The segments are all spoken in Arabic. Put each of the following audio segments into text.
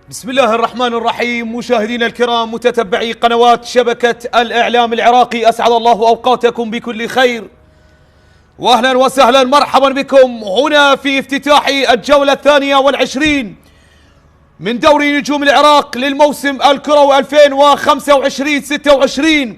بسم الله الرحمن الرحيم. مشاهدينا الكرام، متتبعي قنوات شبكة الإعلام العراقي، أسعد الله أوقاتكم بكل خير، وأهلا وسهلا مرحبا بكم هنا في افتتاح الجولة 22 من دوري نجوم العراق للموسم الكروي 2025-26،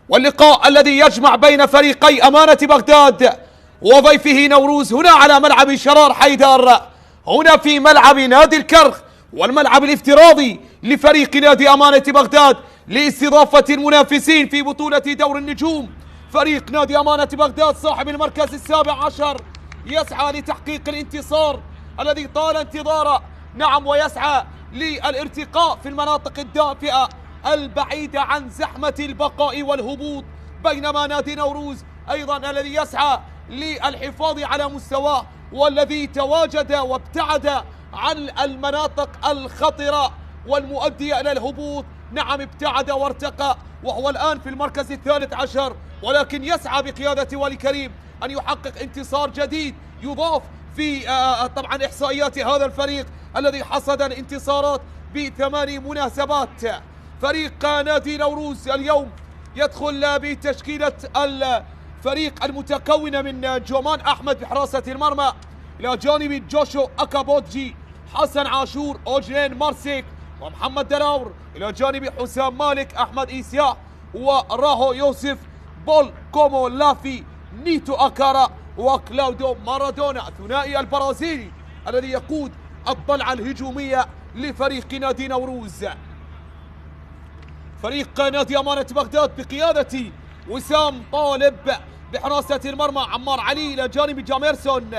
واللقاء الذي يجمع بين فريقي أمانة بغداد وضيفه نوروز هنا على ملعب شرار حيدر، هنا في ملعب نادي الكرخ والملعب الافتراضي لفريق نادي أمانة بغداد لاستضافة المنافسين في بطولة دور النجوم. فريق نادي أمانة بغداد صاحب المركز السابع عشر يسعى لتحقيق الانتصار الذي طال انتظاره، نعم، ويسعى للارتقاء في المناطق الدافئة البعيدة عن زحمة البقاء والهبوط، بينما نادي نوروز أيضا الذي يسعى للحفاظ على مستواه والذي تواجد وابتعد عن المناطق الخطرة والمؤدية إلى الهبوط، نعم، ابتعد وارتقى وهو الآن في المركز الثالث عشر، ولكن يسعى بقيادة والي كريم أن يحقق انتصار جديد يضاف في طبعا إحصائيات هذا الفريق الذي حصد الانتصارات ب8 مناسبات. فريق نادي نوروز اليوم يدخل بتشكيلة الفريق المتكونة من جومان أحمد بحراسة المرمى، إلى جانب جوشو أكابوتجي، حسن عاشور، أوجلين مارسيك ومحمد دراور، إلى جانب حسام مالك، أحمد إيسيا وراهو يوسف، بول كومو لافي، نيتو أكارا وكلاودو مارادونا، الثنائي البرازيلي الذي يقود الضلعة الهجومية لفريق نادي نوروز. فريق نادي أمانة بغداد بقيادة وسام طالب، بحراسة المرمى عمار علي، إلى جانب جاميرسون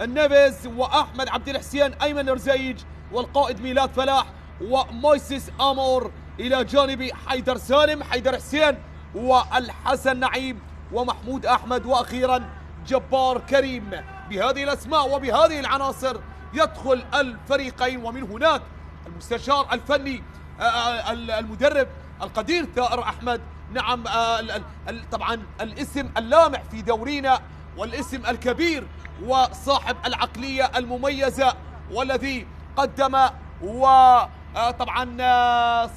النيفيز وأحمد عبد الحسين، أيمن رزيج، والقائد ميلاد فلاح ومويسيس آمور، إلى جانب حيدر سالم، حيدر حسين والحسن نعيم ومحمود أحمد، وأخيرا جبار كريم. بهذه الأسماء وبهذه العناصر يدخل الفريقين، ومن هناك المستشار الفني المدرب القدير ثائر أحمد، نعم، طبعا الاسم اللامع في دورينا والاسم الكبير وصاحب العقلية المميزة، والذي قدم وطبعا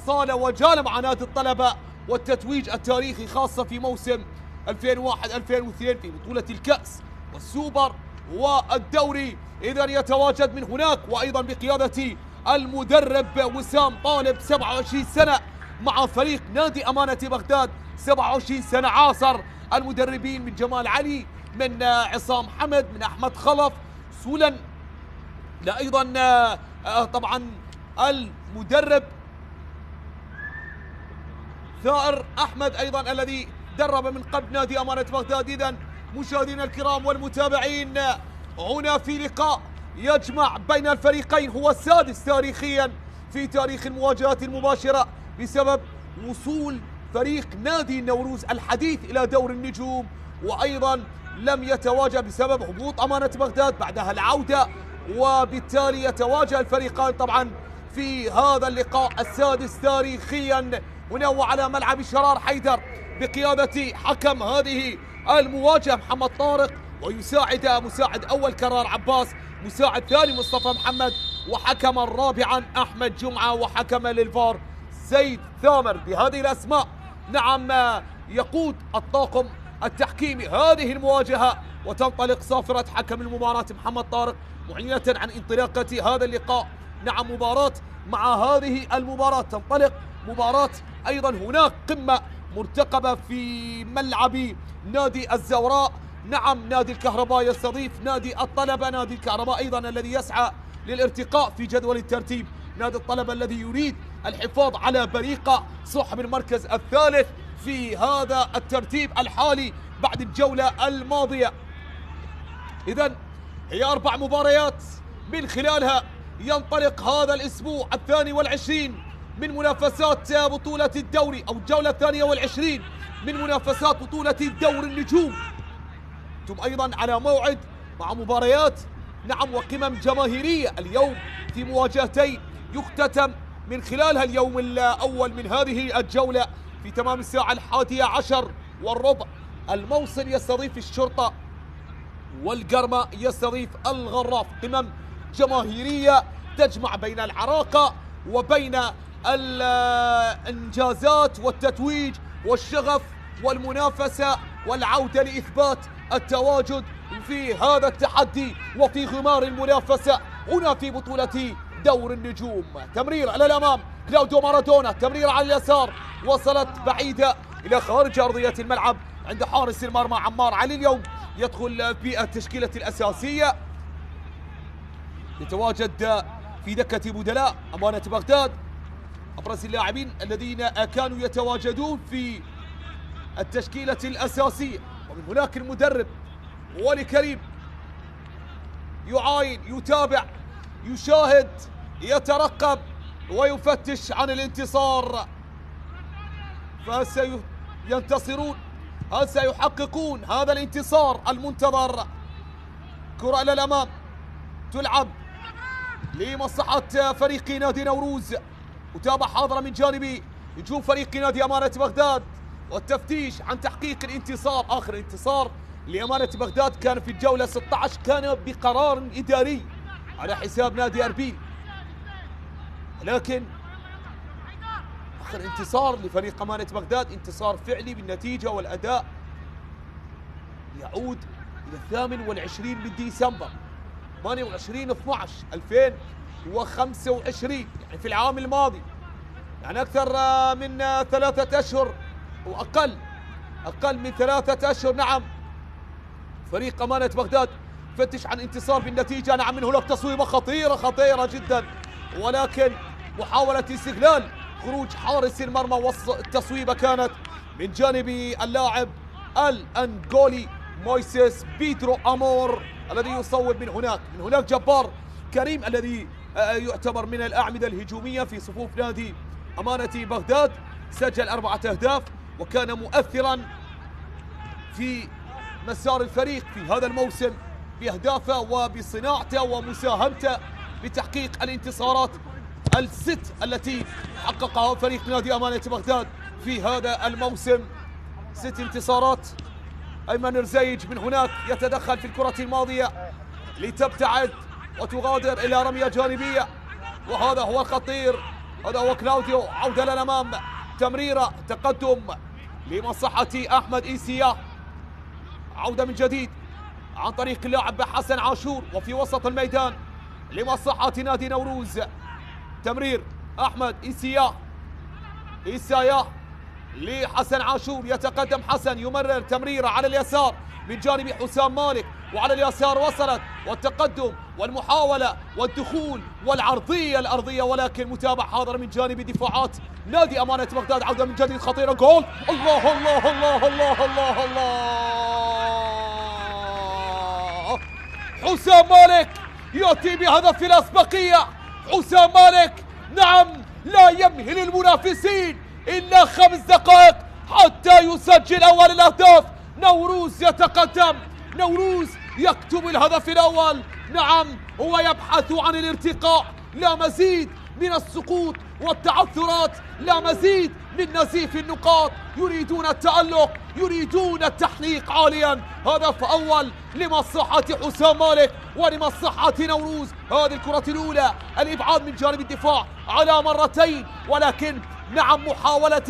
صال وجال مع نادي الطلبة والتتويج التاريخي، خاصة في موسم 2001-2002 في بطولة الكأس والسوبر والدوري. إذا يتواجد من هناك، وأيضا بقيادة المدرب وسام طالب، 27 سنة مع فريق نادي أمانة بغداد، 27 سنة عاصر المدربين من جمال علي، من عصام حمد، من أحمد خلف سولن، لا أيضا طبعا المدرب ثائر أحمد أيضا الذي درب من قبل نادي أمانة بغداد. إذن مشاهدينا الكرام والمتابعين، هنا في لقاء يجمع بين الفريقين، هو السادس تاريخيا في تاريخ المواجهات المباشرة بسبب وصول فريق نادي نوروز الحديث إلى دور النجوم، وأيضا لم يتواجه بسبب هبوط أمانة بغداد، بعدها العودة، وبالتالي يتواجه الفريقان طبعا في هذا اللقاء السادس تاريخيا هنا وعلى ملعب شرار حيدر، بقيادة حكم هذه المواجهة محمد طارق، ويساعد مساعد أول كرار عباس، مساعد ثاني مصطفى محمد، وحكما رابعا أحمد جمعة، وحكما للفار زيد ثامر. بهذه الأسماء، نعم، يقود الطاقم التحكيمي هذه المواجهة، وتنطلق صافرة حكم المباراة محمد طارق معلنة عن انطلاقة هذا اللقاء. نعم، مباراة مع هذه المباراة تنطلق مباراة أيضا هناك قمة مرتقبة في ملعب نادي الزوراء، نعم، نادي الكهرباء يستضيف نادي الطلبة، نادي الكهرباء أيضا الذي يسعى للارتقاء في جدول الترتيب، نادي الطلبة الذي يريد الحفاظ على بريقة صاحب المركز الثالث في هذا الترتيب الحالي بعد الجولة الماضية. إذن هي 4 مباريات من خلالها ينطلق هذا الأسبوع 22 من منافسات بطولة الدوري، أو الجولة 22 من منافسات بطولة دور النجوم. أنتم أيضا على موعد مع مباريات، نعم، وقمم جماهيرية اليوم في مواجهتين يختتم من خلالها اليوم الأول من هذه الجولة في تمام الساعة 11:15. الموصل يستضيف الشرطة، والقرمة يستضيف الغراف. قمم جماهيرية تجمع بين العراقة وبين الإنجازات والتتويج والشغف والمنافسة والعودة لإثبات التواجد في هذا التحدي وفي غمار المنافسة هنا في بطولة دور النجوم. تمرير على الأمام كلاوديو مارادونا، تمرير على اليسار وصلت بعيدة إلى خارج أرضية الملعب عند حارس المرمى عمار علي. اليوم يدخل في التشكيلة الأساسية، يتواجد في دكة بدلاء أمانة بغداد أبرز اللاعبين الذين كانوا يتواجدون في التشكيلة الأساسية. ومن هناك المدرب ولي كريم يعاين، يتابع، يشاهد، يترقب ويفتش عن الانتصار. فهل سينتصرون؟ هل سيحققون هذا الانتصار المنتظر؟ كرة إلى الأمام تلعب لمصلحة فريق نادي نوروز، متابعة حاضرة من جانب هجوم فريق نادي أمانة بغداد والتفتيش عن تحقيق الانتصار. آخر انتصار لأمانة بغداد كان في الجولة 16، كان بقرار إداري على حساب نادي أربيل، لكن آخر انتصار لفريق أمانة بغداد انتصار فعلي بالنتيجة والأداء يعود إلى 28 من ديسمبر 28/12/2025، يعني في العام الماضي، يعني أكثر من 3 أشهر وأقل من 3 أشهر. نعم، فريق أمانة بغداد فتش عن انتصار بالنتيجة. نعم، من هناك تصويبة خطيرة جدا، ولكن محاولة استغلال خروج حارس المرمى، والتصويبة كانت من جانب اللاعب الأنغولي مويسيس بيدرو أمور الذي يصوب من هناك جبار كريم الذي يعتبر من الأعمدة الهجومية في صفوف نادي أمانة بغداد، سجل 4 أهداف وكان مؤثرا في مسار الفريق في هذا الموسم بأهدافه وبصناعته ومساهمته بتحقيق الانتصارات ال6 التي حققها فريق نادي أمانة بغداد في هذا الموسم. 6 انتصارات. أيمن رزيج من هناك يتدخل في الكرة الماضية لتبتعد وتغادر إلى رمية جانبية، وهذا هو الخطير، هذا هو كلاوديو. عودة للأمام، تمريرة، تقدم لمصلحة أحمد إيسيا، عودة من جديد عن طريق اللاعب حسن عاشور، وفي وسط الميدان لمصلحة نادي نوروز، تمرير أحمد إيسيا لحسن عاشور، يتقدم حسن، يمرر تمريرة على اليسار من جانب حسام مالك، وعلى اليسار وصلت، والتقدم والمحاولة والدخول والعرضية الأرضية، ولكن متابع حاضر من جانب دفاعات نادي أمانة بغداد. عودة من جديد خطيرة، جول، الله الله الله الله الله الله، حسام مالك يأتي بهدف الأسبقية. حسام مالك نعم لا يمهل المنافسين إلا 5 دقائق حتى يسجل أول الأهداف. نوروز يتقدم، نوروز يكتب الهدف الأول. نعم، هو يبحث عن الارتقاء، لا مزيد من السقوط والتعثرات، لا مزيد من نزيف النقاط، يريدون التألق، يريدون التحليق عاليا. هدف أول لمصلحة حسام مالك ولمصلحة نوروز. هذه الكرة الأولى، الإبعاد من جانب الدفاع على مرتين، ولكن نعم محاولة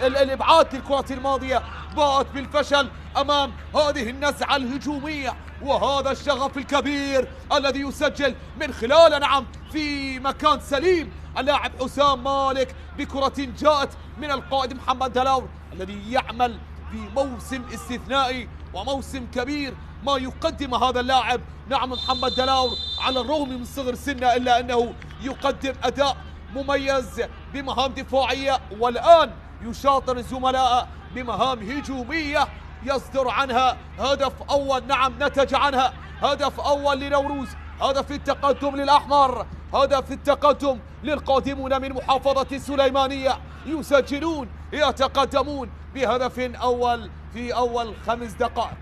الإبعاد للكرة الماضية باءت بالفشل أمام هذه النزعة الهجومية وهذا الشغف الكبير الذي يسجل من خلال نعم في مكان سليم اللاعب حسام مالك بكرة جاءت من القائد محمد دلاور الذي يعمل في موسم استثنائي وموسم كبير. ما يقدم هذا اللاعب نعم محمد دلاور على الرغم من صغر سنه إلا أنه يقدم أداء مميز بمهام دفاعية، والآن يشاطر الزملاء بمهام هجومية يصدر عنها هدف أول. نعم نتج عنها هدف أول لنوروز، هدف التقدم للأحمر، هدف التقدم للقادمون من محافظة السليمانية، يسجلون يتقدمون بهدف أول في أول 5 دقائق.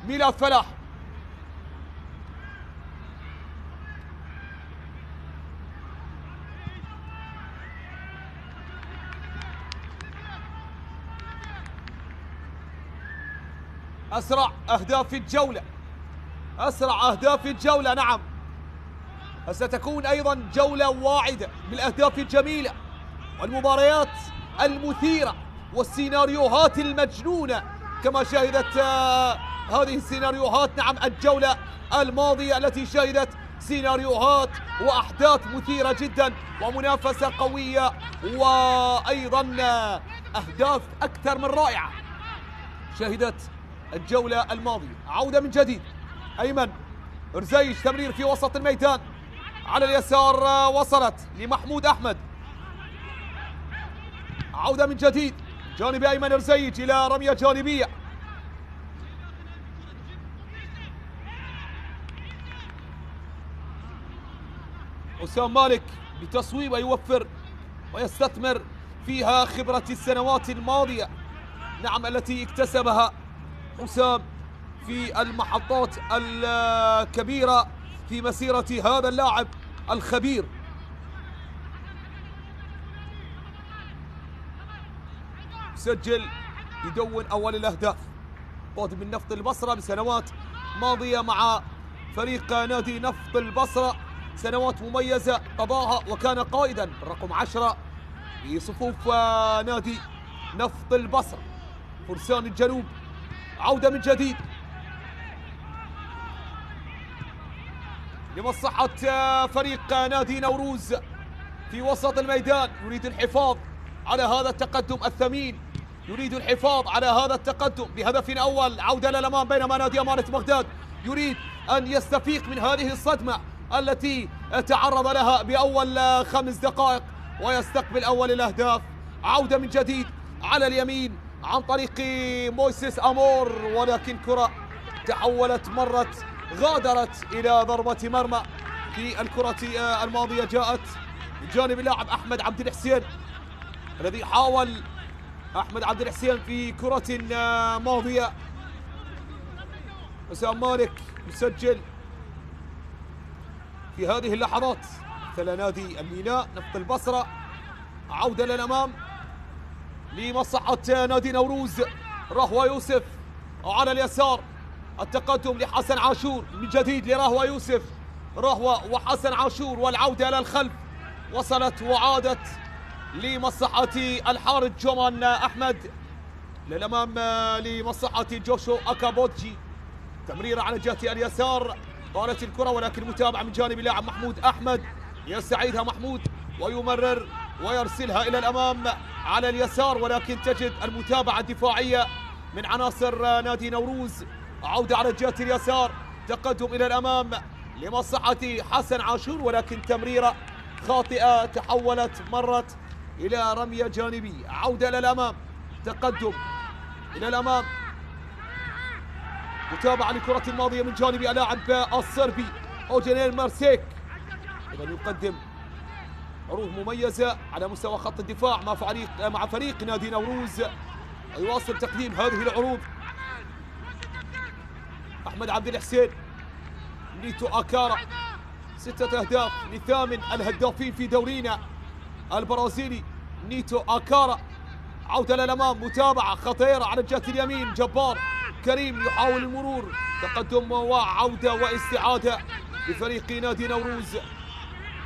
ميلاد فلاح أسرع أهداف الجولة، أسرع أهداف الجولة. نعم ستكون أيضا جولة واعدة بالأهداف الجميلة والمباريات المثيرة والسيناريوهات المجنونة كما شهدت هذه السيناريوهات نعم الجولة الماضية التي شهدت سيناريوهات وأحداث مثيرة جدا ومنافسة قوية وأيضا أهداف أكثر من رائعة شهدت الجولة الماضية. عودة من جديد أيمن رزيج، تمرير في وسط الميدان على اليسار، وصلت لمحمود أحمد. عودة من جديد جانب أيمن رزيج إلى رمية جانبية. حسام مالك بتصويب ويوفر ويستثمر فيها خبرة السنوات الماضية نعم التي اكتسبها حسام في المحطات الكبيرة في مسيرة هذا اللاعب الخبير. سجل يدون أول الأهداف قادم من نفط البصرة بسنوات ماضية مع فريق نادي نفط البصرة، سنوات مميزة قضاها وكان قائدا رقم 10 في صفوف نادي نفط البصرة فرسان الجنوب. عودة من جديد لمصلحة فريق نادي نوروز في وسط الميدان، يريد الحفاظ على هذا التقدم الثمين، يريد الحفاظ على هذا التقدم بهدف أول. عودة للأمام بينما نادي أمانة بغداد يريد أن يستفيق من هذه الصدمة التي تعرض لها بأول 5 دقائق ويستقبل أول الأهداف. عودة من جديد على اليمين عن طريق مويسيس أمور، ولكن كرة تحولت مرت غادرت إلى ضربة مرمى. في الكرة الماضية جاءت من جانب اللاعب أحمد عبد الحسين الذي حاول أحمد عبد الحسين في كرة ماضية. حسام مالك يسجل في هذه اللحظات مثل نادي الميناء نفط البصرة. عودة للأمام لمصلحة نادي نوروز، رهوة يوسف على اليسار، التقدم لحسن عاشور من جديد لرهوة يوسف، رهوة وحسن عاشور والعودة إلى الخلف، وصلت وعادت لمصلحة الحارس جومان أحمد للأمام لمصلحة جوشو أكابوتجي، تمريرة على جهة اليسار، طالت الكرة ولكن متابعة من جانب اللاعب محمود أحمد، يستعيدها محمود ويمرر ويرسلها إلى الأمام على اليسار، ولكن تجد المتابعة الدفاعية من عناصر نادي نوروز. عودة على جهة اليسار، تقدم إلى الأمام لمصلحة حسن عاشور ولكن تمريرة خاطئة تحولت مرت إلى رمية جانبية. عودة إلى الأمام، تقدم إلى الأمام، متابعة لكرة الماضية من جانب اللاعب الصربي أوجينيل مارسيك، إذا يقدم عروض مميزة على مستوى خط الدفاع مع فريق نادي نوروز، ويواصل تقديم هذه العروض. أحمد عبد الحسين، نيتو أكارا، 6 أهداف لثامن الهدافين في دورينا البرازيلي نيتو أكارا. عودة للأمام، متابعة خطيرة على الجهة اليمين، جبار كريم يحاول المرور، تقدم وعودة واستعادة لفريق نادي نوروز،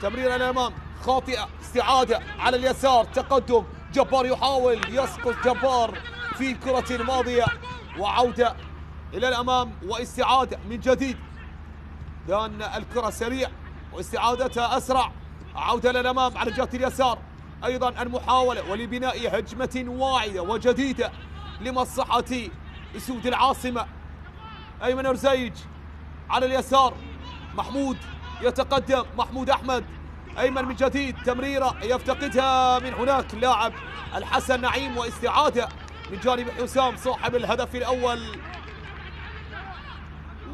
تمريرة للأمام خاطئة، استعادة على اليسار، تقدم جبار يحاول يسقط جبار في الكرة الماضية، وعودة إلى الأمام واستعادة من جديد، لأن الكرة سريع واستعادتها أسرع. عودة للأمام على جهة اليسار، أيضا المحاولة ولبناء هجمة واعدة وجديدة لمصلحة أسود العاصمة. أيمن رزيج على اليسار، محمود يتقدم، محمود أحمد، أيمن من جديد، تمريرة يفتقدها من هناك لاعب الحسن نعيم، واستعادة من جانب حسام صاحب الهدف الأول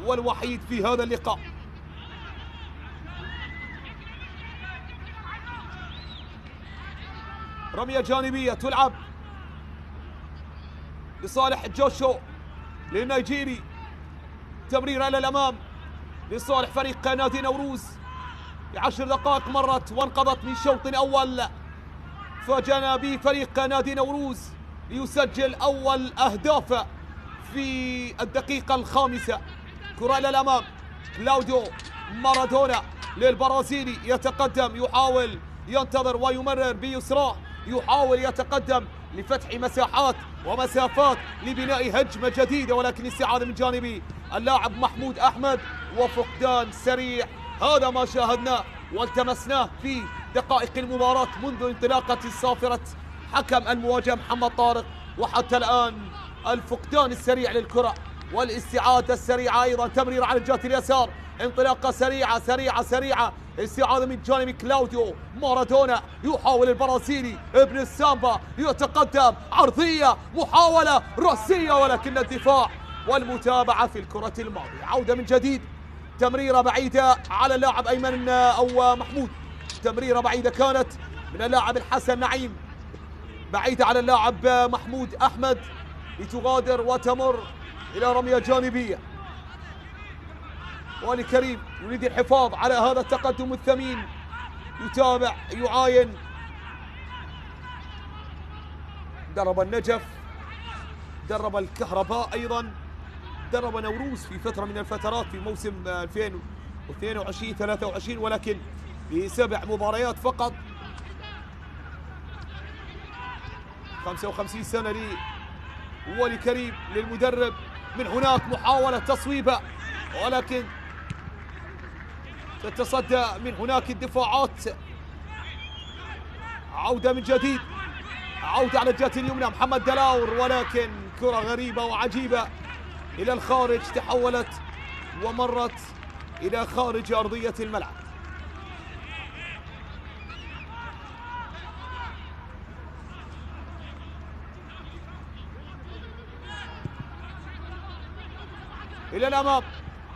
والوحيد في هذا اللقاء. رمية جانبية تلعب لصالح جوشو للنيجيري، تمريرة إلى الأمام لصالح فريق نادي نوروز. 10 دقائق مرت وانقضت من شوط أول، فاجأنا به فريق نادي نوروز ليسجل أول أهدافه في الدقيقة 5. كرة إلى الأمام، كلاوديو مارادونا للبرازيلي، يتقدم يحاول ينتظر ويمرر بيسراه، يحاول يتقدم لفتح مساحات ومسافات لبناء هجمة جديدة، ولكن استعادة من جانب اللاعب محمود أحمد وفقدان سريع. هذا ما شاهدناه والتمسناه في دقائق المباراة منذ انطلاقة صافرة حكم المواجهة محمد طارق، وحتى الآن الفقدان السريع للكرة والاستعادة السريعة. أيضا تمرير على الجهة اليسار، انطلاقة سريعة سريعة سريعة، استعادة من جانب كلاوديو مارادونا، يحاول البرازيلي ابن السامبا يتقدم، عرضية، محاولة رأسية، ولكن الدفاع والمتابعة في الكرة الماضية. عودة من جديد، تمريرة بعيدة على اللاعب أيمن أو محمود، تمريرة بعيدة كانت من اللاعب الحسن نعيم، بعيدة على اللاعب محمود أحمد لتغادر وتمر إلى رمية جانبية. والي كريم يريد الحفاظ على هذا التقدم الثمين، يتابع يعاين. درب النجف، درب الكهرباء، أيضا درب نوروز في فترة من الفترات في موسم 2022-23، ولكن في 7 مباريات فقط. 55 سنة لولي كريم للمدرب. من هناك محاولة تصويبة، ولكن تتصدى من هناك الدفاعات. عودة من جديد، عودة على الجهة اليمنى محمد دلاور، ولكن كرة غريبة وعجيبة إلى الخارج، تحولت ومرت إلى خارج أرضية الملعب. إلى الأمام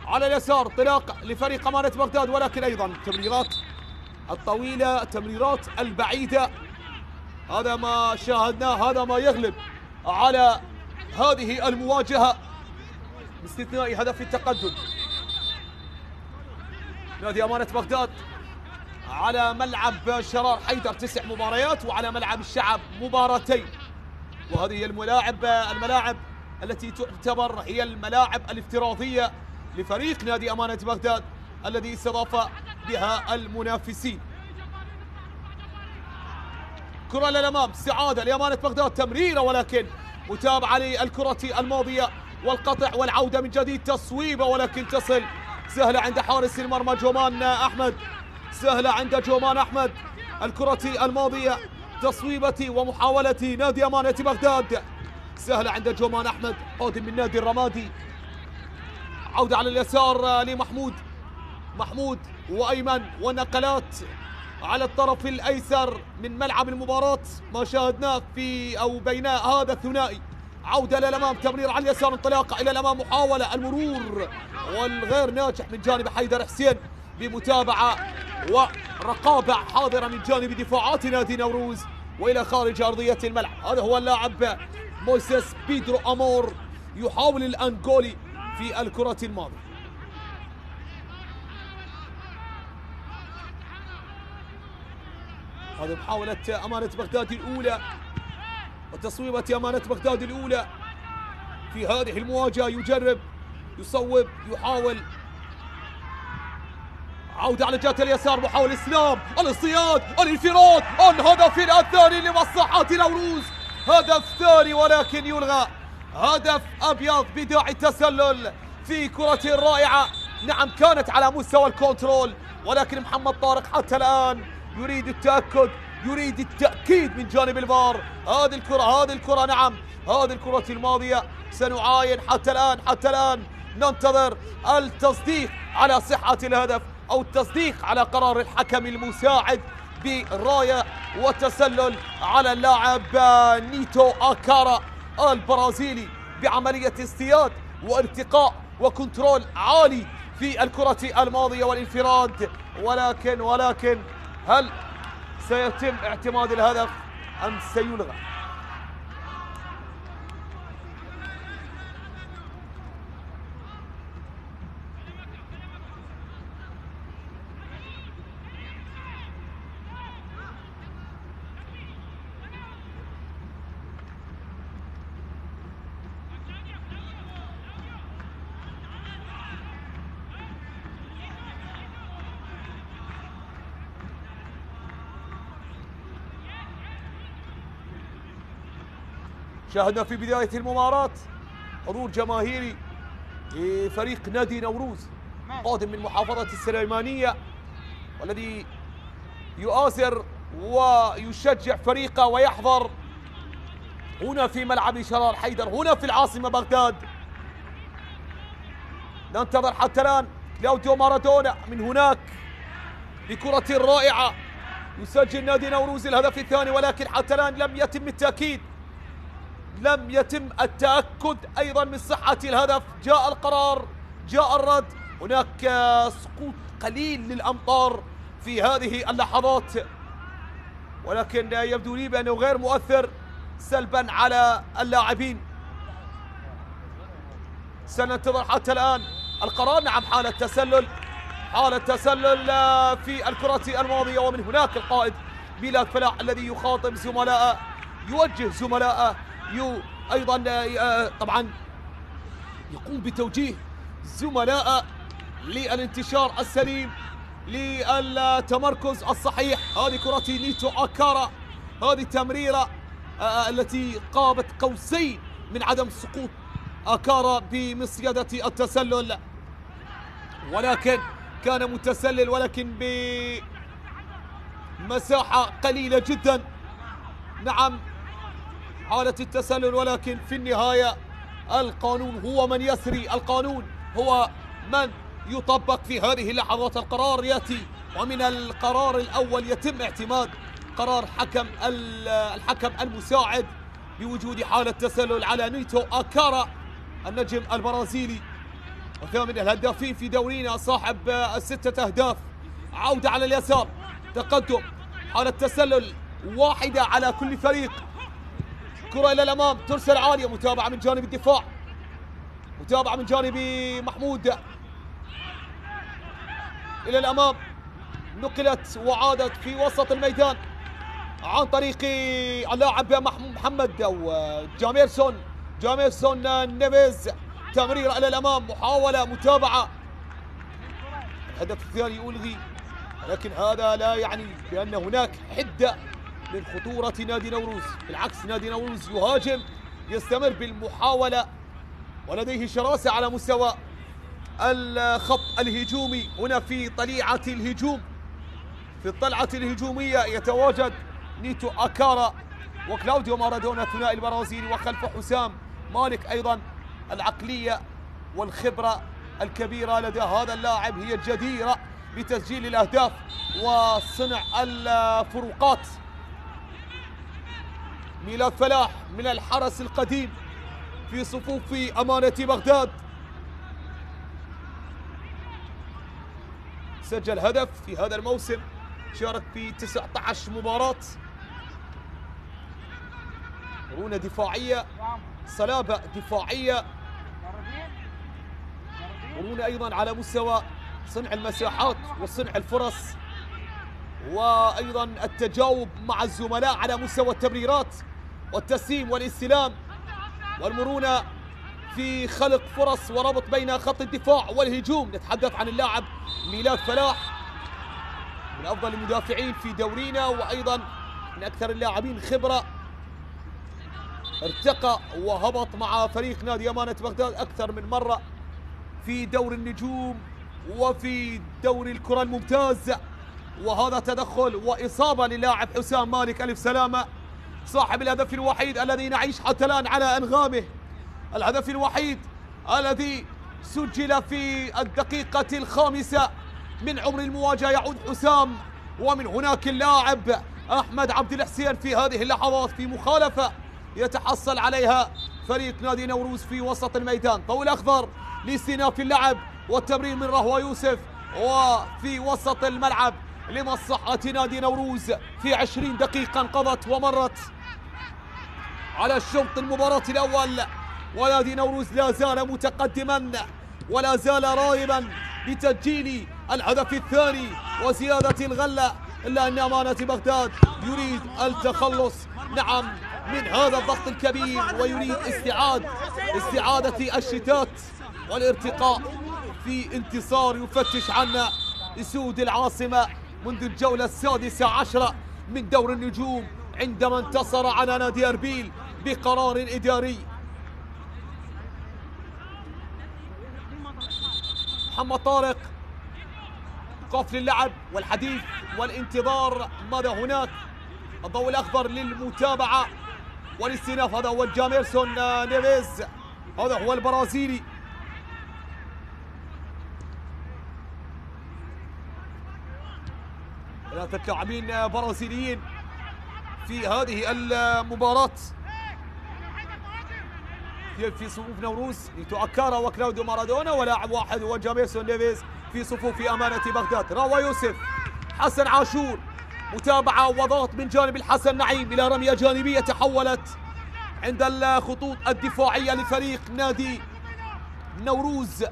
على اليسار، انطلاق لفريق أمانة بغداد، ولكن أيضا التمريرات الطويلة، التمريرات البعيدة، هذا ما شاهدناه، هذا ما يغلب على هذه المواجهة باستثناء هدف التقدم. نادي أمانة بغداد على ملعب شرار حيدر 9 مباريات، وعلى ملعب الشعب مباراتين، وهذه هي الملاعب التي تعتبر هي الملاعب الافتراضية لفريق نادي أمانة بغداد الذي استضاف بها المنافسين. كرة للأمام، استعادة لأمانة بغداد، تمريرة، ولكن متابعة للكرة الماضية والقطع والعودة من جديد، تصويبة، ولكن تصل سهلة عند حارس المرمى جومان أحمد، سهلة عند جومان أحمد. الكرة الماضية تصويبة ومحاولة نادي أمانة بغداد، سهلة عند جومان أحمد قادم من نادي الرمادي. عودة على اليسار محمود وأيمن، ونقلات على الطرف الأيسر من ملعب المباراة، ما شاهدناه في أو بين هذا الثنائي. عودة للأمام، تمرير على اليسار، انطلاقة إلى الأمام، محاولة المرور والغير ناجح من جانب حيدر حسين، بمتابعة ورقابة حاضرة من جانب دفاعات نادي نوروز وإلى خارج أرضية الملعب. هذا هو اللاعب مويسيس بيدرو أمور، يحاول الأنغولي في الكرة الماضية. هذه محاولة أمانة بغداد الأولى وتصويبة أمانة بغداد الأولى في هذه المواجهة، يجرب يصوب يحاول. عودة على جهة اليسار، محاول اسلام، الاصطياد، الانفراد، الهدف الثاني لمصلحة نوروز، هدف ثاني ولكن يلغى، هدف أبيض بداعي التسلل في كرة رائعة. نعم كانت على مستوى الكنترول، ولكن محمد طارق حتى الآن يريد التأكد، يريد التأكيد من جانب الفار. هذه الكرة نعم، هذه الكرة الماضية سنعاين حتى الآن ننتظر التصديق على صحة الهدف أو التصديق على قرار الحكم المساعد براية وتسلل على اللاعب نيتو أكارا البرازيلي بعملية اصطياد وارتقاء وكنترول عالي في الكرة الماضية والانفراد. ولكن هل سيتم اعتماد الهدف أم سيلغى؟ شاهدنا في بداية المباراة حضور جماهيري لفريق نادي نوروز قادم من محافظة السليمانية، والذي يؤازر ويشجع فريقه ويحضر هنا في ملعب شرار حيدر هنا في العاصمة بغداد. ننتظر حتى الآن كلاوديو مارادونا من هناك بكرة رائعة يسجل نادي نوروز الهدف الثاني، ولكن حتى الآن لم يتم التأكيد، لم يتم التأكد أيضا من صحة الهدف. جاء القرار، جاء الرد، هناك سقوط قليل للأمطار في هذه اللحظات، ولكن يبدو لي بأنه غير مؤثر سلبا على اللاعبين. سننتظر حتى الآن القرار. نعم، حالة تسلل، حالة تسلل في الكرة الماضية، ومن هناك القائد ميلاد فلاح الذي يخاطب زملائه، يوجه زملائه، أيضا طبعا يقوم بتوجيه زملائه للانتشار السليم، للتمركز الصحيح. هذه كرة نيتو أكارا، هذه التمريرة التي قابت قوسين من عدم سقوط أكارا بمصيدة التسلل، ولكن كان متسلل ولكن بمساحة قليلة جدا. نعم، حالة التسلل، ولكن في النهاية القانون هو من يسري، القانون هو من يطبق في هذه اللحظات. القرار يأتي، ومن القرار الأول يتم اعتماد قرار الحكم المساعد بوجود حالة تسلل على نيتو أكارا النجم البرازيلي وثامن الهدافين في دورينا صاحب 6 أهداف. عودة على اليسار، تقدم، حالة تسلل واحدة على كل فريق. كرة إلى الأمام، ترسل عالية، متابعة من جانب الدفاع، متابعة من جانب محمود إلى الأمام، نقلت وعادت في وسط الميدان عن طريق اللاعب محمد أو جاميرسون نيفيز. تمرير إلى الأمام، محاولة، متابعة. الهدف الثاني يلغي، ولكن هذا لا يعني بأن هناك حدة من خطورة نادي نوروز، بالعكس نادي نوروز يهاجم، يستمر بالمحاولة، ولديه شراسة على مستوى الخط الهجومي. هنا في طليعة الهجوم، في الطلعة الهجومية يتواجد نيتو أكارا وكلاوديو مارادونا الثنائي البرازيلي، وخلف حسام مالك. أيضا العقلية والخبرة الكبيرة لدى هذا اللاعب هي الجديرة بتسجيل الأهداف وصنع الفروقات. ميلاد فلاح من الحرس القديم في صفوف أمانة بغداد، سجل هدف في هذا الموسم، شارك في 19 مباراة. مرونة دفاعية، صلابة دفاعية، مرونة أيضا على مستوى صنع المساحات وصنع الفرص، وأيضا التجاوب مع الزملاء على مستوى التمريرات والتسليم والاستلام، والمرونة في خلق فرص وربط بين خط الدفاع والهجوم. نتحدث عن اللاعب ميلاد فلاح، من أفضل المدافعين في دورينا، وأيضا من أكثر اللاعبين خبرة. ارتقى وهبط مع فريق نادي أمانة بغداد أكثر من مرة في دور النجوم وفي دوري الكرة الممتاز، وهذا تدخل وإصابة للاعب حسام مالك، ألف سلامة، صاحب الهدف الوحيد الذي نعيش حتى الآن على أنغامه. الهدف الوحيد الذي سجل في الدقيقة 5 من عمر المواجهة يعود حسام، ومن هناك اللاعب أحمد عبد الحسين في هذه اللحظات في مخالفة يتحصل عليها فريق نادي نوروز في وسط الميدان. طول أخضر لاستئناف اللعب والتمرير من رهوى يوسف، وفي وسط الملعب لمصلحة نادي نوروز في 20 دقيقة انقضت ومرت على الشوط المباراة الأول، ونادي نوروز لا زال متقدما ولا زال راغبا بتسجيل الهدف الثاني وزيادة الغلة، إلا أن أمانة بغداد يريد التخلص نعم من هذا الضغط الكبير، ويريد استعادة الشتات والارتقاء في انتصار يفتش عنا اسود العاصمة منذ الجولة 16 من دور النجوم، عندما انتصر على نادي أربيل بقرار إداري. محمد طارق قفل اللعب والحديث والانتظار ماذا هناك. الضوء الأخضر للمتابعة والاستئناف. هذا هو جاميرسون نيفيز، هذا هو البرازيلي. ثلاثة لاعبين برازيليين في هذه المباراة في صفوف نوروز. نيتو أكارا وكلاوديو مارادونا، ولاعب واحد هو جاميرسون نيفيز في صفوف أمانة بغداد. راوى يوسف، حسن عاشور، متابعة وضغط من جانب الحسن نعيم إلى رمية جانبية تحولت عند الخطوط الدفاعية لفريق نادي نوروز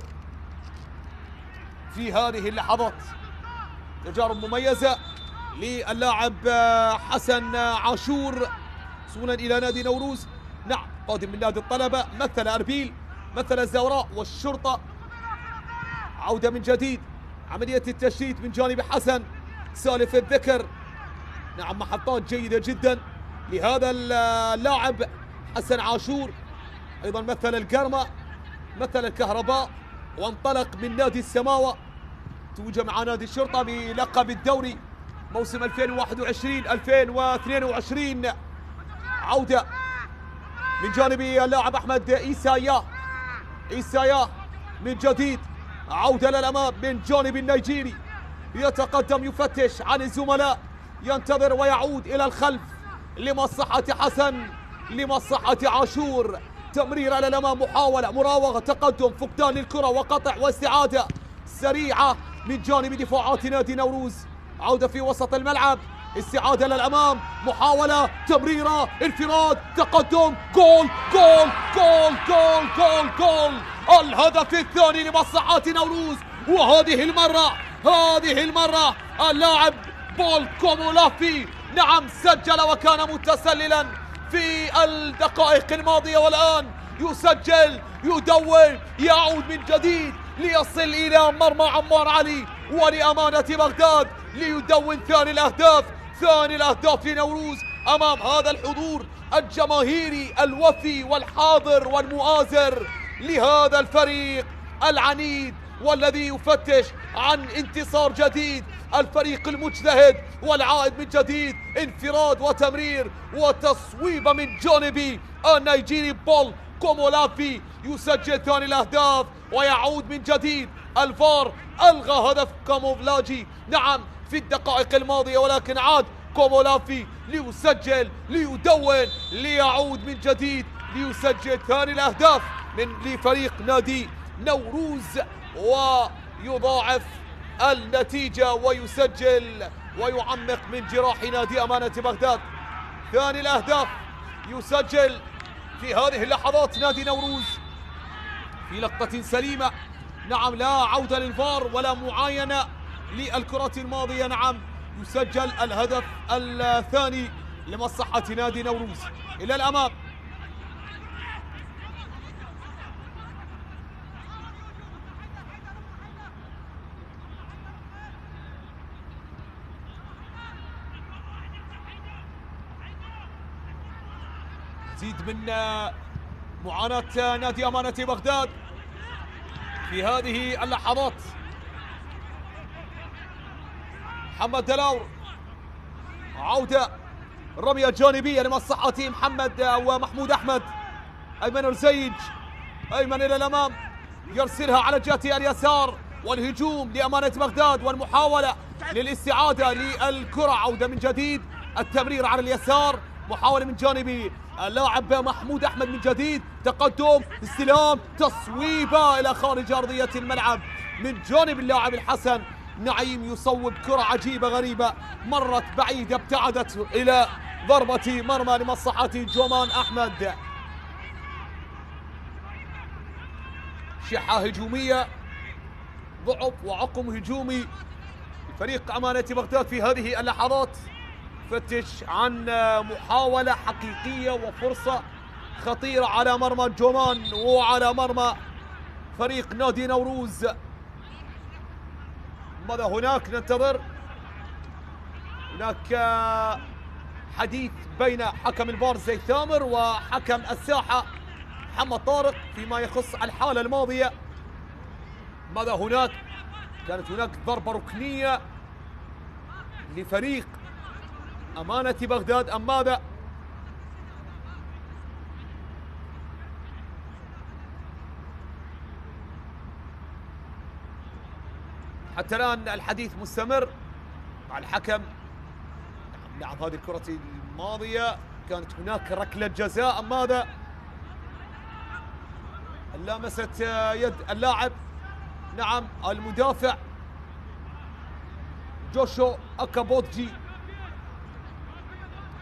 في هذه اللحظات. تجارب مميزة للاعب حسن عاشور وصولا إلى نادي نوروز. نعم، قادم من نادي الطلبة، مثل أربيل، مثل الزوراء والشرطة. عودة من جديد، عملية التشتيت من جانب حسن سالف الذكر. نعم، محطات جيدة جدا لهذا اللاعب حسن عاشور. أيضا مثل القرمة، مثل الكهرباء، وانطلق من نادي السماوة. توج مع نادي الشرطة بلقب الدوري موسم 2021-2022. عودة من جانب اللاعب أحمد إيسايا من جديد. عودة للأمام من جانب النيجيري، يتقدم، يفتش عن الزملاء، ينتظر ويعود إلى الخلف لمصلحة حسن، لمصلحة عاشور. تمرير إلى الأمام، محاولة، مراوغة، تقدم، فقدان للكرة وقطع واستعادة سريعة من جانب دفاعات نادي نوروز. عودة في وسط الملعب، استعادة للأمام، محاولة، تمريرة، انفراد، تقدم، جول جول جول جول جول جول. الهدف الثاني لمصلحة نوروز، وهذه المرة اللاعب بول كومولافي نعم سجل وكان متسللا في الدقائق الماضية، والآن يسجل، يدون، يعود من جديد ليصل إلى مرمى عمار علي ولأمانة بغداد ليدون ثاني الأهداف لنوروز أمام هذا الحضور الجماهيري الوفي والحاضر والمؤازر لهذا الفريق العنيد والذي يفتش عن انتصار جديد. الفريق المجتهد والعائد من جديد، انفراد وتمرير وتصويبة من جانب النيجيري بول كومولافي يسجل ثاني الأهداف ويعود من جديد. الفار ألغى هدف كاموفلاجي نعم في الدقائق الماضية، ولكن عاد كومولافي ليسجل، ليدون، ليعود من جديد ليسجل ثاني الأهداف لفريق نادي نوروز ويضاعف النتيجة ويسجل ويعمق من جراح نادي أمانة بغداد. ثاني الأهداف يسجل في هذه اللحظات نادي نوروز في لقطة سليمة. نعم، لا عودة للفار ولا معاينة للكرة الماضية. نعم، يسجل الهدف الثاني لمصلحة نادي نوروز. إلى الأمام، مزيد من معاناة نادي أمانة بغداد في هذه اللحظات. محمد دلاور، عودة، رمية جانبية لمصلحة محمد ومحمود أحمد. أيمن الزيج، أيمن إلى الأمام، يرسلها على جهة اليسار، والهجوم لأمانة بغداد والمحاولة للاستعادة للكرة. عودة من جديد، التمرير على اليسار، محاولة من جانب اللاعب محمود أحمد من جديد، تقدم، استلام، تصويبة إلى خارج أرضية الملعب من جانب اللاعب الحسن نعيم، يصوب كرة عجيبة غريبة مرت بعيدة ابتعدت إلى ضربة مرمى لمصلحة جومان أحمد. شحة هجومية، ضعف وعقم هجومي فريق أمانة بغداد في هذه اللحظات. فتش عن محاولة حقيقية وفرصة خطيرة على مرمى جومان وعلى مرمى فريق نادي نوروز. ماذا هناك؟ ننتظر. هناك حديث بين حكم الفار زيد ثامر وحكم الساحة محمد طارق فيما يخص الحالة الماضية. ماذا هناك؟ كانت هناك ضربة ركنية لفريق أمانة بغداد أم ماذا؟ حتى الآن الحديث مستمر مع الحكم. لعب هذه الكرة الماضية، كانت هناك ركلة جزاء أم ماذا؟ لامست يد اللاعب، نعم، المدافع جوشو أكابوتجي.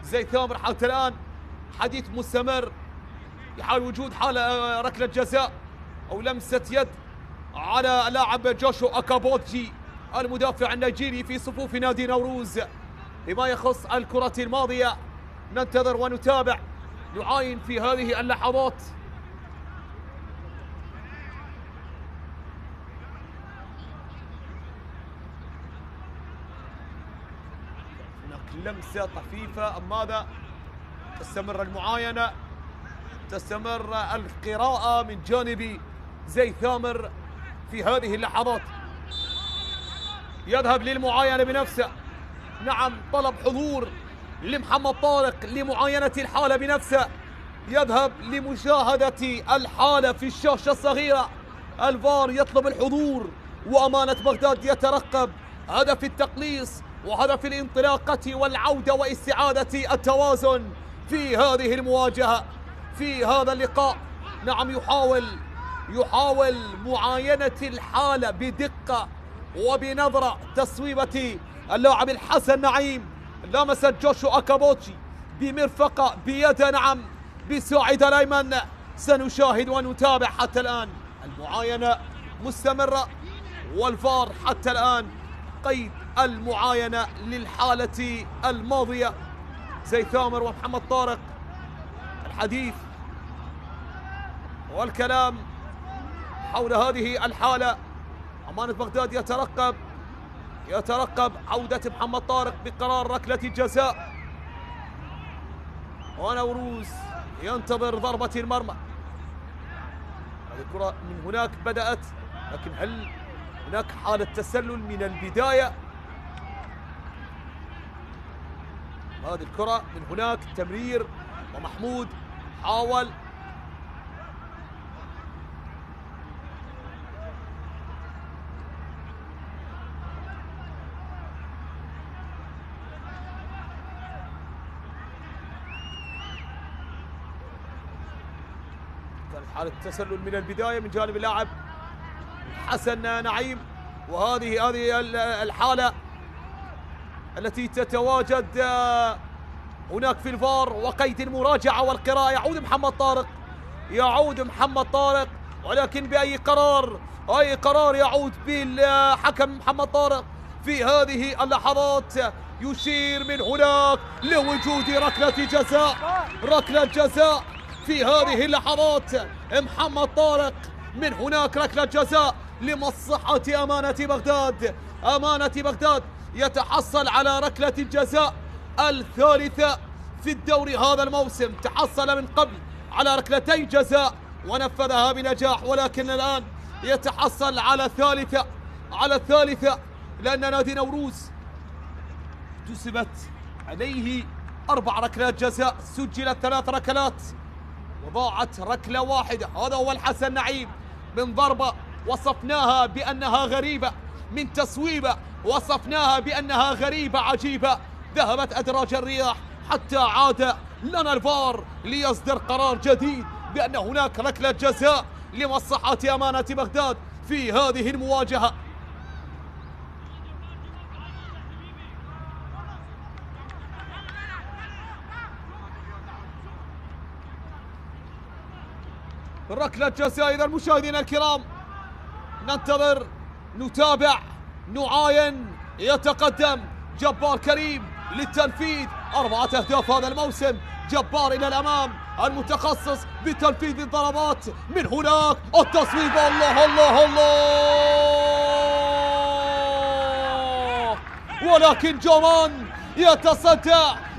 زيد ثامر حتى الآن حديث مستمر، يحاول وجود حالة ركلة جزاء أو لمسة يد على لاعب جوشو أكابوتجي المدافع النيجيري في صفوف نادي نوروز. بما يخص الكرة الماضية ننتظر ونتابع، نعاين في هذه اللحظات. هناك لمسة طفيفة أم ماذا؟ تستمر المعاينة، تستمر القراءة من جانب زيد ثامر في هذه اللحظات. يذهب للمعاينة بنفسه، نعم، طلب حضور لمحمد طارق لمعاينة الحالة بنفسه، يذهب لمشاهدة الحالة في الشاشة الصغيرة. الفار يطلب الحضور، وأمانة بغداد يترقب هدف التقليص وهدف الانطلاقة والعودة واستعادة التوازن في هذه المواجهة في هذا اللقاء. نعم، يحاول معاينة الحالة بدقة وبنظرة تصويبة اللاعب الحسن نعيم. لمست جوشو أكابوتجي بمرفقة بيده، نعم، بساعد الأيمن. سنشاهد ونتابع حتى الآن، المعاينة مستمرة والفار حتى الآن قيد المعاينة للحالة الماضية. زيد ثامر ومحمد طارق، الحديث والكلام حول هذه الحالة. أمانة بغداد يترقب عودة محمد طارق بقرار ركلة الجزاء، ونوروز ينتظر ضربة المرمى. هذه الكرة من هناك بدأت، لكن هل هناك حالة تسلل من البداية؟ هذه الكرة من هناك تمرير، ومحمود حاول حالة تسلل من البداية من جانب اللاعب حسن نعيم. وهذه الحالة التي تتواجد هناك في الفار وقيد المراجعة والقراءة. يعود محمد طارق، ولكن بأي قرار؟ أي قرار يعود بالحكم محمد طارق في هذه اللحظات؟ يشير من هناك لوجود ركلة جزاء في هذه اللحظات. محمد طارق من هناك ركلة جزاء لمصلحة أمانة بغداد يتحصل على ركلة الجزاء الثالثة في الدوري هذا الموسم. تحصل من قبل على ركلتي جزاء ونفذها بنجاح، ولكن الآن يتحصل على الثالثة لأن نادي نوروز جسبت عليه 4 ركلات جزاء، سجلت 3 ركلات وضاعت ركلة واحدة. هذا هو الحسن نعيم، من ضربة وصفناها بأنها غريبة، من تصويبة وصفناها بأنها غريبة عجيبة، ذهبت أدراج الرياح حتى عاد لنا الفار ليصدر قرار جديد بأن هناك ركلة جزاء لمصلحة أمانة بغداد في هذه المواجهة. ركلة جزاء. إذا المشاهدين الكرام ننتظر، نتابع، نعاين. يتقدم جبار كريم للتنفيذ 4 أهداف هذا الموسم. جبار إلى الأمام، المتخصص بتنفيذ الضربات. من هناك التصويب، الله الله الله، ولكن جومان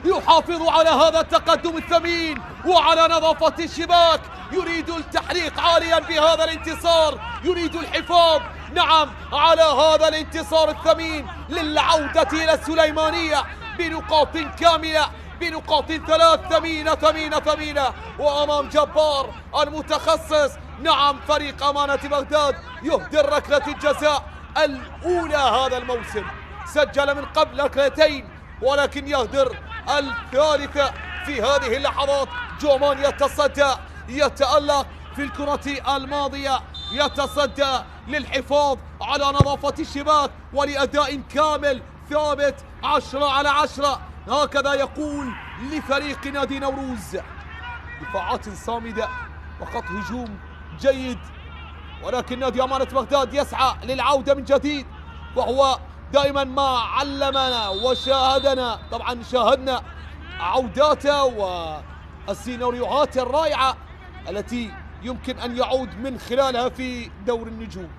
يحافظ على هذا التقدم الثمين وعلى نظافة الشباك، يريد التحليق عاليا بهذا الانتصار، يريد الحفاظ نعم على هذا الانتصار الثمين للعودة إلى السليمانية بنقاط كاملة، بنقاط 3 ثمينة، وأمام جبار المتخصص. نعم فريق أمانة بغداد يهدر ركلة الجزاء الأولى هذا الموسم، سجل من قبل ركلتين ولكن يهدر الثالثة في هذه اللحظات. جومان يتصدى، يتألق في الكرة الماضية، يتصدى للحفاظ على نظافة الشباك ولأداء كامل ثابت 10 على 10، هكذا يقول لفريق نادي نوروز. دفاعات صامدة وخط هجوم جيد، ولكن نادي أمانة بغداد يسعى للعودة من جديد، وهو دائما ما علمنا وشاهدنا، طبعا شاهدنا عوداته والسيناريوهات الرائعة التي يمكن أن يعود من خلالها في دور النجوم.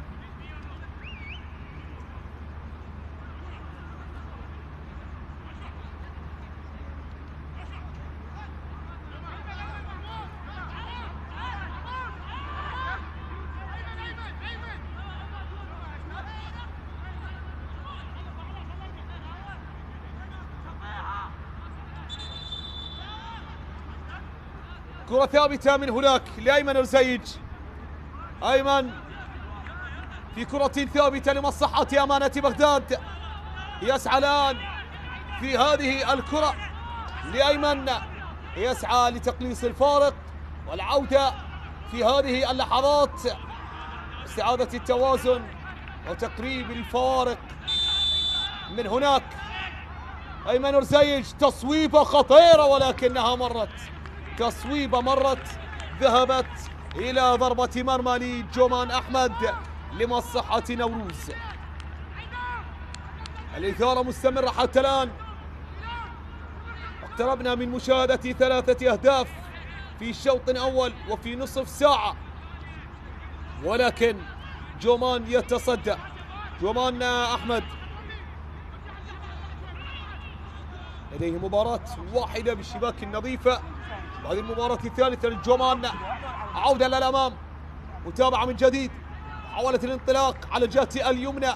كرة ثابتة من هناك لأيمن رزيج، أيمن في كرة ثابتة لمصلحة أمانة بغداد، يسعى الآن في هذه الكرة لأيمن، يسعى لتقليص الفارق والعودة في هذه اللحظات، استعادة التوازن وتقريب الفارق. من هناك أيمن رزيج، تصويبة خطيرة ولكنها مرت، تصويبة مرت ذهبت إلى ضربة مرمى لجومان أحمد لمصلحة نوروز. الإثارة مستمرة حتى الآن، اقتربنا من مشاهدة 3 أهداف في شوط أول وفي نصف ساعة، ولكن جومان يتصدى. جومان أحمد لديه مباراة واحدة بالشباك النظيفة، وهذه المباراة الثالثة للجومان. عودة للأمام، متابعة من جديد، محاولة الانطلاق على الجهة اليمنى،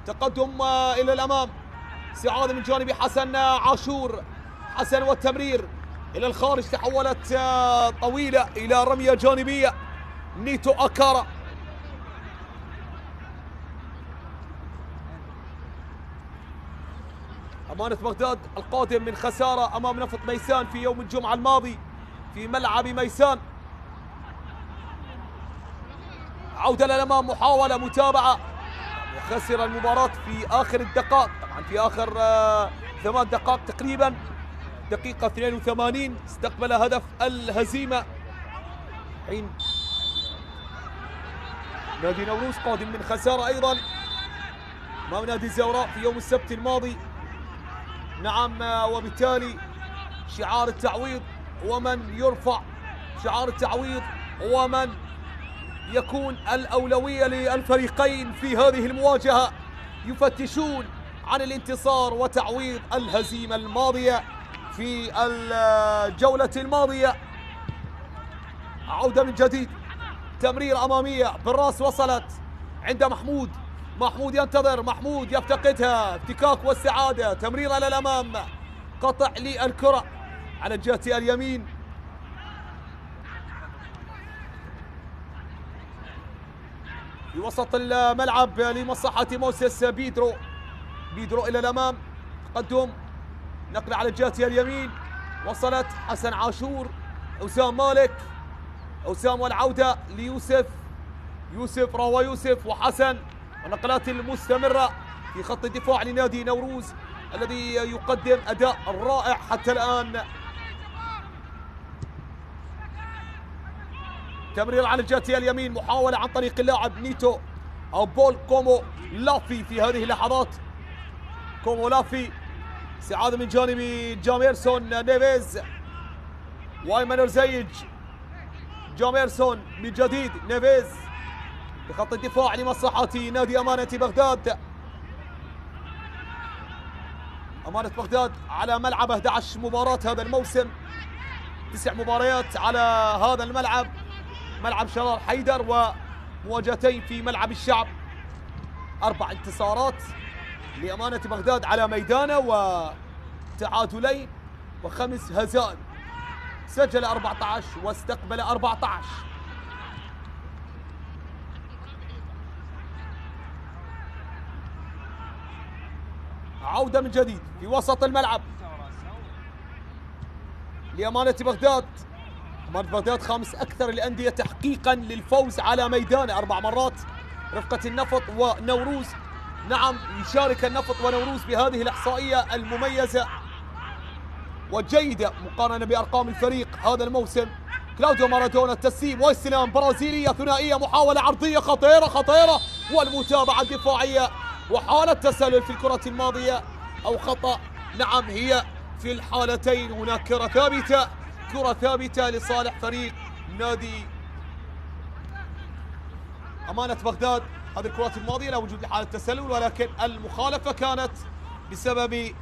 تقدم إلى الأمام، استعادة من جانب حسن عاشور، حسن والتمرير إلى الخارج، تحولت طويلة إلى رمية جانبية، نيتو أكارا. أمانة بغداد القادم من خسارة أمام نفط ميسان في يوم الجمعة الماضي في ملعب ميسان. عودة للأمام، محاولة، متابعة، وخسر المباراة في آخر الدقائق، طبعا في آخر 8 دقائق تقريبا، دقيقة 82 استقبل هدف الهزيمة. حين نادي نوروز قادم من خسارة أيضا أمام نادي الزوراء في يوم السبت الماضي. نعم، وبالتالي شعار التعويض ومن يرفع شعار التعويض ومن يكون الأولوية للفريقين في هذه المواجهة، يفتشون عن الانتصار وتعويض الهزيمة الماضية في الجولة الماضية. عودة من جديد، تمرير أمامية بالراس، وصلت عند محمود، محمود ينتظر، محمود يفتقدها، افتكاك واستعادة، تمرير إلى الأمام، قطع للكرة على الجهة اليمين. في وسط الملعب لمصلحة موسيس بيدرو، بيدرو إلى الأمام، تقدم، نقل على الجهة اليمين، وصلت حسن عاشور، أسام مالك، أسام والعودة ليوسف، يوسف روى يوسف وحسن، والنقلات المستمرة في خط الدفاع لنادي نوروز الذي يقدم أداء رائع حتى الآن. تمرير على الجهة اليمين، محاولة عن طريق اللاعب نيتو أو بول كومو لافي في هذه اللحظات، كومو لافي، استعادة من جانب جاميرسون نيفيز وايمن رزيج، جاميرسون من جديد، نيفيز بخط الدفاع لمصلحة نادي أمانة بغداد. أمانة بغداد على ملعب 11 مباراة هذا الموسم، 9 مباريات على هذا الملعب، ملعب شرار حيدر، ومواجهتين في ملعب الشعب. 4 انتصارات لأمانة بغداد على ميدانه، وتعادلين و5 هزائم. سجل 14 واستقبل 14. عودة من جديد في وسط الملعب لأمانة بغداد. أمانة بغداد خامس أكثر الأندية تحقيقا للفوز على ميدانه 4 مرات، رفقة النفط ونوروز. نعم، يشارك النفط ونوروز بهذه الإحصائية المميزة والجيدة مقارنة بأرقام الفريق هذا الموسم. كلاوديو مارادونا التسليم واستلام برازيلية ثنائية، محاولة عرضية خطيرة والمتابعة الدفاعية وحالة تسلل في الكرة الماضية أو خطأ. نعم، هي في الحالتين هناك كرة ثابتة لصالح فريق نادي أمانة بغداد. هذه الكرات الماضية لا وجود لحالة تسلل، ولكن المخالفة كانت بسبب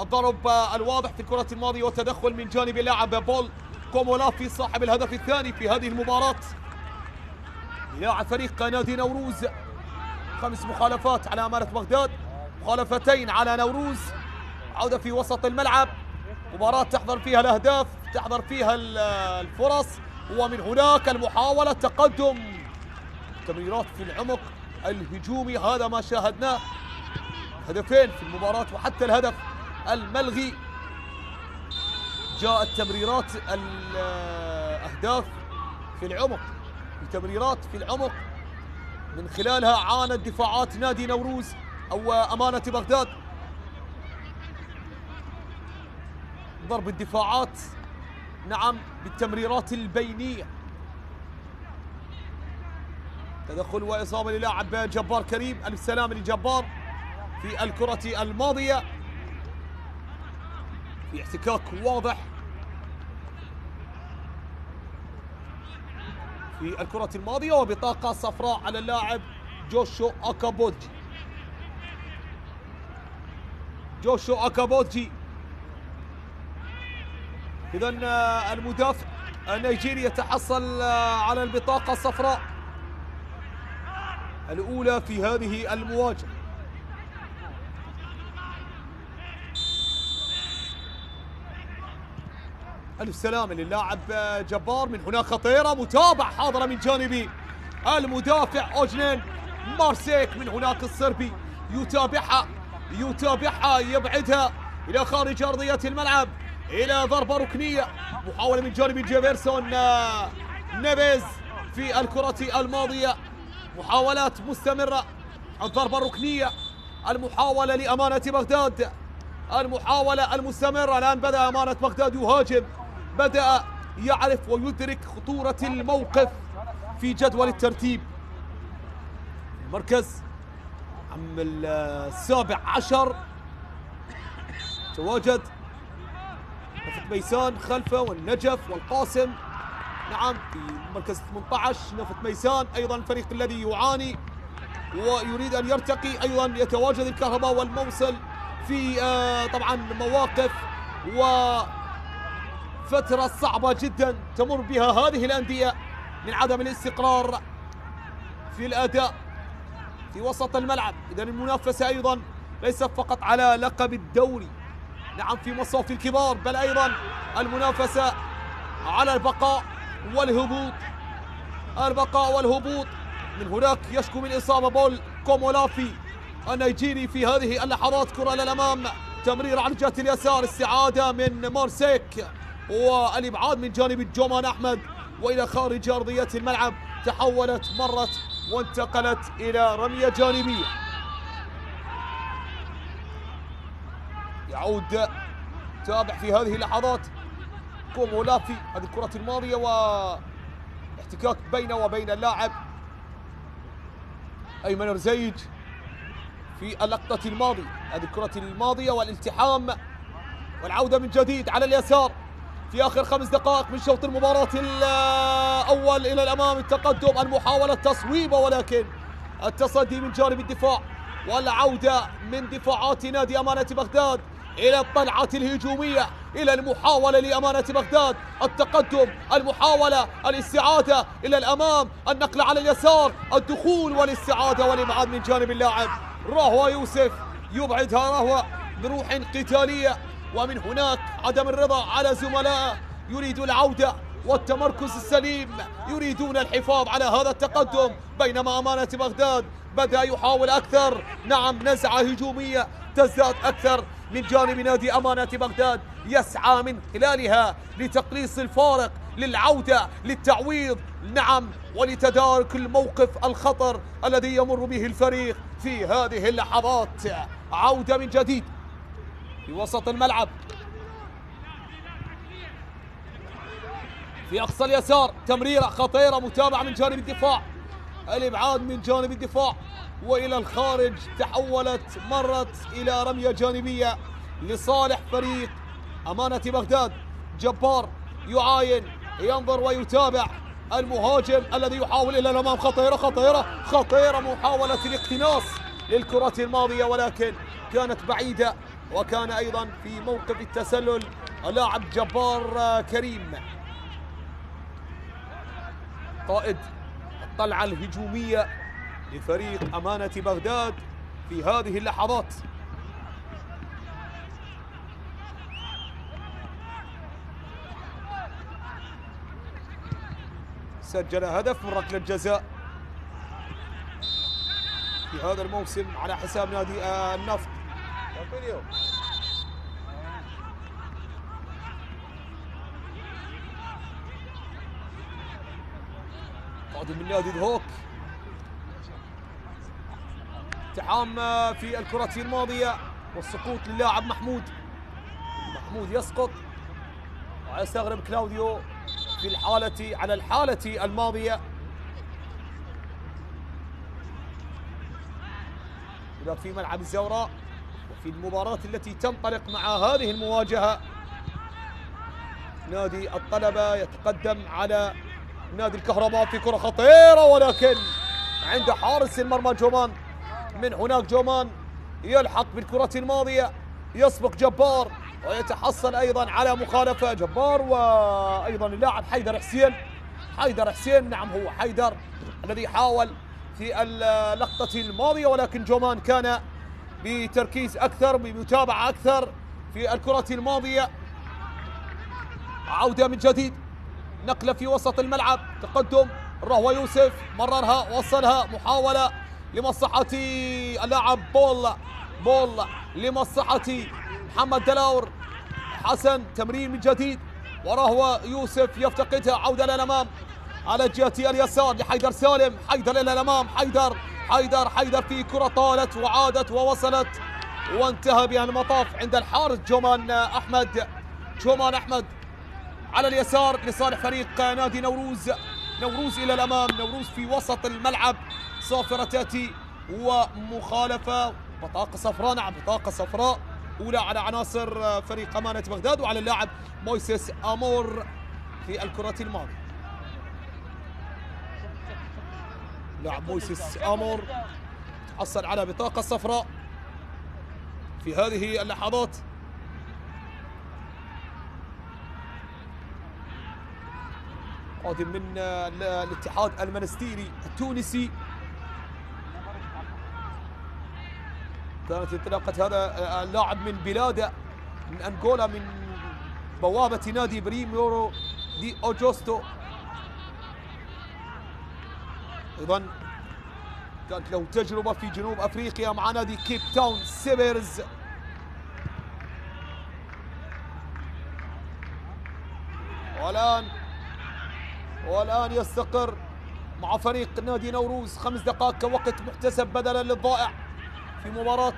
الضرب الواضح في الكرة الماضية والتدخل من جانب اللاعب بول كومولافي صاحب الهدف الثاني في هذه المباراة لاعب فريق نادي نوروز. 5 مخالفات على أمانة بغداد، مخالفتين على نوروز. عودة في وسط الملعب، مباراة تحضر فيها الأهداف، تحضر فيها الفرص، ومن هناك المحاولة تقدم، تمريرات في العمق الهجومي. هذا ما شاهدناه، هدفين في المباراة وحتى الهدف الملغي جاءت تمريرات الأهداف في العمق، التمريرات في العمق من خلالها عانت دفاعات نادي نوروز أو أمانة بغداد. ضرب الدفاعات نعم بالتمريرات البينية، تدخل وإصابة للاعب جبار كريم. ألف سلام لجبار في الكرة الماضية، في احتكاك واضح في الكرة الماضية، وبطاقة صفراء على اللاعب جوشو أكابوتجي. إذا المدافع النيجيري يتحصل على البطاقة الصفراء الأولى في هذه المواجهة. ألف سلامة للاعب جبار. من هناك خطيرة، متابعة حاضرة من جانب المدافع أوجنين مارسيك. من هناك الصربي يتابعها يبعدها إلى خارج أرضية الملعب إلى ضربة ركنية. محاولة من جانب جيفرسون نيفيز في الكرة الماضية، محاولات مستمرة. الضربة الركنية، المحاولة لأمانة بغداد، المحاولة المستمرة. الآن بدأ أمانة بغداد يهاجم، بدأ يعرف ويدرك خطورة الموقف في جدول الترتيب. المركز عم 17 تواجد نفط ميسان خلفه، والنجف والقاسم. نعم، في المركز 18 نفط ميسان، أيضا الفريق الذي يعاني ويريد أن يرتقي. أيضا يتواجد الكهرباء والموصل في طبعا مواقف وفترة صعبة جدا تمر بها هذه الأندية من عدم الاستقرار في الأداء في وسط الملعب. إذا المنافسة أيضا ليس فقط على لقب الدوري، نعم، في مصاف الكبار، بل أيضا المنافسة على البقاء والهبوط. من هناك يشكو من إصابة بول كومولافي النيجيري في هذه اللحظات. كرة للأمام، تمرير على الجهة اليسار، استعادة من مارسيك والإبعاد من جانب جومان أحمد وإلى خارج أرضية الملعب. تحولت، مرت وانتقلت إلى رمية جانبية. يعود تابع في هذه اللحظات كومولافي هذه الكرة الماضية، واحتكاك بينه وبين اللاعب أيمن رزيج في اللقطة الماضية. هذه الكرة الماضية والالتحام والعودة من جديد على اليسار في آخر 5 دقائق من شوط المباراة الأول. إلى الأمام، التقدم، المحاولة تصويبة، ولكن التصدي من جانب الدفاع والعودة من دفاعات نادي أمانة بغداد إلى الطلعة الهجومية، إلى المحاولة لأمانة بغداد التقدم، المحاولة، الاستعادة إلى الأمام، النقل على اليسار، الدخول والاستعادة والإبعاد من جانب اللاعب رهوة يوسف، يبعدها رهوة بروح قتالية، ومن هناك عدم الرضا على زملائه، يريد العودة والتمركز السليم، يريدون الحفاظ على هذا التقدم، بينما أمانة بغداد بدأ يحاول أكثر. نعم، نزعة هجومية تزداد أكثر من جانب نادي أمانة بغداد، يسعى من خلالها لتقليص الفارق، للعودة، للتعويض، نعم، ولتدارك الموقف الخطر الذي يمر به الفريق في هذه اللحظات. عودة من جديد في وسط الملعب، في أقصى اليسار، تمريرة خطيرة متابعة من جانب الدفاع، الإبعاد من جانب الدفاع وإلى الخارج، تحولت، مرت إلى رمية جانبية لصالح فريق أمانة بغداد. جبار يعاين، ينظر ويتابع المهاجم الذي يحاول إلى الأمام، خطيرة خطيرة خطيرة، محاولة الاقتناص للكرة الماضية ولكن كانت بعيدة، وكان أيضا في موقف التسلل اللاعب جبار كريم قائد الطلعة الهجومية لفريق أمانة بغداد في هذه اللحظات. سجل هدف من ركلة جزاء في هذا الموسم على حساب نادي النفط. قادم من نادي دهوك، التحام في الكرة الماضية والسقوط للاعب محمود يسقط ويستغرب كلاوديو في الحالة على الحالة الماضية. إذا في ملعب الزوراء وفي المباراة التي تنطلق مع هذه المواجهة، نادي الطلبة يتقدم على نادي الكهرباء في كرة خطيرة ولكن عند حارس المرمى جومان. من هناك جومان يلحق بالكرة الماضية، يسبق جبار ويتحصل أيضا على مخالفة جبار، وأيضا اللاعب حيدر حسين، نعم هو حيدر الذي حاول في اللقطة الماضية ولكن جومان كان بتركيز أكثر، بمتابعة أكثر في الكرة الماضية. عودة من جديد، نقلة في وسط الملعب، تقدم رهوة يوسف، مررها وصلها، محاولة لمصلحة اللاعب بول لمصلحة محمد دلاور حسن، تمرير من جديد ورهوة يوسف يفتقدها، عودة للأمام على جهة اليسار لحيدر سالم، حيدر إلى الأمام، حيدر في كرة طالت وعادت ووصلت وانتهى بها المطاف عند الحارس جومان أحمد على اليسار لصالح فريق نادي نوروز إلى الأمام، نوروز في وسط الملعب، صافرة تأتي ومخالفة، بطاقة صفراء، نعم بطاقة صفراء أولى على عناصر فريق أمانة بغداد وعلى اللاعب مويسيس أمور في الكرة الماضية. لاعب مويسيس أمور تحصل على بطاقة صفراء في هذه اللحظات. قادم من الاتحاد المنستيري التونسي، كانت انطلاقة هذا اللاعب من بلاده من أنغولا، من بوابة نادي بريميرو دي أوجوستو، أيضا كانت له تجربة في جنوب أفريقيا مع نادي كيب تاون سيبرز. والآن يستقر مع فريق نادي نوروز. 5 دقائق كوقت محتسب بدلا للضائع في مباراة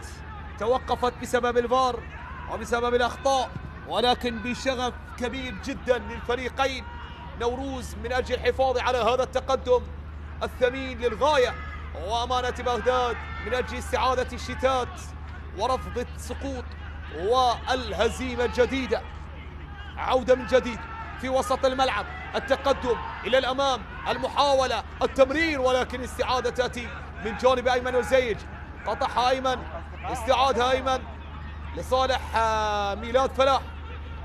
توقفت بسبب الفار وبسبب الأخطاء، ولكن بشغف كبير جدا للفريقين. نوروز من أجل الحفاظ على هذا التقدم الثمين للغاية، وأمانة بغداد من أجل استعادة الشتات ورفض السقوط والهزيمة الجديدة. عودة من جديد في وسط الملعب، التقدم إلى الأمام، المحاولة، التمرير، ولكن استعادة تأتي من جانب أيمن وزيج. قطعها أيمن، استعادها أيمن لصالح ميلاد فلاح.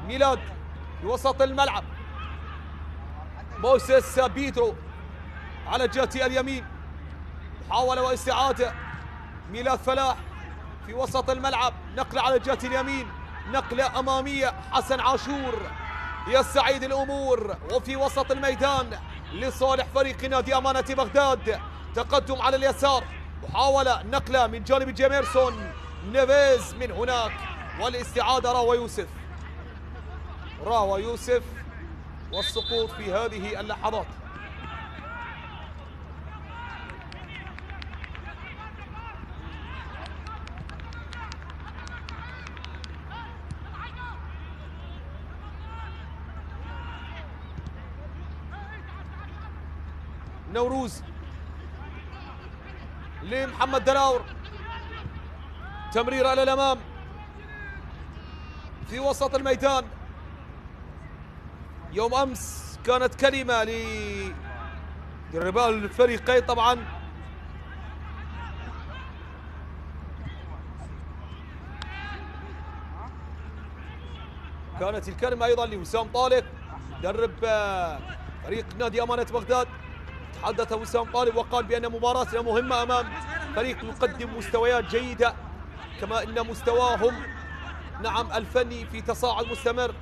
ميلاد في وسط الملعب، موسيس بيدرو على جهة اليمين، محاولة واستعادة. ميلاد فلاح في وسط الملعب، نقلة على جهة اليمين، نقلة أمامية. حسن عاشور يستعيد الأمور وفي وسط الميدان لصالح فريق نادي أمانة بغداد. تقدم على اليسار، محاولة نقلة من جانب جيميرسون نيفيز من هناك، والاستعادة راوى يوسف. راوى يوسف والسقوط في هذه اللحظات. نوروز لمحمد دراور، تمرير إلى الأمام في وسط الميدان. يوم أمس كانت كلمة لرجال الفريقين طبعا، كانت الكلمة أيضا لوسام طالب مدرب فريق نادي أمانة بغداد. تحدث وسام طالب وقال بأن مباراتنا مهمة أمام فريق يقدم مستويات جيدة، كما أن مستواهم نعم الفني في تصاعد مستمر.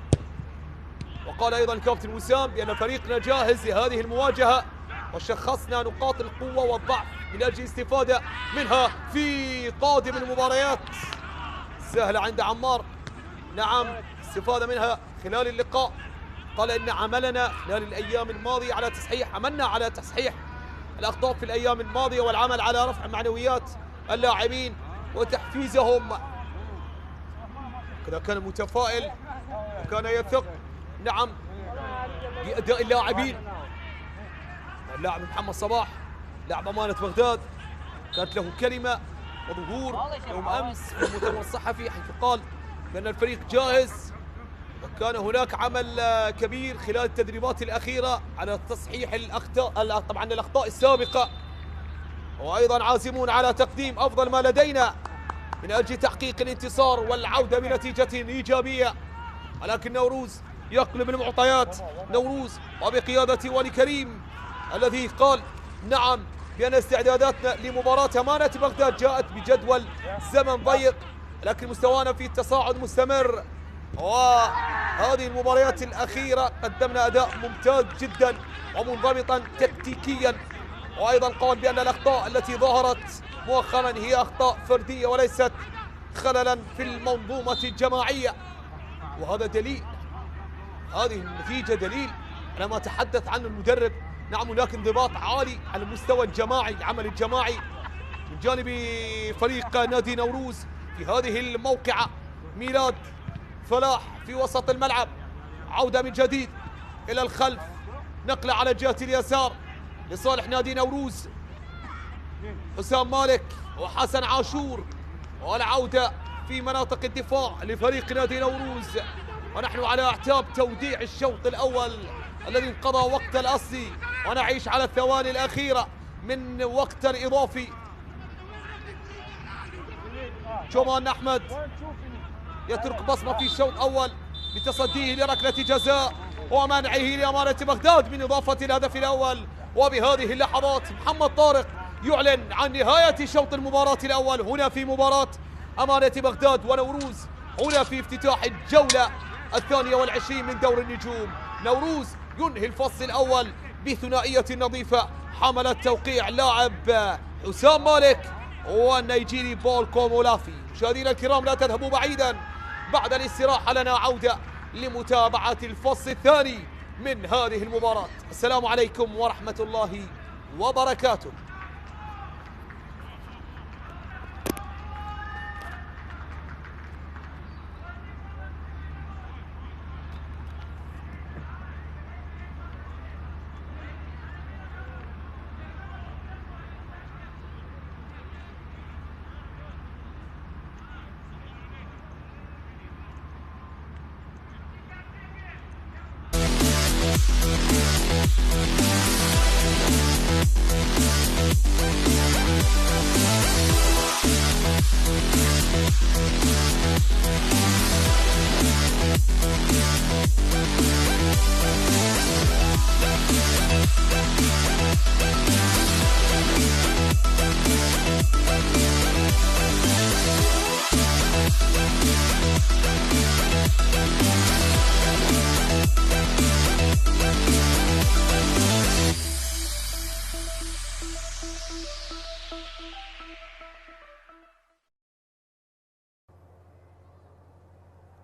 وقال أيضا كابتن وسام بأن فريقنا جاهز لهذه المواجهة، وشخصنا نقاط القوة والضعف من أجل الاستفادة منها في قادم المباريات. سهلة عند عمار، نعم استفادة منها خلال اللقاء. قال إن عملنا خلال الأيام الماضية على تصحيح، عملنا على تصحيح الأخطاء في الأيام الماضية والعمل على رفع معنويات اللاعبين وتحفيزهم. كذا كان متفائل وكان يثق نعم بأداء اللاعبين. اللاعب محمد صباح لاعب أمانة بغداد كانت له كلمة وظهور يوم أمس في المؤتمر الصحفي، حيث قال بأن الفريق جاهز، وكان هناك عمل كبير خلال التدريبات الأخيرة على تصحيح الأخطاء، طبعا الأخطاء السابقة، وأيضا عازمون على تقديم أفضل ما لدينا من أجل تحقيق الانتصار والعودة بنتيجة إيجابية. ولكن نوروز يقلب المعطيات، نوروز وبقيادة ولي كريم الذي قال نعم بأن استعداداتنا لمباراة أمانة بغداد جاءت بجدول زمن ضيق، لكن مستوانا في التصاعد مستمر، وهذه المباريات الأخيرة قدمنا أداء ممتاز جدا ومنضبطا تكتيكيا. وأيضا قال بأن الأخطاء التي ظهرت مؤخرا هي أخطاء فردية وليست خللا في المنظومة الجماعية، وهذا دليل، هذه النتيجة دليل على ما تحدث عنه المدرب. نعم هناك انضباط عالي على المستوى الجماعي، العمل الجماعي من جانب فريق نادي نوروز في هذه الموقعة. ميلاد فلاح في وسط الملعب، عودة من جديد إلى الخلف، نقلة على جهة اليسار لصالح نادي نوروز. حسام مالك وحسن عاشور، والعودة في مناطق الدفاع لفريق نادي نوروز، ونحن على أعتاب توديع الشوط الأول الذي انقضى وقت الأصلي، ونعيش على الثواني الأخيرة من وقت الإضافي. جمان أحمد يترك بصمة في الشوط الأول بتصديه لركلة جزاء ومنعه لأمانة بغداد من إضافة الهدف الأول. وبهذه اللحظات محمد طارق يعلن عن نهاية شوط المباراة الأول هنا في مباراة أمانة بغداد ونوروز، هنا في افتتاح الجولة 22 من دور النجوم. نوروز ينهي الفصل الأول بثنائية نظيفة حملت توقيع لاعب حسام مالك والنيجيري بول كومولافي. مشاهدينا الكرام لا تذهبوا بعيدا، بعد الاستراحة لنا عودة لمتابعة الفصل الثاني من هذه المباراة. السلام عليكم ورحمة الله وبركاته.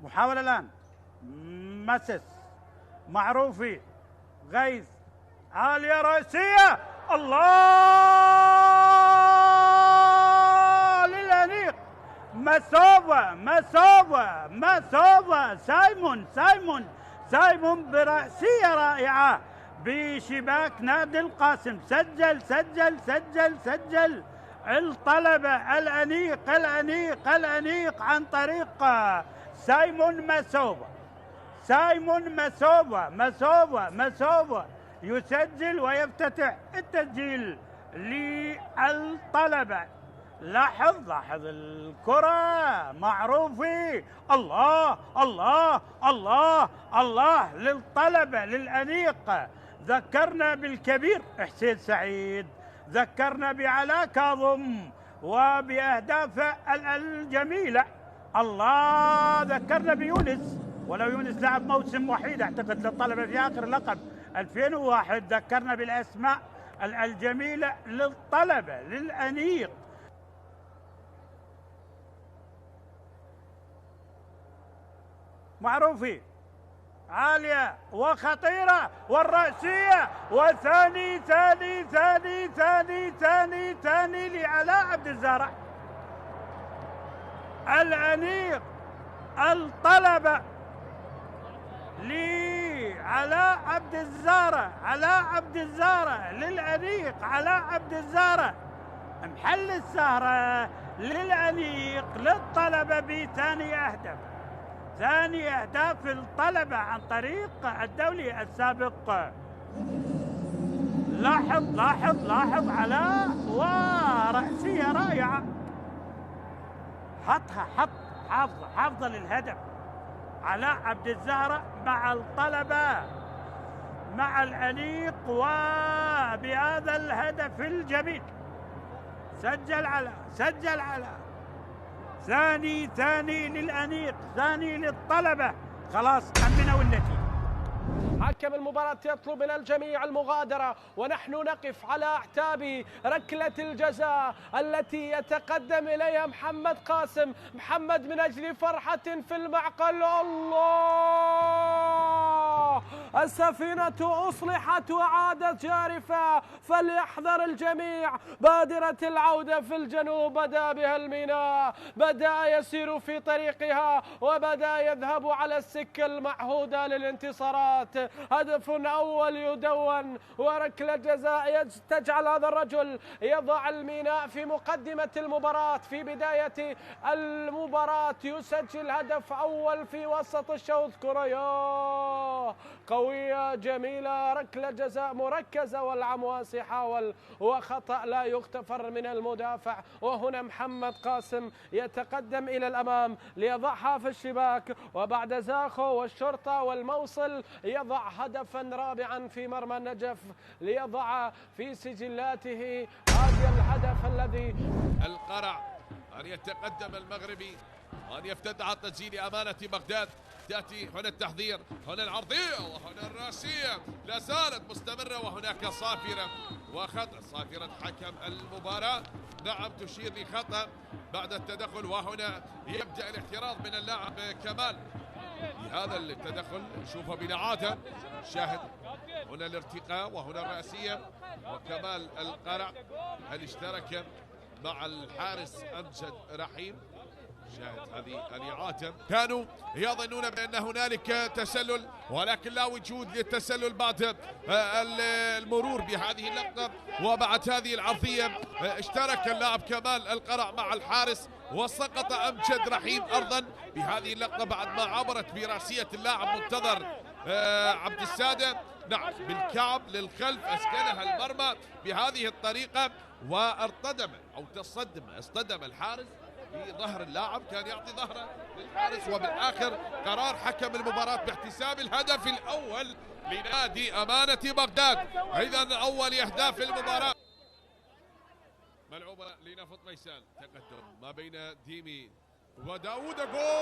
محاولة الآن. مسس، معروفي، غيث، عالية رأسية، الله للأنيق، مسوفة، سايمون برأسية رائعة بشباك نادي القاسم. سجل الطلبة الأنيق عن طريق سايمون مسوفة يسجل ويفتتح التسجيل للطلبة. لاحظ الكرة، معروفي، الله للطلبة للأنيق. ذكرنا بالكبير حسين سعيد، ذكرنا بعلاء كاظم وبأهدافه الجميلة. الله، ذكرنا بيونس، ولو يونس لعب موسم وحيد اعتقد للطلبة في آخر لقب 2001. ذكرنا بالأسماء الجميلة للطلبة للأنيق. معروفي، عالية وخطيرة والرأسية، وثاني لعلاء عبد الزارع. الأنيق الطلبة لعلاء عبد الزارع للأنيق. علاء عبد الزارع محل السهرة للأنيق للطلبة بثاني أهداف. ثاني أهداف الطلبة عن طريق الدولي السابق. لاحظ علاء ورأسية رائعة، حافظ للهدف. علاء عبد الزهرة مع الطلبة مع الأنيق، وبهذا الهدف الجميل سجل علاء. ثاني للأنيق، ثاني للطلبة. خلاص أمنوا النتيجة. حكم المباراة يطلب من الجميع المغادرة، ونحن نقف على أعتاب ركلة الجزاء التي يتقدم إليها محمد قاسم. محمد من أجل فرحة في المعقل. الله، السفينة أصلحت وعادت جارفة، فليحذر الجميع. بادرة العودة في الجنوب بدأ بها الميناء، بدأ يسير في طريقها وبدأ يذهب على السكة المعهودة للانتصارات. هدف أول يدون وركلة جزاء تجعل هذا الرجل يضع الميناء في مقدمة المباراة. في بداية المباراة يسجل هدف أول في وسط الشوط. كرة قوية جميلة، ركلة جزاء مركزة، والعمواس يحاول وخطأ لا يغتفر من المدافع. وهنا محمد قاسم يتقدم إلى الأمام ليضعها في الشباك، وبعد زاخو والشرطة والموصل يضع هدفا رابعا في مرمى النجف ليضع في سجلاته هذا الهدف الذي. القرع أن يتقدم المغربي، أن يفتتح التسجيل أمانة بغداد. تأتي هنا التحضير، هنا العرضية، وهنا الرأسية لا زالت مستمرة، وهناك صافرة وخطأ. صافرة حكم المباراة نعم تشير لخطأ بعد التدخل، وهنا يبدأ الاحتراز من اللاعب كمال لهذا التدخل. نشوفه بالإعادة. شاهد هنا الارتقاء وهنا الرأسية، وكمال القرع هل اشترك مع الحارس أمجد رحيم. شاهد هذه الإعادة. كانوا يظنون بأن هنالك تسلل، ولكن لا وجود للتسلل بعد المرور بهذه اللقطة وبعد هذه العرضية. اشترك اللاعب كمال القرع مع الحارس وسقط أمجد رحيم أرضا بهذه اللقطة بعد ما عبرت براسية اللاعب منتظر عبد السادة. نعم بالكعب للخلف أسكنها المرمى بهذه الطريقة، وارتدم أو اصطدم الحارس بظهر اللاعب، كان يعطي ظهره للحارس، وبالآخر قرار حكم المباراة باحتساب الهدف الأول لنادي أمانة بغداد. إذن أول أهداف المباراة ملعوبة لنفط ميسان، تقدم ما بين ديمي وداود، جول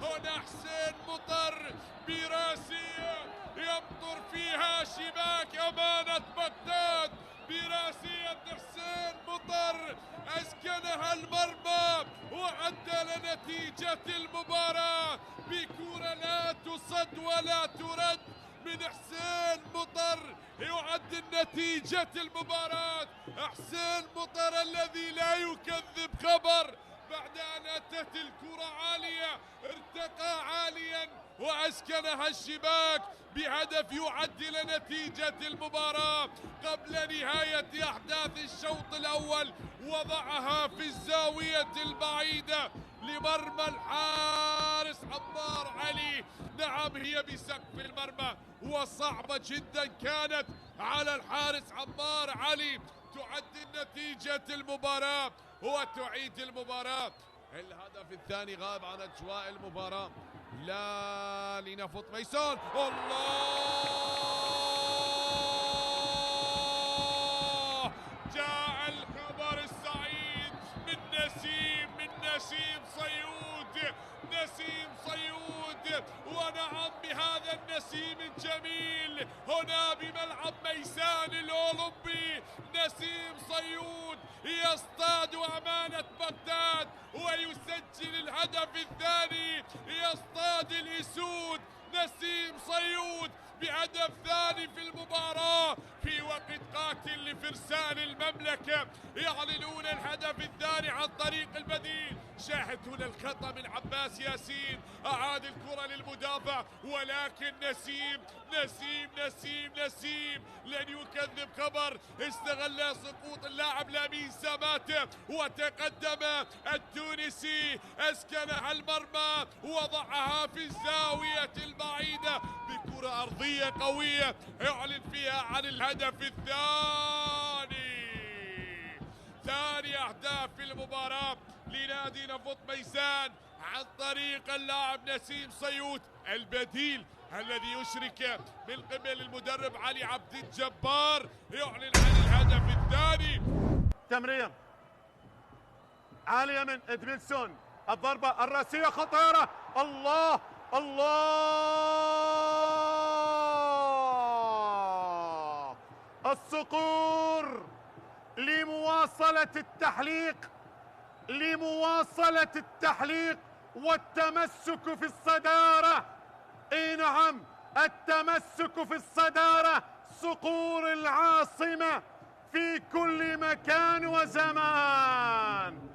هنا حسين مطر براسية يمطر فيها شباك أمانة بغداد، براسية حسين مطر أسكنها المرمى وعدل نتيجة المباراة بكرة لا تصد ولا ترد من حسين مطر، يعدل نتيجة المباراة. حسين مطر الذي لا يكذب خبر، بعد أن أتت الكرة عالية ارتقى عاليا وأسكنها الشباك بهدف يعدل نتيجة المباراة قبل نهاية أحداث الشوط الأول، وضعها في الزاوية البعيدة لمرمى الحارس عمار علي. نعم هي بسقف المرمى وصعبة جدا كانت على الحارس عمار علي، تعدل نتيجة المباراة وتعيد المباراة. الهدف الثاني غاب عن أجواء المباراة، لا لنفط ميسان، الله جاء الخبر السعيد من نسيم صيود، ونعم بهذا النسيم الجميل هنا بملعب ميسان الأولمبي. نسيم صيود يصطاد أمانة بغداد ويسجل الهدف الثاني، يصطاد الأسود نسيم صيود بهدف ثاني في المباراة في وقت قاتل لفرسان المملكة، يعلنون الهدف الثاني عن طريق البديل. شاهد هنا الخطأ من عباس ياسين، أعاد الكرة للمدافع، ولكن نسيم لن يكذب خبر، استغل سقوط اللاعب لامين سماته وتقدم التونسي، أسكنها المرمى وضعها في الزاوية البعيدة بكرة أرضية قوية يعلن فيها عن الهدف الثاني. ثاني أهداف في المباراة لنادي نفط ميسان عن طريق اللاعب نسيم صيود البديل الذي يشرك من قبل المدرب علي عبد الجبار، يعلن عن الهدف الثاني. تمرير عالية من ادميلسون، الضربة الرأسية خطيرة، الله الصقور لمواصلة التحليق والتمسك في الصدارة. اي نعم، التمسك في الصدارة، صقور العاصمة في كل مكان وزمان،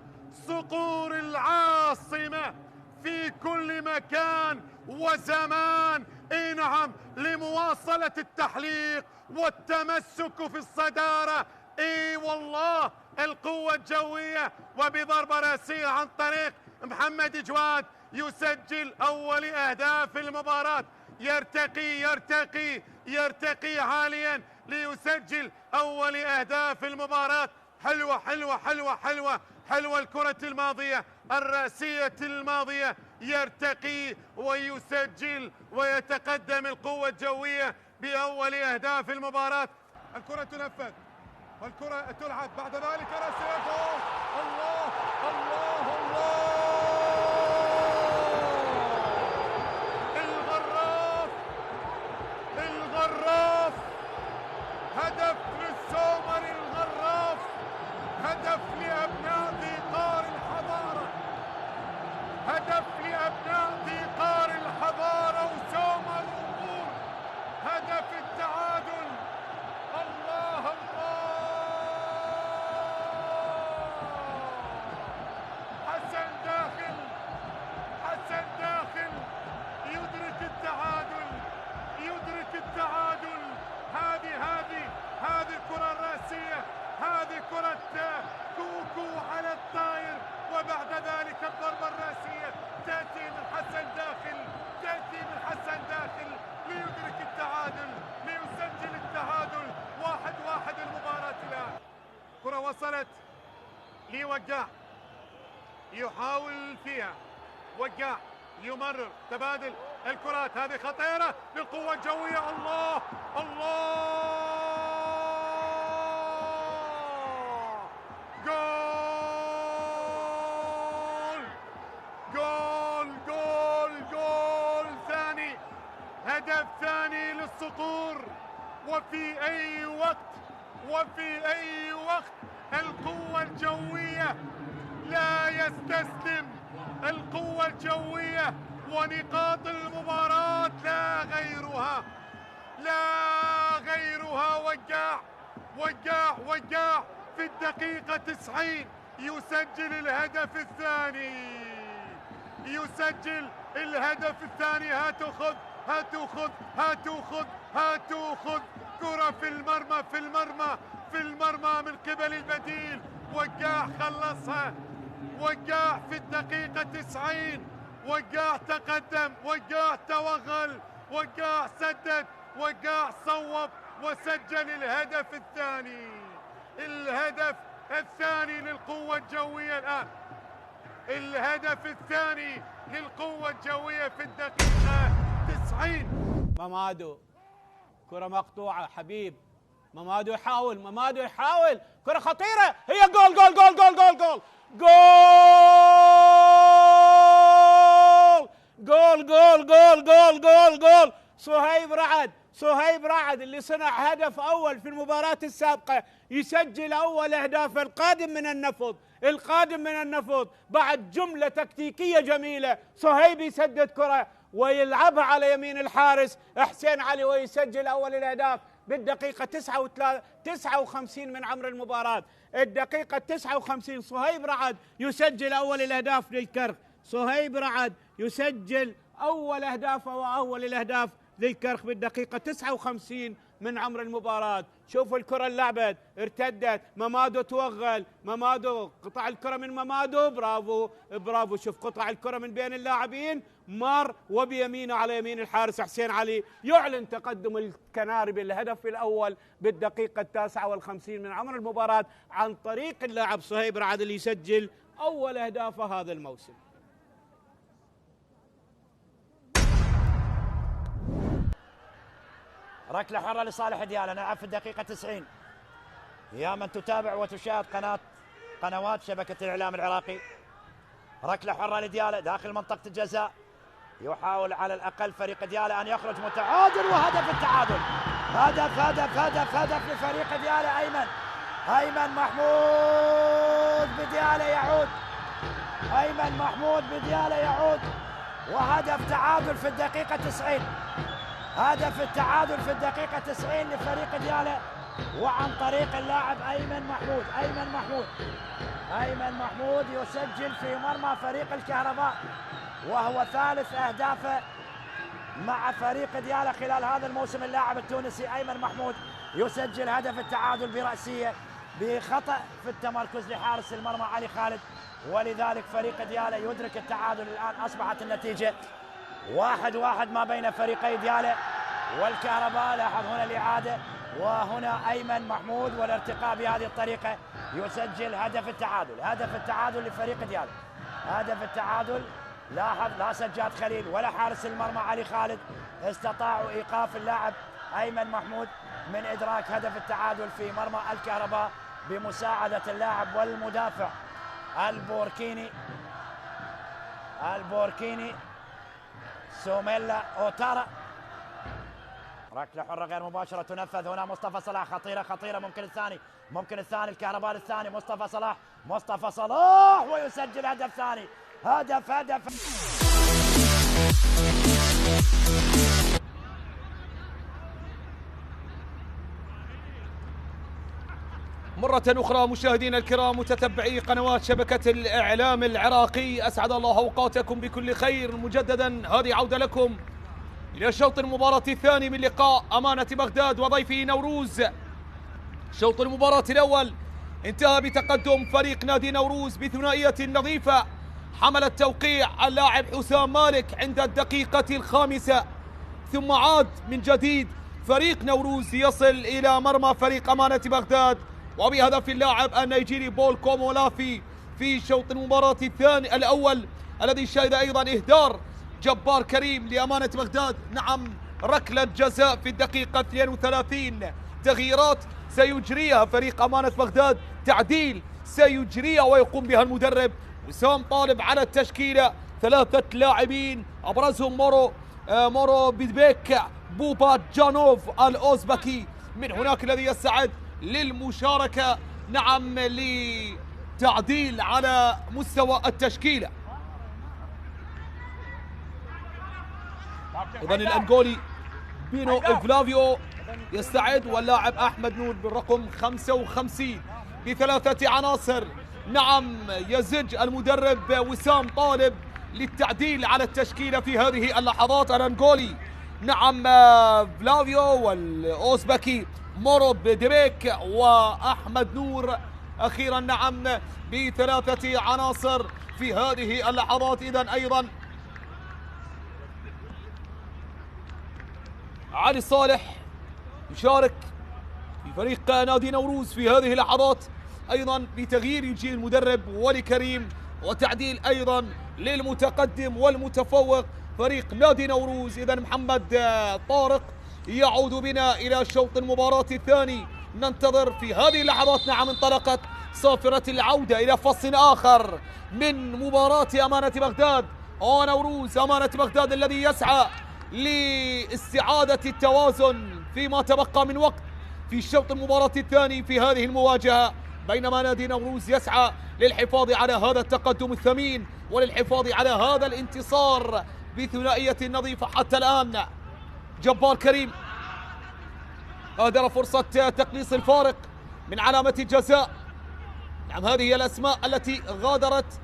صقور العاصمة في كل مكان وزمان. اي نعم، لمواصلة التحليق والتمسك في الصدارة. اي والله، القوة الجوية وبضربة راسية عن طريق محمد جواد يسجل أول أهداف المباراة، يرتقي عاليا ليسجل أول أهداف المباراة. حلوة الكرة الماضية الراسية الماضية، يرتقي ويسجل ويتقدم القوة الجوية بأول أهداف المباراة. الكرة تنفذ والكرة تلعب، بعد ذلك راسية جول، الله الغراف، هدف للسومر الغراف، هدف لأبناء ديقار الحضارة، هدف لأبناء ديقار الحضارة وسومر الأمور، هدف التعادل. الله وقاع يحاول فيها، وقاع يمرر تبادل الكرات، هذه خطيرة للقوة الجوية. الله الله، جول جول جول جول ثاني، هدف ثاني للصقور. وفي أي وقت القوة الجوية لا يستسلم، القوة الجوية ونقاط المباراة لا غيرها. وقاع في الدقيقة 90 يسجل الهدف الثاني. هاتوا خذ كرة في المرمى من قبل البديل. وقاع خلصها، وقاع في الدقيقة 90، وقاع تقدم، وقاع توغل، وقاع سدد، وقاع صوب وسجل الهدف الثاني للقوة الجوية. الآن الهدف الثاني للقوة الجوية في الدقيقة 90. مامادو كرة مقطوعة، حبيب مامادو يحاول كرة خطيرة، هي جول جول جول جول جول جول جول جول جول جول جول جول صهيب رعد اللي صنع هدف أول في المباراة السابقة يسجل أول أهداف. القادم من النفض بعد جملة تكتيكية جميلة، صهيب يسدد كرة ويلعبها على يمين الحارس حسين علي ويسجل أول الأهداف بالدقيقة 59 من عمر المباراة. الدقيقة 59 صهيب رعد يسجل أول الأهداف للكرخ، صهيب رعد يسجل أول أهدافه وأول الأهداف للكرخ بالدقيقة 59 من عمر المباراة. شوفوا الكرة اللعبت، ارتدت، مامادو توغل، مامادو قطع الكرة من مامادو، برافو. شوف قطع الكرة من بين اللاعبين، مر وبيمينه على يمين الحارس حسين علي. يعلن تقدم الكناري بالهدف الأول بالدقيقة 59 من عمر المباراة عن طريق اللاعب صهيب رعد اللي يسجل أول أهدافه هذا الموسم. ركلة حرة لصالح ديالا، نلعب في الدقيقة 90. يا من تتابع وتشاهد قنوات شبكة الإعلام العراقي. ركلة حرة لديالا داخل منطقة الجزاء، يحاول على الأقل فريق ديالا أن يخرج متعادل، وهدف التعادل. هدف لفريق ديالا. أيمن محمود بديالا يعود، وهدف تعادل في الدقيقة 90. هدف التعادل في الدقيقة 90 لفريق ديالا، وعن طريق اللاعب أيمن محمود يسجل في مرمى فريق الكهرباء، وهو ثالث أهدافه مع فريق ديالا خلال هذا الموسم. اللاعب التونسي أيمن محمود يسجل هدف التعادل برأسية بخطأ في التمركز لحارس المرمى علي خالد، ولذلك فريق ديالا يدرك التعادل. الآن أصبحت النتيجة 1-1 ما بين فريقي ديالا والكهرباء. لاحظ هنا الإعادة، وهنا أيمن محمود والارتقاء بهذه الطريقة يسجل هدف التعادل لفريق ديالا. هدف التعادل، لاحظ لا سجاد خليل ولا حارس المرمى علي خالد استطاعوا إيقاف اللاعب أيمن محمود من إدراك هدف التعادل في مرمى الكهرباء بمساعدة اللاعب والمدافع البوركيني سوميلا أوتارا. ركلة حرة غير مباشرة تنفذ هنا. مصطفى صلاح خطيرة، ممكن الثاني الكهرباء الثاني. مصطفى صلاح ويسجل هدف ثاني. هدف مرة أخرى مشاهدينا الكرام متتبعي قنوات شبكة الإعلام العراقي، أسعد الله أوقاتكم بكل خير مجددا. هذه عودة لكم إلى شوط المباراة الثاني من لقاء أمانة بغداد وضيفه نوروز. شوط المباراة الأول انتهى بتقدم فريق نادي نوروز بثنائية نظيفة حملت توقيع اللاعب حسام مالك عند الدقيقة 5، ثم عاد من جديد فريق نوروز يصل إلى مرمى فريق أمانة بغداد وبهدف اللاعب النيجيري بول كومولافي في شوط المباراة الثاني الأول الذي شهد أيضا إهدار جبار كريم لأمانة بغداد. نعم، ركلة جزاء في الدقيقة 32. تغييرات سيجريها فريق أمانة بغداد، تعديل سيجريها ويقوم بها المدرب وسام طالب على التشكيلة. 3 لاعبين أبرزهم مورو بيدبيك بوبا جانوف الأوزبكي، من هناك الذي يستعد للمشاركة، نعم، لتعديل على مستوى التشكيلة. إذن الأنغولي بينو فلافيو يستعد، واللاعب أحمد نور بالرقم 55 ب3 عناصر. نعم، يزج المدرب وسام طالب للتعديل على التشكيلة في هذه اللحظات. الأنغولي نعم فلافيو، والأوزبكي مورو بدريك وأحمد نور أخيرا، نعم، ب3 عناصر في هذه اللحظات. إذن أيضا علي صالح يشارك في فريق نادي نوروز في هذه اللحظات، أيضا بتغيير يجي المدرب ولكريم وتعديل أيضا للمتقدم والمتفوق فريق نادي نوروز. إذا محمد طارق يعود بنا إلى شوط المباراة الثاني. ننتظر في هذه اللحظات، نعم، انطلقت صافرة العودة إلى فصل آخر من مباراة أمانة بغداد ونوروز. أمانة بغداد الذي يسعى لاستعادة التوازن فيما تبقى من وقت في شوط المباراة الثاني في هذه المواجهة، بينما نادي نوروز يسعى للحفاظ على هذا التقدم الثمين وللحفاظ على هذا الانتصار بثنائية نظيفة حتى الآن. جبار كريم أهدر فرصة تقليص الفارق من علامة الجزاء. نعم، هذه هي الأسماء التي غادرت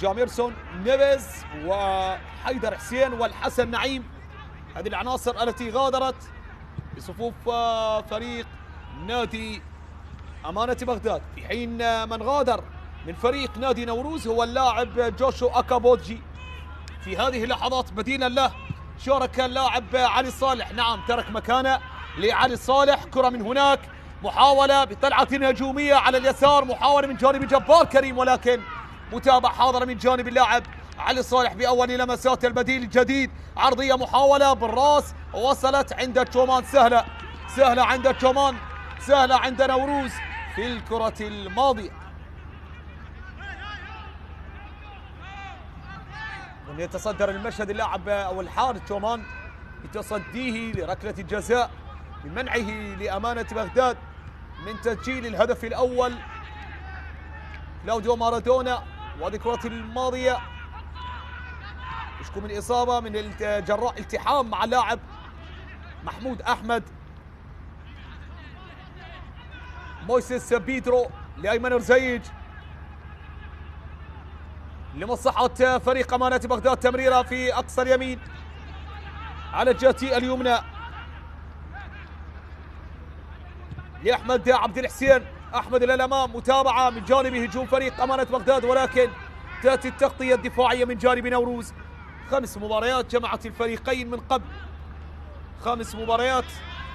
جاميرسون نيفيز وحيدر حسين والحسن نعيم، هذه العناصر التي غادرت بصفوف فريق نادي أمانة بغداد، في حين من غادر من فريق نادي نوروز هو اللاعب جوشو أكابوجي. في هذه اللحظات بديلا له شارك اللاعب علي صالح، نعم، ترك مكانه لعلي صالح. كرة من هناك، محاولة بطلعة هجومية على اليسار، محاولة من جانب جبار كريم، ولكن متابعة حاضرة من جانب اللاعب علي صالح بأول لمسات البديل الجديد. عرضية، محاولة بالراس، وصلت عند تشومان، سهلة عند تشومان، سهلة عند نوروز في الكرة الماضية. يتصدر المشهد اللاعب أو الحارس تشومان بتصديه لركلة الجزاء بمنعه لأمانة بغداد من تسجيل الهدف الأول. كلاوديو مارادونا، وهذه الكرة الماضية يشكو من إصابة من جراء التحام مع اللاعب محمود أحمد. مويسيس بيدرو لأيمن رزيج لمصلحة فريق أمانة بغداد. تمريرة في أقصى اليمين على الجهة اليمنى لأحمد عبد الحسين. أحمد إلى الأمام، متابعة من جانب هجوم فريق أمانة بغداد، ولكن تأتي التغطية الدفاعية من جانب نوروز. 5 مباريات جمعت الفريقين من قبل، 5 مباريات،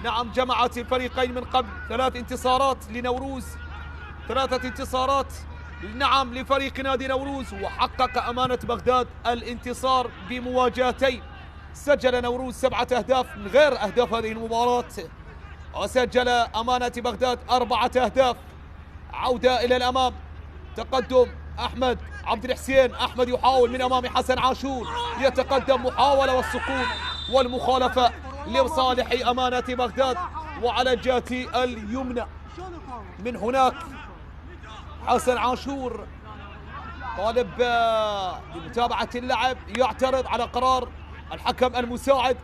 نعم، جمعت الفريقين من قبل. 3 انتصارات لنوروز، 3 انتصارات، نعم، لفريق نادي نوروز. وحقق أمانة بغداد الانتصار بمواجهتين. سجل نوروز 7 أهداف من غير أهداف هذه المباراة، وسجل أمانة بغداد 4 أهداف. عودة إلى الأمام، تقدم أحمد عبد الحسين. أحمد يحاول من أمام حسن عاشور، يتقدم، محاولة والسقوط والمخالفة لصالح أمانة بغداد. وعلى الجهة اليمنى من هناك حسن عاشور طالب بمتابعة اللعب، يعترض على قرار الحكم المساعد.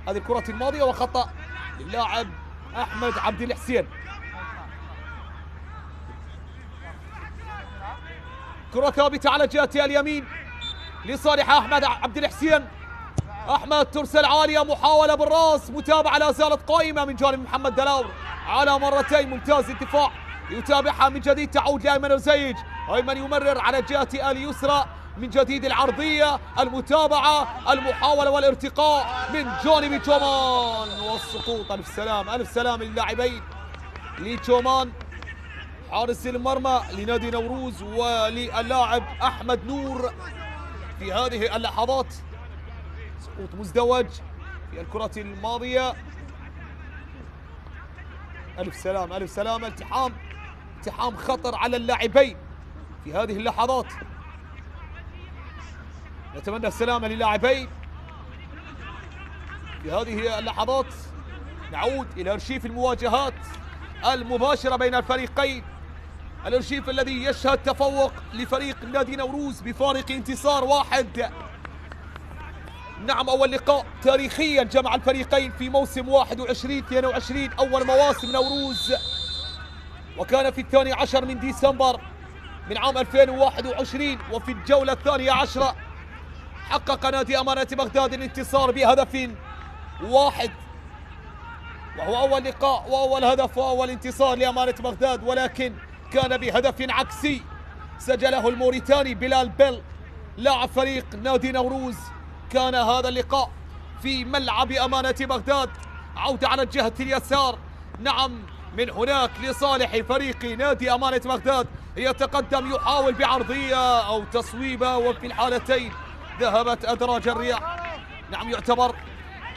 هذه الكرة الماضية وخطأ للاعب أحمد عبد الحسين. كرة ثابتة على جهة اليمين لصالح أحمد عبد الحسين. أحمد ترسل عالية، محاولة بالراس، متابعة لا زالت قائمة من جانب محمد دلاور على مرتين. ممتاز الدفاع، يتابعها من جديد، تعود لأيمن رزيج. أيمن يمرر على الجهة اليسرى من جديد، العرضية، المتابعة، المحاولة والارتقاء من جانب تشومان والسقوط. ألف سلام ألف سلام للاعبين لتشومان حارس المرمى لنادي نوروز وللاعب أحمد نور في هذه اللحظات. سقوط مزدوج في الكرة الماضية. ألف سلام ألف سلام. التحام خطر على اللاعبين في هذه اللحظات. نتمنى السلامة للاعبين في هذه اللحظات. نعود إلى أرشيف المواجهات المباشرة بين الفريقين، الأرشيف الذي يشهد تفوق لفريق نادي نوروز بفارق انتصار واحد. نعم، أول لقاء تاريخيا جمع الفريقين في موسم 21-22 أول مواسم نوروز، وكان في 12 من ديسمبر من عام 2021. وفي الجولة 12 حقق نادي أمانة بغداد الانتصار بهدف واحد، وهو أول لقاء وأول هدف وأول انتصار لأمانة بغداد، ولكن كان بهدف عكسي سجله الموريتاني بلال بيل لاعب فريق نادي نوروز. كان هذا اللقاء في ملعب أمانة بغداد. عودة على الجهة اليسار، نعم، من هناك لصالح فريق نادي أمانة بغداد، يتقدم يحاول بعرضية أو تصويبة، وفي الحالتين ذهبت أدراج الرياح. نعم، يعتبر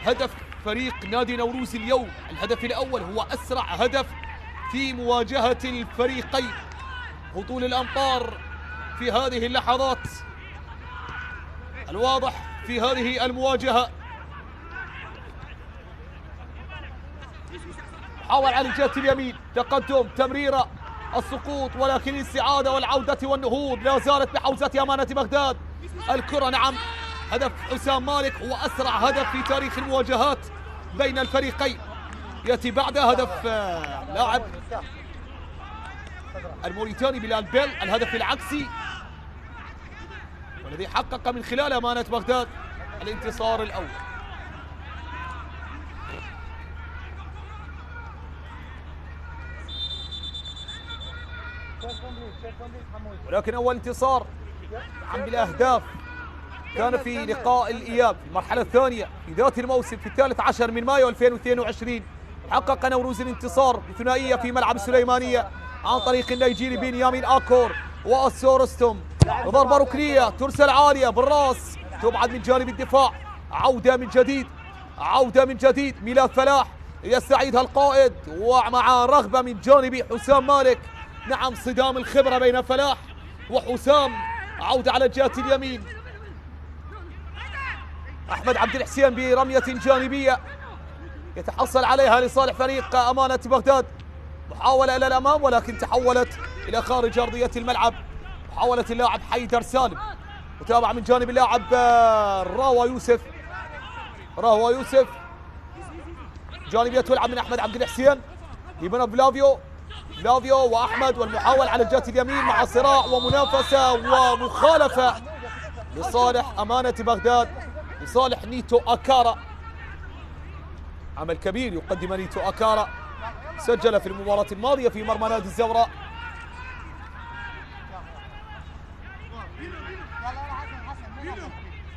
هدف فريق نادي نوروز اليوم الهدف الأول هو أسرع هدف في مواجهة الفريقين. هطول الأمطار في هذه اللحظات الواضح في هذه المواجهة. حاول على الجهة اليمين، تقدم، تمريرة، السقوط، ولكن الاستعادة والعودة والنهوض لا زالت بحوزة أمانة بغداد. الكرة، نعم، هدف حسام مالك هو أسرع هدف في تاريخ المواجهات بين الفريقين. يأتي بعد هدف لاعب الموريتاني بلال بيل، الهدف العكسي والذي حقق من خلال أمانة بغداد الانتصار الأول. ولكن أول انتصار عن بالأهداف كان في لقاء الإياب في المرحلة الثانية في ذات الموسم في 13 من مايو 2022. حقق نوروز الانتصار بثنائية في ملعب السليمانية عن طريق النيجيري بنيامين آكور وأسورستوم. ضربة ركنية ترسل عالية بالراس، تبعد من جانب الدفاع. عودة من جديد ميلاد فلاح يستعيدها القائد، ومع رغبة من جانب حسام مالك. نعم، صدام الخبرة بين فلاح وحسام. عودة على الجهة اليمين، أحمد عبد الحسين برمية جانبية يتحصل عليها لصالح فريق أمانة بغداد. محاولة إلى الأمام ولكن تحولت إلى خارج أرضية الملعب. محاولة اللاعب حيدر سالم، متابعة من جانب اللاعب راوا يوسف. جانبية تلعب من أحمد عبد الحسين لبنى فلافيو وأحمد، والمحاولة على الجهة اليمين مع صراع ومنافسة ومخالفة لصالح أمانة بغداد، لصالح نيتو أكارا. عمل كبير يقدم نيتو أكارا، سجل في المباراة الماضية في مرمى نادي الزوراء.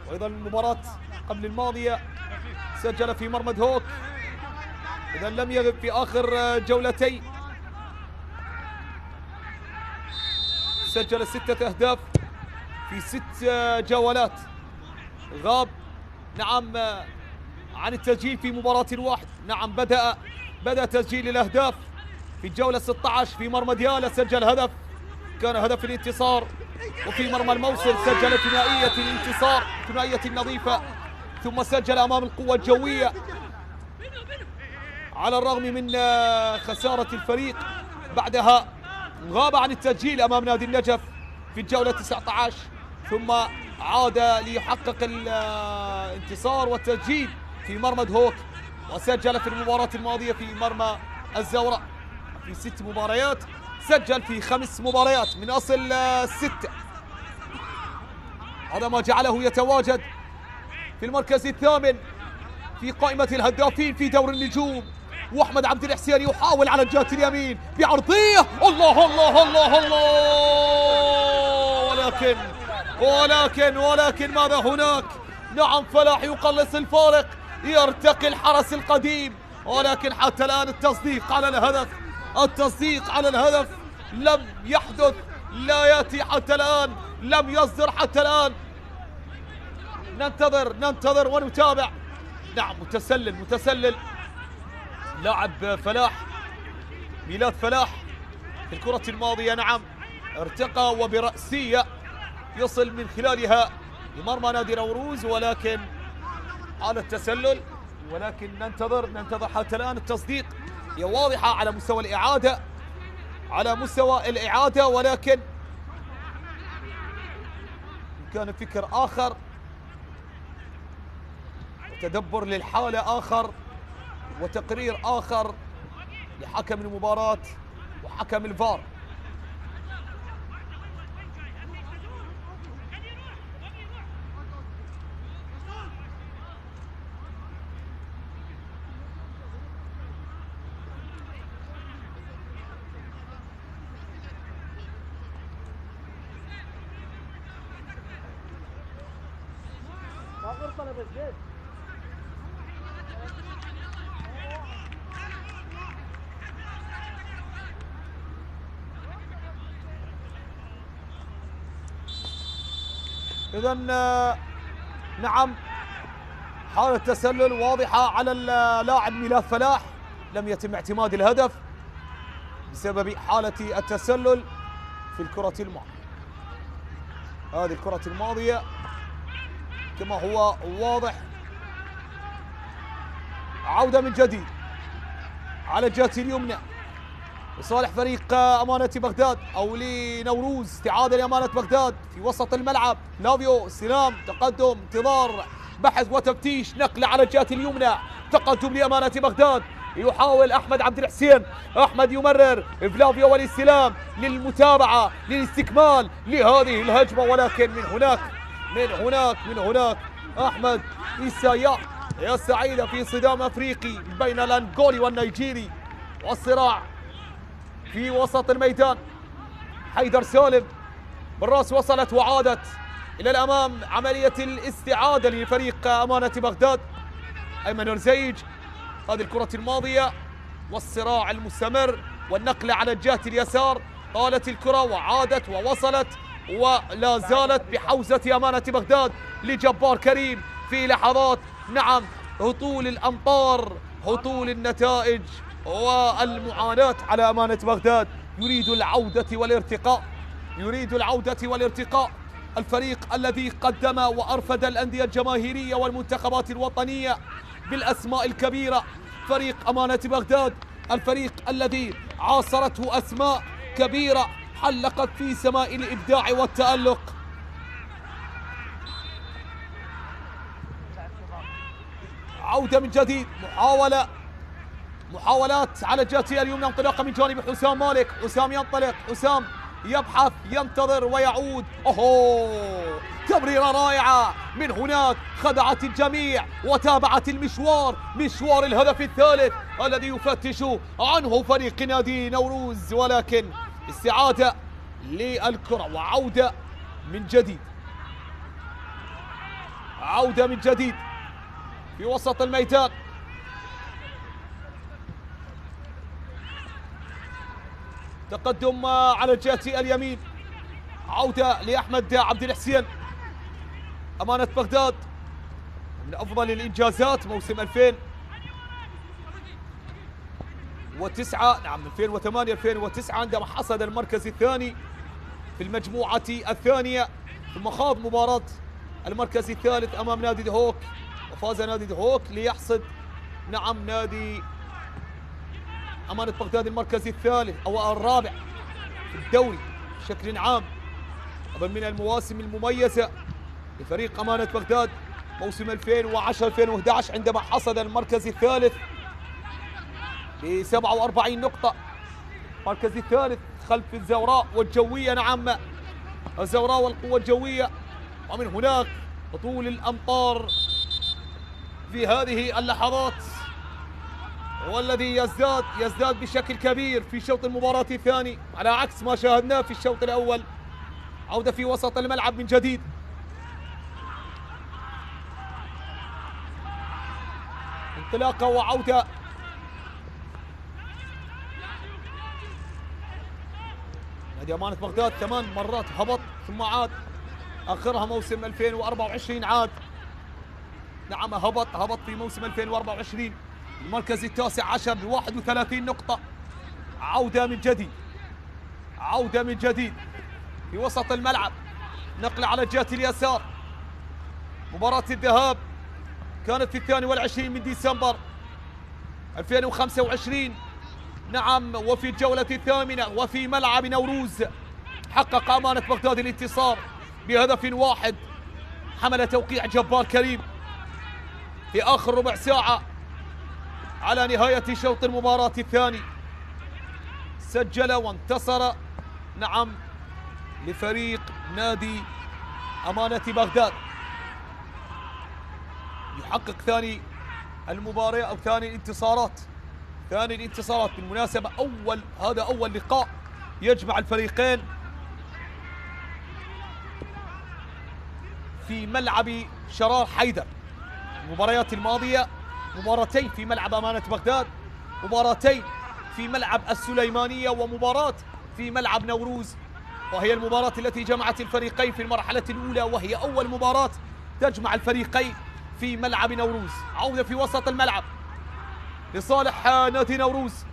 وأيضا المباراة قبل الماضية سجل في مرمى هوك، إذا لم يغب في آخر جولتين. سجل 6 أهداف في 6 جولات. غاب، نعم، عن التسجيل في مباراة واحد. نعم، بدأ تسجيل الأهداف في الجولة 16 في مرمى ديالا، سجل هدف كان هدف الانتصار، وفي مرمى الموصل سجل ثنائية الانتصار، ثنائية النظيفة، ثم سجل أمام القوة الجوية على الرغم من خسارة الفريق. بعدها غاب عن التسجيل أمام نادي النجف في الجولة 19، ثم عاد ليحقق الانتصار والتسجيل في مرمى دهوك، وسجل في المباراة الماضية في مرمى الزوراء. في 6 مباريات سجل في 5 مباريات من أصل 6. هذا ما جعله يتواجد في المركز الثامن في قائمة الهدافين في دور النجوم. واحمد عبد الحسين يحاول على الجهة اليمين بعرضية، الله الله الله الله ولكن ماذا هناك؟ نعم، فلاح يقلص الفارق، يرتقي الحرس القديم، ولكن حتى الآن التصديق على الهدف لم يحدث، لا يأتي حتى الآن، لم يصدر حتى الآن. ننتظر ونتابع. نعم، متسلل لاعب فلاح، ميلاد فلاح في الكرة الماضية. نعم، ارتقى وبرأسية يصل من خلالها لمرمى نادي نوروز، ولكن على التسلل. ولكن ننتظر حتى الآن التصديق. هي واضحة على مستوى الإعادة، ولكن كان فكر آخر وتدبر للحالة آخر وتقرير آخر لحكم المباراة وحكم الفار. إذا نعم، حالة تسلل واضحة على اللاعب ميلاد فلاح، لم يتم اعتماد الهدف بسبب حالة التسلل في الكرة الماضية. هذه الكرة الماضية كما هو واضح. عودة من جديد على الجهة اليمنى لصالح فريق أمانة بغداد أو لنوروز. استعادة لأمانة بغداد في وسط الملعب. لافيو استلام، تقدم، انتظار، بحث وتفتيش، نقلة على الجهة اليمنى، تقدم لأمانة بغداد. يحاول أحمد عبد الحسين، أحمد يمرر، فلافيو والاستلام للمتابعة للاستكمال لهذه الهجمة، ولكن من هناك أحمد إيسايا يستعيد في صدام أفريقي بين الأنغولي والنيجيري والصراع في وسط الميدان. حيدر سالم بالراس وصلت وعادت إلى الأمام. عملية الاستعادة لفريق أمانة بغداد. أيمن رزيج، هذه الكرة الماضية والصراع المستمر والنقلة على الجهة اليسار. طالت الكرة وعادت ووصلت ولا زالت بحوزة أمانة بغداد لجبار كريم في لحظات. نعم، هطول الأمطار، هطول النتائج والمعاناة على أمانة بغداد. يريد العودة والارتقاء. الفريق الذي قدم وأرفد الأندية الجماهيرية والمنتخبات الوطنية بالأسماء الكبيرة، فريق أمانة بغداد، الفريق الذي عاصرته أسماء كبيرة حلقت في سماء الإبداع والتألق. عودة من جديد، محاولات على الجهة اليمنى، انطلاقة من جانب حسام مالك. حسام ينطلق، حسام يبحث، ينتظر ويعود. تمريرة رائعة من هناك، خدعت الجميع وتابعت مشوار الهدف الثالث الذي يفتش عنه فريق نادي نوروز، ولكن استعادة للكرة وعودة من جديد في وسط الميدان. تقدم على الجهة اليمين، عودة لأحمد عبد الحسين. أمانة بغداد من أفضل الإنجازات موسم 2009 نعم 2008-2009 عندما حصد المركز الثاني في المجموعة الثانية، ثم خاض مباراة المركز الثالث أمام نادي دهوك وفاز نادي دهوك ليحصد نعم نادي أمانة بغداد المركز الثالث أو الرابع في الدوري بشكل عام. من المواسم المميزة لفريق أمانة بغداد موسم 2010-2011 عندما حصد المركز الثالث ب 47 نقطة، المركز الثالث خلف الزوراء والجوية. نعم، الزوراء والقوة الجوية. ومن هناك هطول الأمطار في هذه اللحظات والذي يزداد بشكل كبير في شوط المباراة الثاني على عكس ما شاهدناه في الشوط الأول. عودة في وسط الملعب من جديد. انطلاقة وعودة. نادي أمانة بغداد 8 مرات هبط ثم عاد، آخرها موسم 2024 عاد. نعم هبط في موسم 2024 المركز التاسع عشر ب 31 نقطة. عودة من جديد في وسط الملعب. نقل على الجهة اليسار. مباراة الذهاب كانت في 22 من ديسمبر 2025. نعم، وفي الجولة الثامنة وفي ملعب نوروز حقق أمانة بغداد الانتصار بهدف واحد، حمل توقيع جبار كريم في آخر ربع ساعة على نهاية شوط المباراة الثاني. سجل وانتصر نعم لفريق نادي أمانة بغداد، يحقق ثاني المباراة أو ثاني الانتصارات. بالمناسبة هذا أول لقاء يجمع الفريقين في ملعب شرار حيدر. المباريات الماضية مباراتين في ملعب أمانة بغداد، مباراتين في ملعب السليمانية، ومباراة في ملعب نوروز، وهي المباراة التي جمعت الفريقين في المرحلة الأولى، وهي أول مباراة تجمع الفريقين في ملعب نوروز. عودة في وسط الملعب لصالح نادي نوروز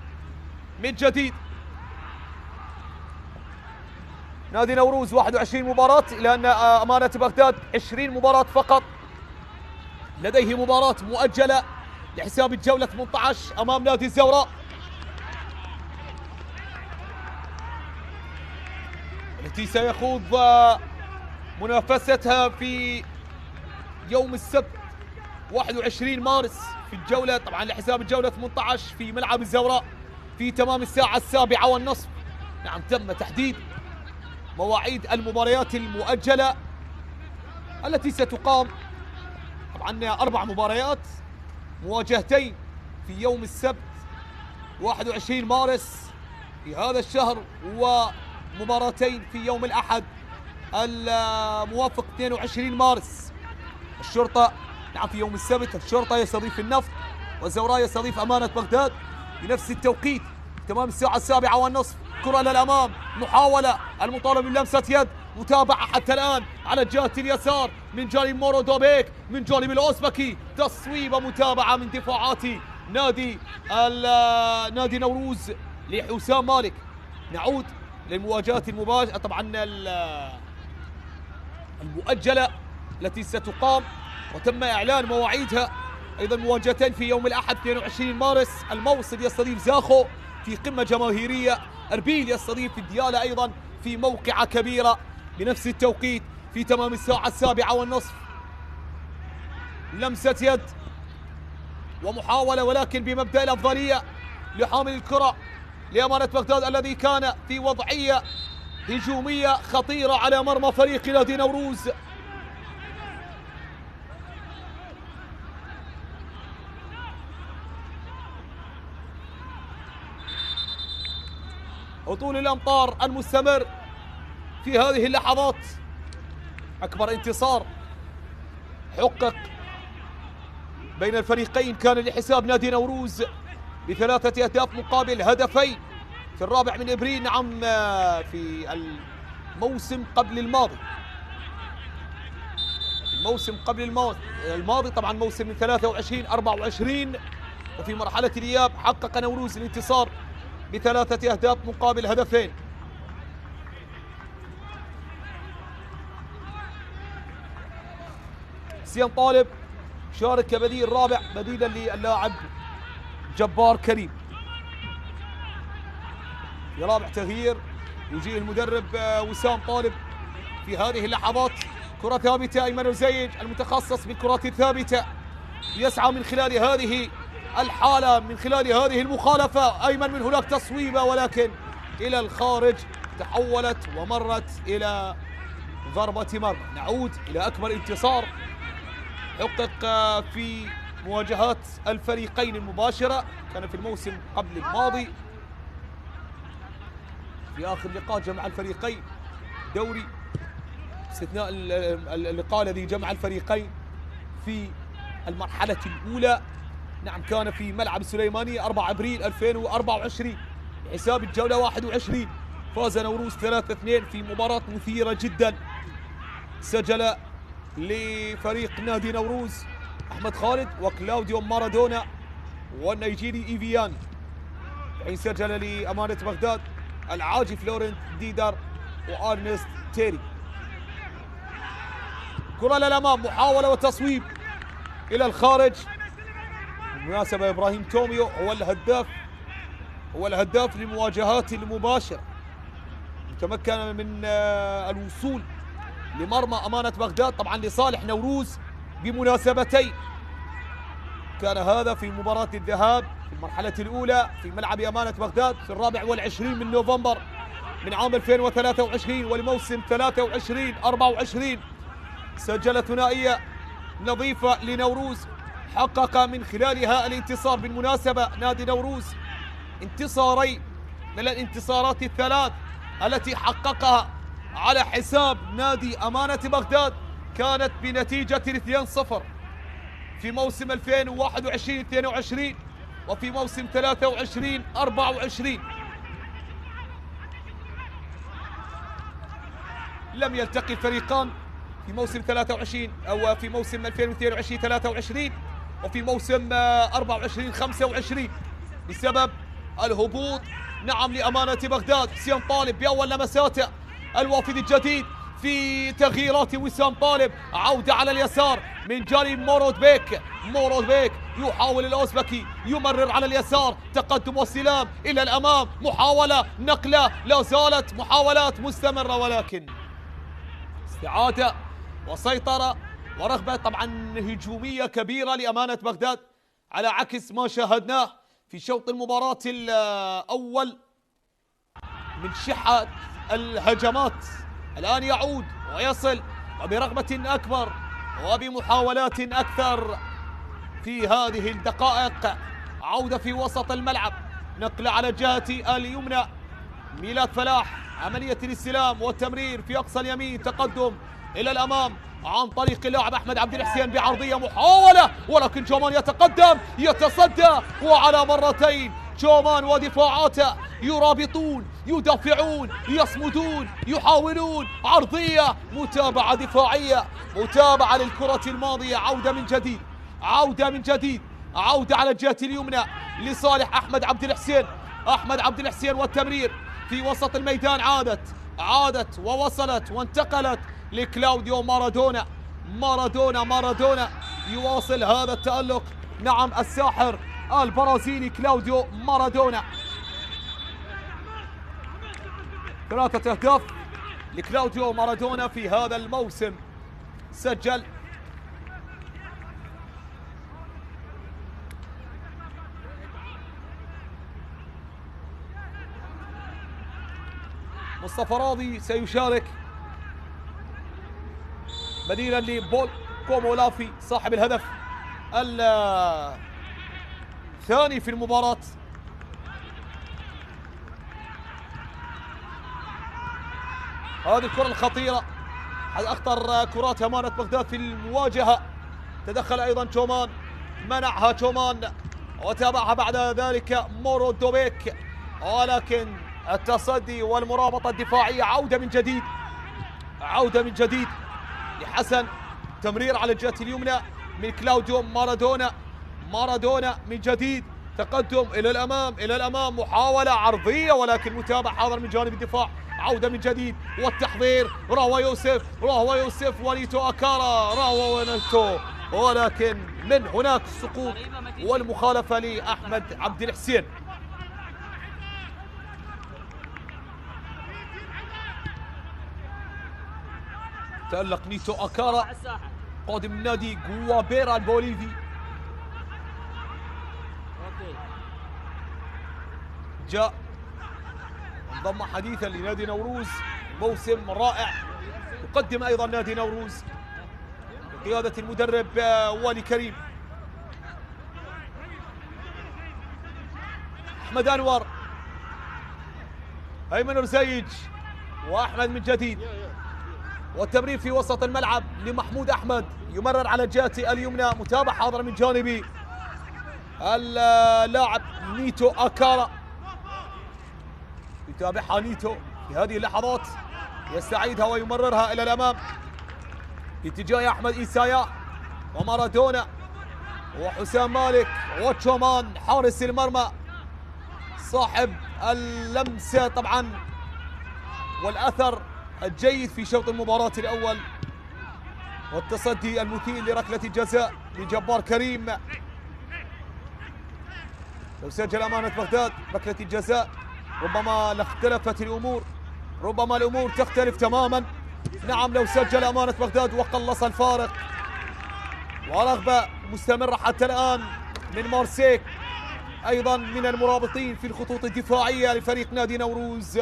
من جديد. نادي نوروز 21 مباراة، لأن أمانة بغداد 20 مباراة فقط. لديه مباراة مؤجلة لحساب الجولة 18 أمام نادي الزوراء، التي سيخوض منافستها في يوم السبت 21 مارس في الجولة، طبعا لحساب الجولة 18 في ملعب الزوراء في تمام الساعة 7:30. نعم، تم تحديد مواعيد المباريات المؤجلة التي ستقام. طبعا 4 مباريات، مواجهتين في يوم السبت 21 مارس في هذا الشهر، ومباراتين في يوم الأحد الموافق 22 مارس. الشرطة نعم في يوم السبت الشرطة يستضيف النفط، والزوراء يستضيف أمانة بغداد بنفس التوقيت تمام الساعة 7:30. كرة للأمام، محاولة، المطالب بلمسة يد، متابعة حتى الآن على الجهة اليسار من جانب مورو دوبيك، من جانب الأوزبكي، تصويبة متابعة من دفاعات نادي نوروز لحسام مالك. نعود للمواجهات المباشرة طبعا المؤجلة التي ستقام وتم إعلان مواعيدها. أيضا مواجهتين في يوم الأحد 22 مارس، الموصل يستضيف زاخو في قمة جماهيرية، أربيل يستضيف الديالى أيضا في موقعة كبيرة بنفس التوقيت في تمام الساعة 7:30. لمسة يد ومحاولة، ولكن بمبدأ الأفضلية لحامل الكرة لأمانة بغداد الذي كان في وضعية هجومية خطيرة على مرمى فريق نادي نوروز. هطول الأمطار المستمر في هذه اللحظات. أكبر انتصار حقق بين الفريقين كان لحساب نادي نوروز ب3 أهداف مقابل هدفين في 4 من إبريل. نعم، في الموسم قبل الماضي. الماضي طبعا موسم من 23-24، وفي مرحلة الإياب حقق نوروز الانتصار ب3 أهداف مقابل هدفين. سيان طالب شارك كبديل رابع بديلا للاعب جبار كريم. في رابع تغيير يجي المدرب وسام طالب في هذه اللحظات. كرة ثابتة، أيمن وزيج المتخصص بالكرات الثابتة يسعى من خلال هذه الحالة، من خلال هذه المخالفة. أيمن من هناك تصويبة ولكن إلى الخارج، تحولت ومرت إلى ضربة مرمى. نعود إلى أكبر انتصار حقق في مواجهات الفريقين المباشرة، كان في الموسم قبل الماضي. في آخر لقاء جمع الفريقين دوري باستثناء اللقاء الذي جمع الفريقين في المرحلة الأولى. نعم، كان في ملعب السليمانية 4 أبريل 2024 بحساب الجولة 21. فاز نوروز 3-2 في مباراة مثيرة جدا. سجل لفريق نادي نوروز أحمد خالد وكلاوديو مارادونا والنيجيري إيفيان، حين سجل لأمانة بغداد العاجي فلورنت ديدر وأرنست تيري. كرة للأمام، محاولة وتصويب إلى الخارج. بالمناسبة إبراهيم توميو هو الهداف للمواجهات المباشرة، تمكن من الوصول لمرمى أمانة بغداد طبعا لصالح نوروز بمناسبتين. كان هذا في مباراة الذهاب في المرحلة الأولى في ملعب أمانة بغداد في 24 من نوفمبر من عام 2023، والموسم 23-24 سجل ثنائية نظيفة لنوروز حقق من خلالها الانتصار. بالمناسبة نادي نوروز انتصارين من الانتصارات الثلاث التي حققها على حساب نادي أمانة بغداد كانت بنتيجة 2-0 في موسم 2021-22 وفي موسم 23-24. لم يلتقي الفريقان في موسم 23 أو في موسم 2022-23 وفي موسم 24-25 بسبب الهبوط نعم لأمانة بغداد. سيام طالب بأول لمساته، الوافد الجديد في تغييرات وسام طالب، عودة على اليسار من جانب مورود بيك يحاول الأوزبكي يمرر على اليسار، تقدم واستلام إلى الأمام، محاولة نقلة، لا زالت محاولات مستمرة ولكن استعادة وسيطرة ورغبة طبعا هجومية كبيرة لأمانة بغداد على عكس ما شاهدناه في شوط المباراة الأول من شحة الهجمات. الآن يعود ويصل وبرغبة أكبر وبمحاولات أكثر في هذه الدقائق. عودة في وسط الملعب، نقلة على الجهة اليمنى، ميلاد فلاح، عملية الاستلام والتمرير في أقصى اليمين، تقدم إلى الأمام عن طريق اللاعب أحمد عبد الحسين بعرضية، محاولة ولكن جومان يتقدم يتصدى، وعلى مرتين جومان ودفاعاته يرابطون يدافعون يصمدون يحاولون عرضية، متابعة دفاعية، متابعة للكرة الماضية. عودة من جديد عودة على الجهة اليمنى لصالح أحمد عبد الحسين والتمرير في وسط الميدان. عادت ووصلت وانتقلت لكلاوديو مارادونا يواصل هذا التألق. نعم، الساحر البرازيلي كلاوديو مارادونا. 3 أهداف لكلاوديو مارادونا في هذا الموسم. سجل مصطفى راضي سيشارك بديلا لبول كومولافي صاحب الهدف الثاني في المباراة. هذه الكرة الخطيرة، أحد أخطر كرات أمانة بغداد في المواجهة. تدخل أيضا جومان، منعها جومان وتابعها بعد ذلك مورو دوبيك، ولكن التصدي والمرابطة الدفاعية. عودة من جديد لحسن، تمرير على الجهة اليمنى من كلاوديو مارادونا من جديد، تقدم إلى الأمام محاولة عرضية ولكن متابع حاضر من جانب الدفاع. عودة من جديد والتحضير، راهو يوسف ونيتو أكارا ونيتو، ولكن من هناك السقوط والمخالفة لأحمد عبد الحسين. تألق نيتو أكارا قادم من نادي غوابيرا البوليفي، جاء انضم حديثا لنادي نوروز، موسم رائع يقدم ايضا نادي نوروز بقيادة المدرب والي كريم. احمد انور، ايمن رزيج واحمد من جديد، والتمرير في وسط الملعب لمحمود أحمد، يمرر على الجهة اليمنى، متابعة حاضرة من جانب اللاعب نيتو أكارا، يتابعها نيتو في هذه اللحظات، يستعيدها ويمررها إلى الأمام باتجاه أحمد إيسايا ومارادونا وحسام مالك وتشومان حارس المرمى صاحب اللمسة طبعا والأثر الجيد في شوط المباراة الأول، والتصدي المثير لركلة الجزاء لجبار كريم. لو سجل أمانة بغداد ركلة الجزاء ربما لاختلفت الأمور، ربما الأمور تختلف تماما. نعم لو سجل أمانة بغداد وقلص الفارق، ورغبة مستمرة حتى الآن من مارسيك أيضا من المرابطين في الخطوط الدفاعية لفريق نادي نوروز.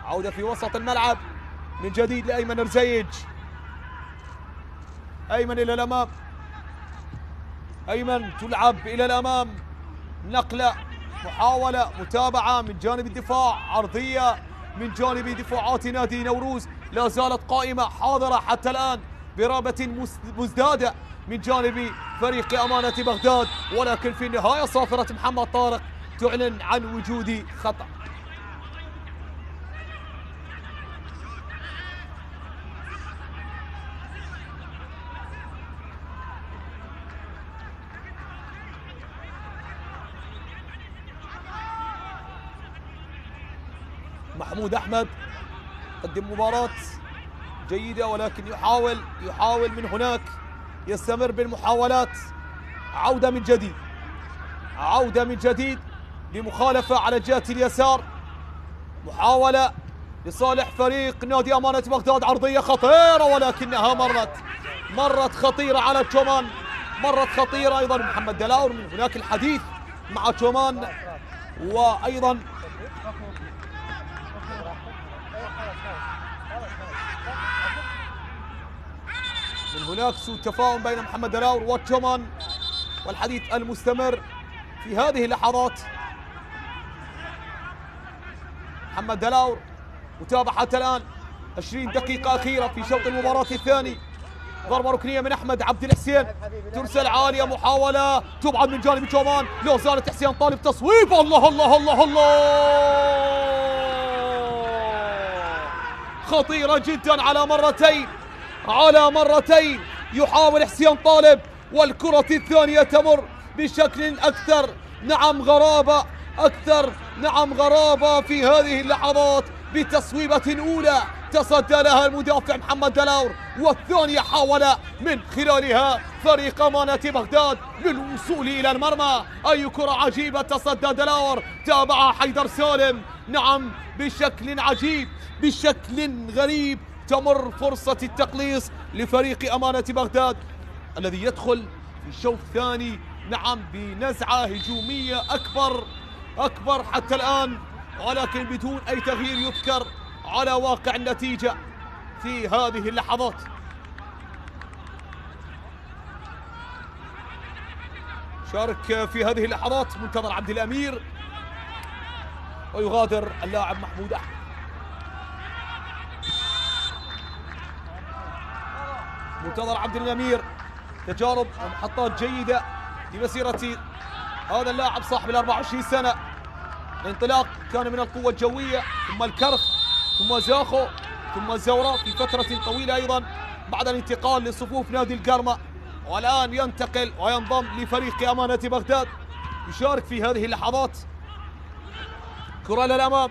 عودة في وسط الملعب من جديد لأيمن رزيج، أيمن إلى الأمام، أيمن تلعب إلى الأمام، نقلة محاولة متابعة من جانب الدفاع، عرضية من جانب دفاعات نادي نوروز لا زالت قائمة حاضرة حتى الآن برغبة مزدادة من جانب فريق أمانة بغداد، ولكن في النهاية صافرة محمد طارق تعلن عن وجود خطأ. محمود أحمد قدم مباراة جيدة، ولكن يحاول من هناك، يستمر بالمحاولات. عودة من جديد بمخالفة على جهة اليسار، محاولة لصالح فريق نادي أمانة بغداد، عرضية خطيرة ولكنها مرت خطيرة على تشومان، مرت خطيرة أيضا محمد دلاور. من هناك الحديث مع تشومان، وأيضا من هناك سوء تفاهم بين محمد دلاور وتشومان، والحديث المستمر في هذه اللحظات. محمد دلاور متابع حتى الآن، 20 دقيقة أخيرة في شوط المباراة الثاني. ضربة ركنية من أحمد عبد الحسين، ترسل عالية، محاولة تبعد من جانب تشومان، لا زالت حسين طالب تصويب، الله الله الله الله، خطيرة جدا على مرتين يحاول حسين طالب، والكرة الثانية تمر بشكل أكثر غرابة في هذه اللحظات، بتصويبة أولى تصدى لها المدافع محمد دلاور، والثانية حاول من خلالها فريق أمانة بغداد للوصول إلى المرمى. أي كرة عجيبة تصدى دلاور، تابعها حيدر سالم، نعم بشكل عجيب بشكل غريب. تمر فرصة التقليص لفريق أمانة بغداد الذي يدخل في الشوط الثاني نعم بنزعة هجومية أكبر حتى الآن، ولكن بدون أي تغيير يذكر على واقع النتيجة في هذه اللحظات. شارك في هذه اللحظات منتظر عبد الأمير، ويغادر اللاعب محمود أحمد. منتظر عبد الأمير، تجارب ومحطات جيدة لمسيرة هذا اللاعب صاحب 24 سنة. الانطلاق كان من القوة الجوية، ثم الكرخ، ثم زاخو، ثم الزورة في فترة طويلة أيضا بعد الانتقال لصفوف نادي القرمة، والآن ينتقل وينضم لفريق أمانة بغداد. يشارك في هذه اللحظات. كرة للأمام،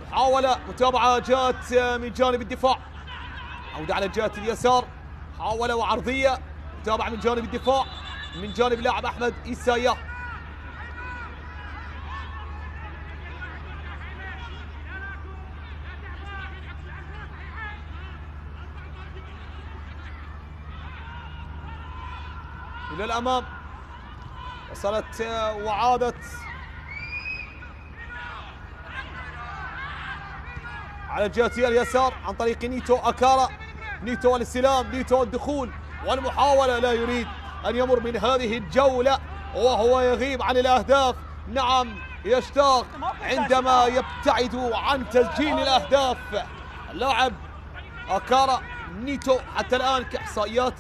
محاولة متابعة جاءت من جانب الدفاع، عودة على الجهة اليسار، محاولة وعرضية متابعة من جانب الدفاع من جانب اللاعب أحمد إيسايا. إلى الأمام، وصلت وعادت على الجهة اليسار عن طريق نيتو أكارا. نيتو الاستلام، نيتو الدخول والمحاولة، لا يريد أن يمر من هذه الجولة وهو يغيب عن الأهداف. نعم يشتاق عندما يبتعد عن تسجيل الأهداف اللاعب أكارا نيتو حتى الآن كإحصائيات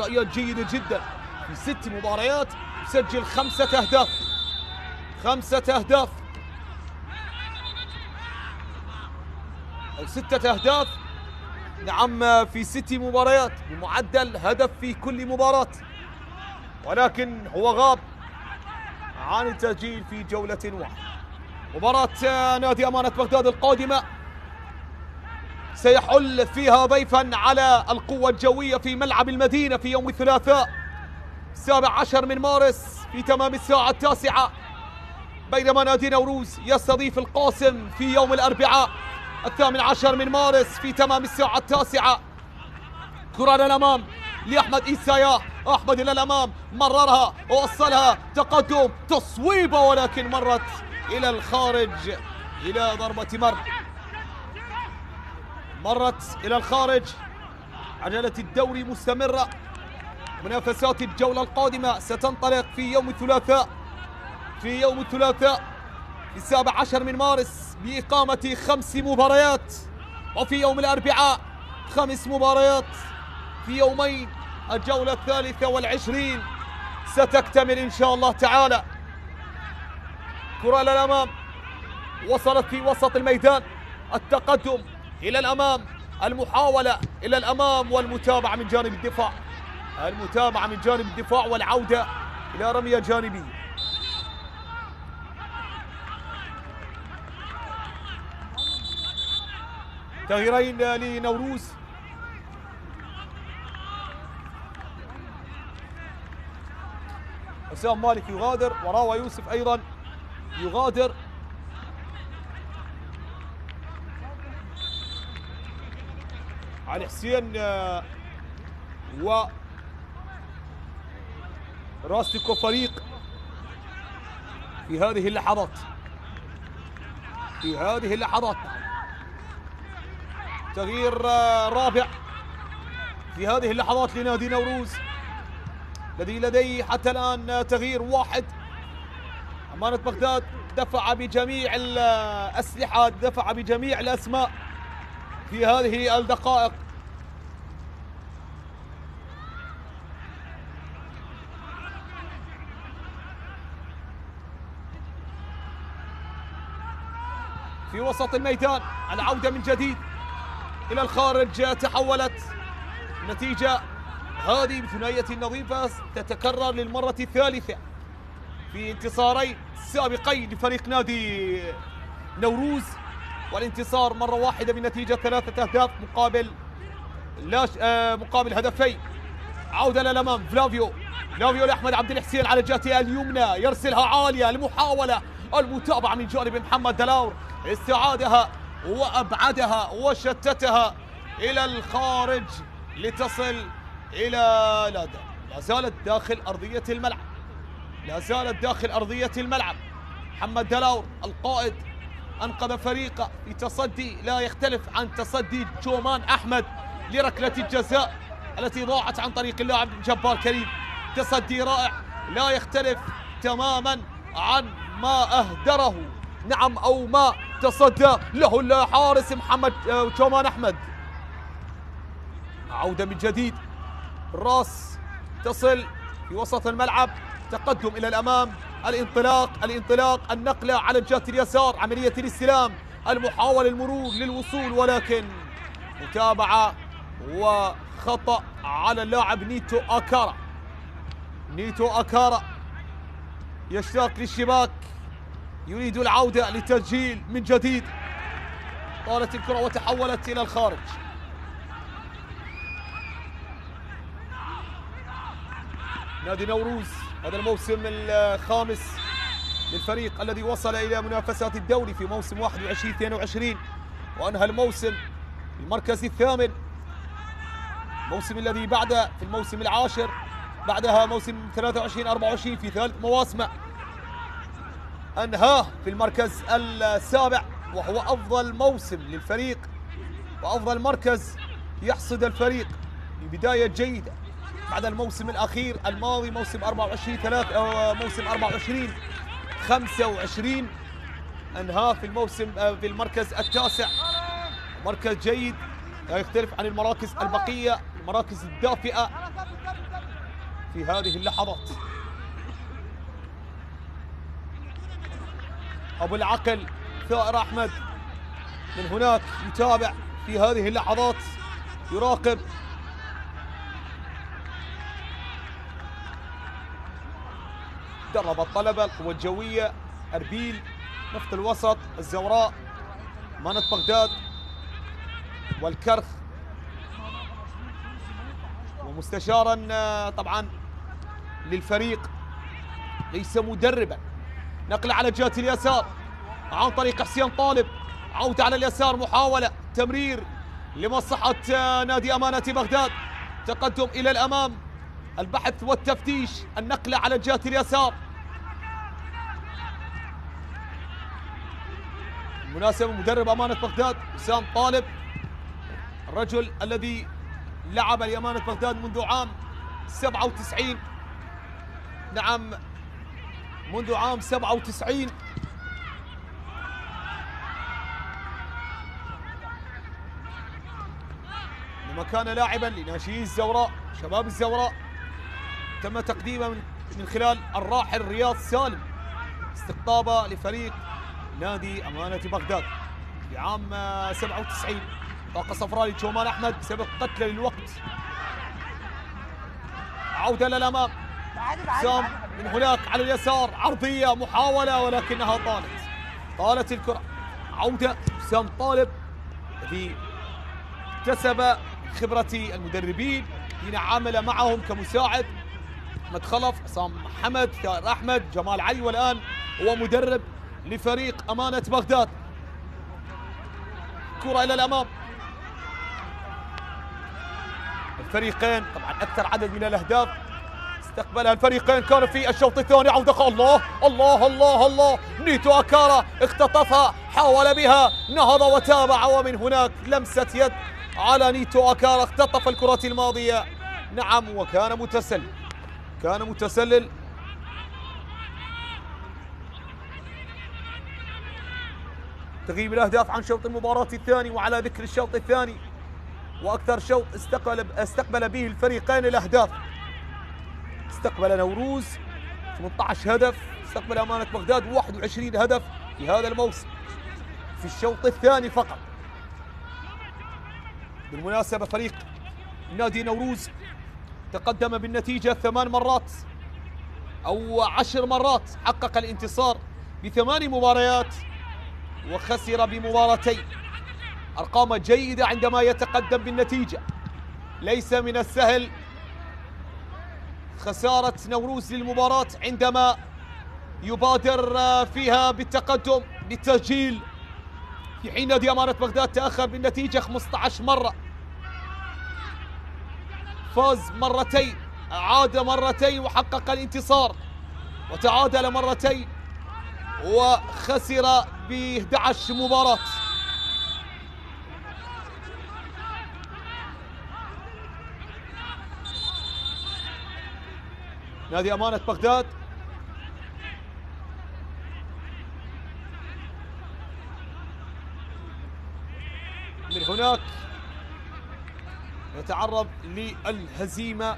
جيدة جدا. في 6 مباريات يسجل 5 أهداف. 5 أهداف أو 6 أهداف، نعم، في 6 مباريات بمعدل هدف في كل مباراة، ولكن هو غاب عن التسجيل في جولة واحدة. مباراة نادي أمانة بغداد القادمة سيحل فيها ضيفا على القوة الجوية في ملعب المدينة في يوم الثلاثاء 17 من مارس في تمام الساعة 9، بينما نادي نوروز يستضيف القاسم في يوم الأربعاء 18 من مارس في تمام الساعة 9. كرة للأمام لأحمد إيسايا، أحمد إلى الأمام، مررها ووصلها، تقدم، تصويبة، ولكن مرت إلى الخارج، إلى ضربة مرمى، مرت إلى الخارج. عجلة الدوري مستمرة، منافسات الجولة القادمة ستنطلق في يوم الثلاثاء، في 17 من مارس بإقامة 5 مباريات، وفي يوم الأربعاء 5 مباريات. في يومين الجولة 23 ستكتمل إن شاء الله تعالى. كرة للأمام، وصلت في وسط الميدان، التقدم إلى الأمام، المحاولة إلى الأمام، والمتابعة من جانب الدفاع، المتابعة من جانب الدفاع، والعودة إلى رمية جانبية. تغييرين لنوروز، حسام مالك يغادر، وراوى يوسف أيضا يغادر. علي حسين وراستيكو فريق في هذه اللحظات، تغيير رابع في هذه اللحظات لنادي نوروز، الذي لديه حتى الآن تغيير واحد. أمانة بغداد دفع بجميع الأسلحة، دفع بجميع الأسماء في هذه الدقائق. في وسط الميدان العودة من جديد إلى الخارج، تحولت النتيجة هذه بثنائية نظيفة تتكرر للمرة الثالثة في انتصارين سابقين لفريق نادي نوروز، والانتصار مرة واحدة بنتيجة 3 أهداف مقابل هدفين. عودة للأمام، فلافيو لأحمد عبد الحسين على جهته اليمنى، يرسلها عالية، المحاولة، المتابعة من جانب محمد دلاور، استعادها وأبعدها وشتتها إلى الخارج لتصل إلى لا زالت داخل أرضية الملعب. محمد دلاور القائد أنقذ فريقه في تصدي لا يختلف عن تصدي جومان أحمد لركلة الجزاء التي ضاعت عن طريق اللاعب جبار كريم. تصدي رائع لا يختلف تماما عن ما أهدره، نعم، أو ما تصدى له الحارس محمد جومان أحمد. عودة من جديد، الراس تصل في وسط الملعب، تقدم إلى الأمام، الانطلاق، النقلة على الجهة اليسار، عملية الاستلام، المحاولة، المرور للوصول، ولكن متابعة وخطأ على اللاعب نيتو أكارا يشتاق للشباك، يريد العودة للتسجيل من جديد. طالت الكرة وتحولت إلى الخارج. نادي نوروز هذا الموسم الخامس للفريق الذي وصل إلى منافسات الدوري في موسم 21-22، وأنهى الموسم في المركز الثامن. الموسم الذي بعده في الموسم العاشر، بعدها موسم 23-24 في ثالث مواسمه أنهاه في المركز السابع، وهو أفضل موسم للفريق وأفضل مركز يحصد الفريق ببداية جيدة بعد الموسم الأخير الماضي، موسم 24-25 أنهاه في الموسم في المركز التاسع، مركز جيد لا يختلف عن المراكز البقية، المراكز الدافئة في هذه اللحظات. أبو العقل ثائر أحمد من هناك يتابع في هذه اللحظات، يراقب. درب الطلبة القوة الجوية، أربيل، نفط الوسط، الزوراء، أمانة بغداد والكرخ. ومستشارا طبعا للفريق، ليس مدربا. نقل على جهة اليسار عن طريق حسين طالب، عودة على اليسار، محاولة تمرير لمصلحة نادي أمانة بغداد، تقدم إلى الأمام، البحث والتفتيش، النقلة على جهة اليسار. بالمناسبة مدرب أمانة بغداد حسام طالب، الرجل الذي لعب لأمانة بغداد منذ عام 97. نعم، منذ عام 97. لما كان لاعبا لناشئي الزوراء، شباب الزوراء، تم تقديمه من خلال الراحل رياض سالم استقطابه لفريق نادي أمانة بغداد في عام 97. طاقة صفراء لجومان أحمد بسبب قتله للوقت. عودة للأمام، حسام من هناك على اليسار، عرضية، محاولة ولكنها طالت الكرة. عودة حسام طالب الذي اكتسب خبرة المدربين حين عمل معهم كمساعد، أحمد خلف، عصام محمد، ثائر أحمد، جمال علي، والآن هو مدرب لفريق أمانة بغداد. كرة إلى الأمام. الفريقين طبعا أكثر عدد من الأهداف استقبلها الفريقين كان في الشوط الثاني. عودة، الله الله الله الله، نيتو أكارا اختطفها، حاول بها، نهض وتابع، ومن هناك لمسة يد على نيتو أكارا، اختطف الكرة الماضية. نعم، وكان متسلل. تغيب الأهداف عن شوط المباراة الثاني. وعلى ذكر الشوط الثاني وأكثر شوط استقبل به الفريقين الأهداف، استقبل نوروز 18 هدف، استقبل أمانة بغداد 21 هدف في هذا الموسم في الشوط الثاني فقط. بالمناسبة فريق نادي نوروز تقدم بالنتيجة 8 مرات أو 10 مرات، حقق الانتصار ب8 مباريات وخسر بمباراتين. أرقام جيدة عندما يتقدم بالنتيجة. ليس من السهل خسارة نوروز للمباراة عندما يبادر فيها بالتقدم بالتسجيل، في حين نادي أمانة بغداد تأخر بالنتيجة 15 مرة، فاز مرتين، عاد مرتين وحقق الانتصار، وتعادل مرتين وخسر ب11 مباراة. نادي أمانة بغداد من هناك يتعرض للهزيمة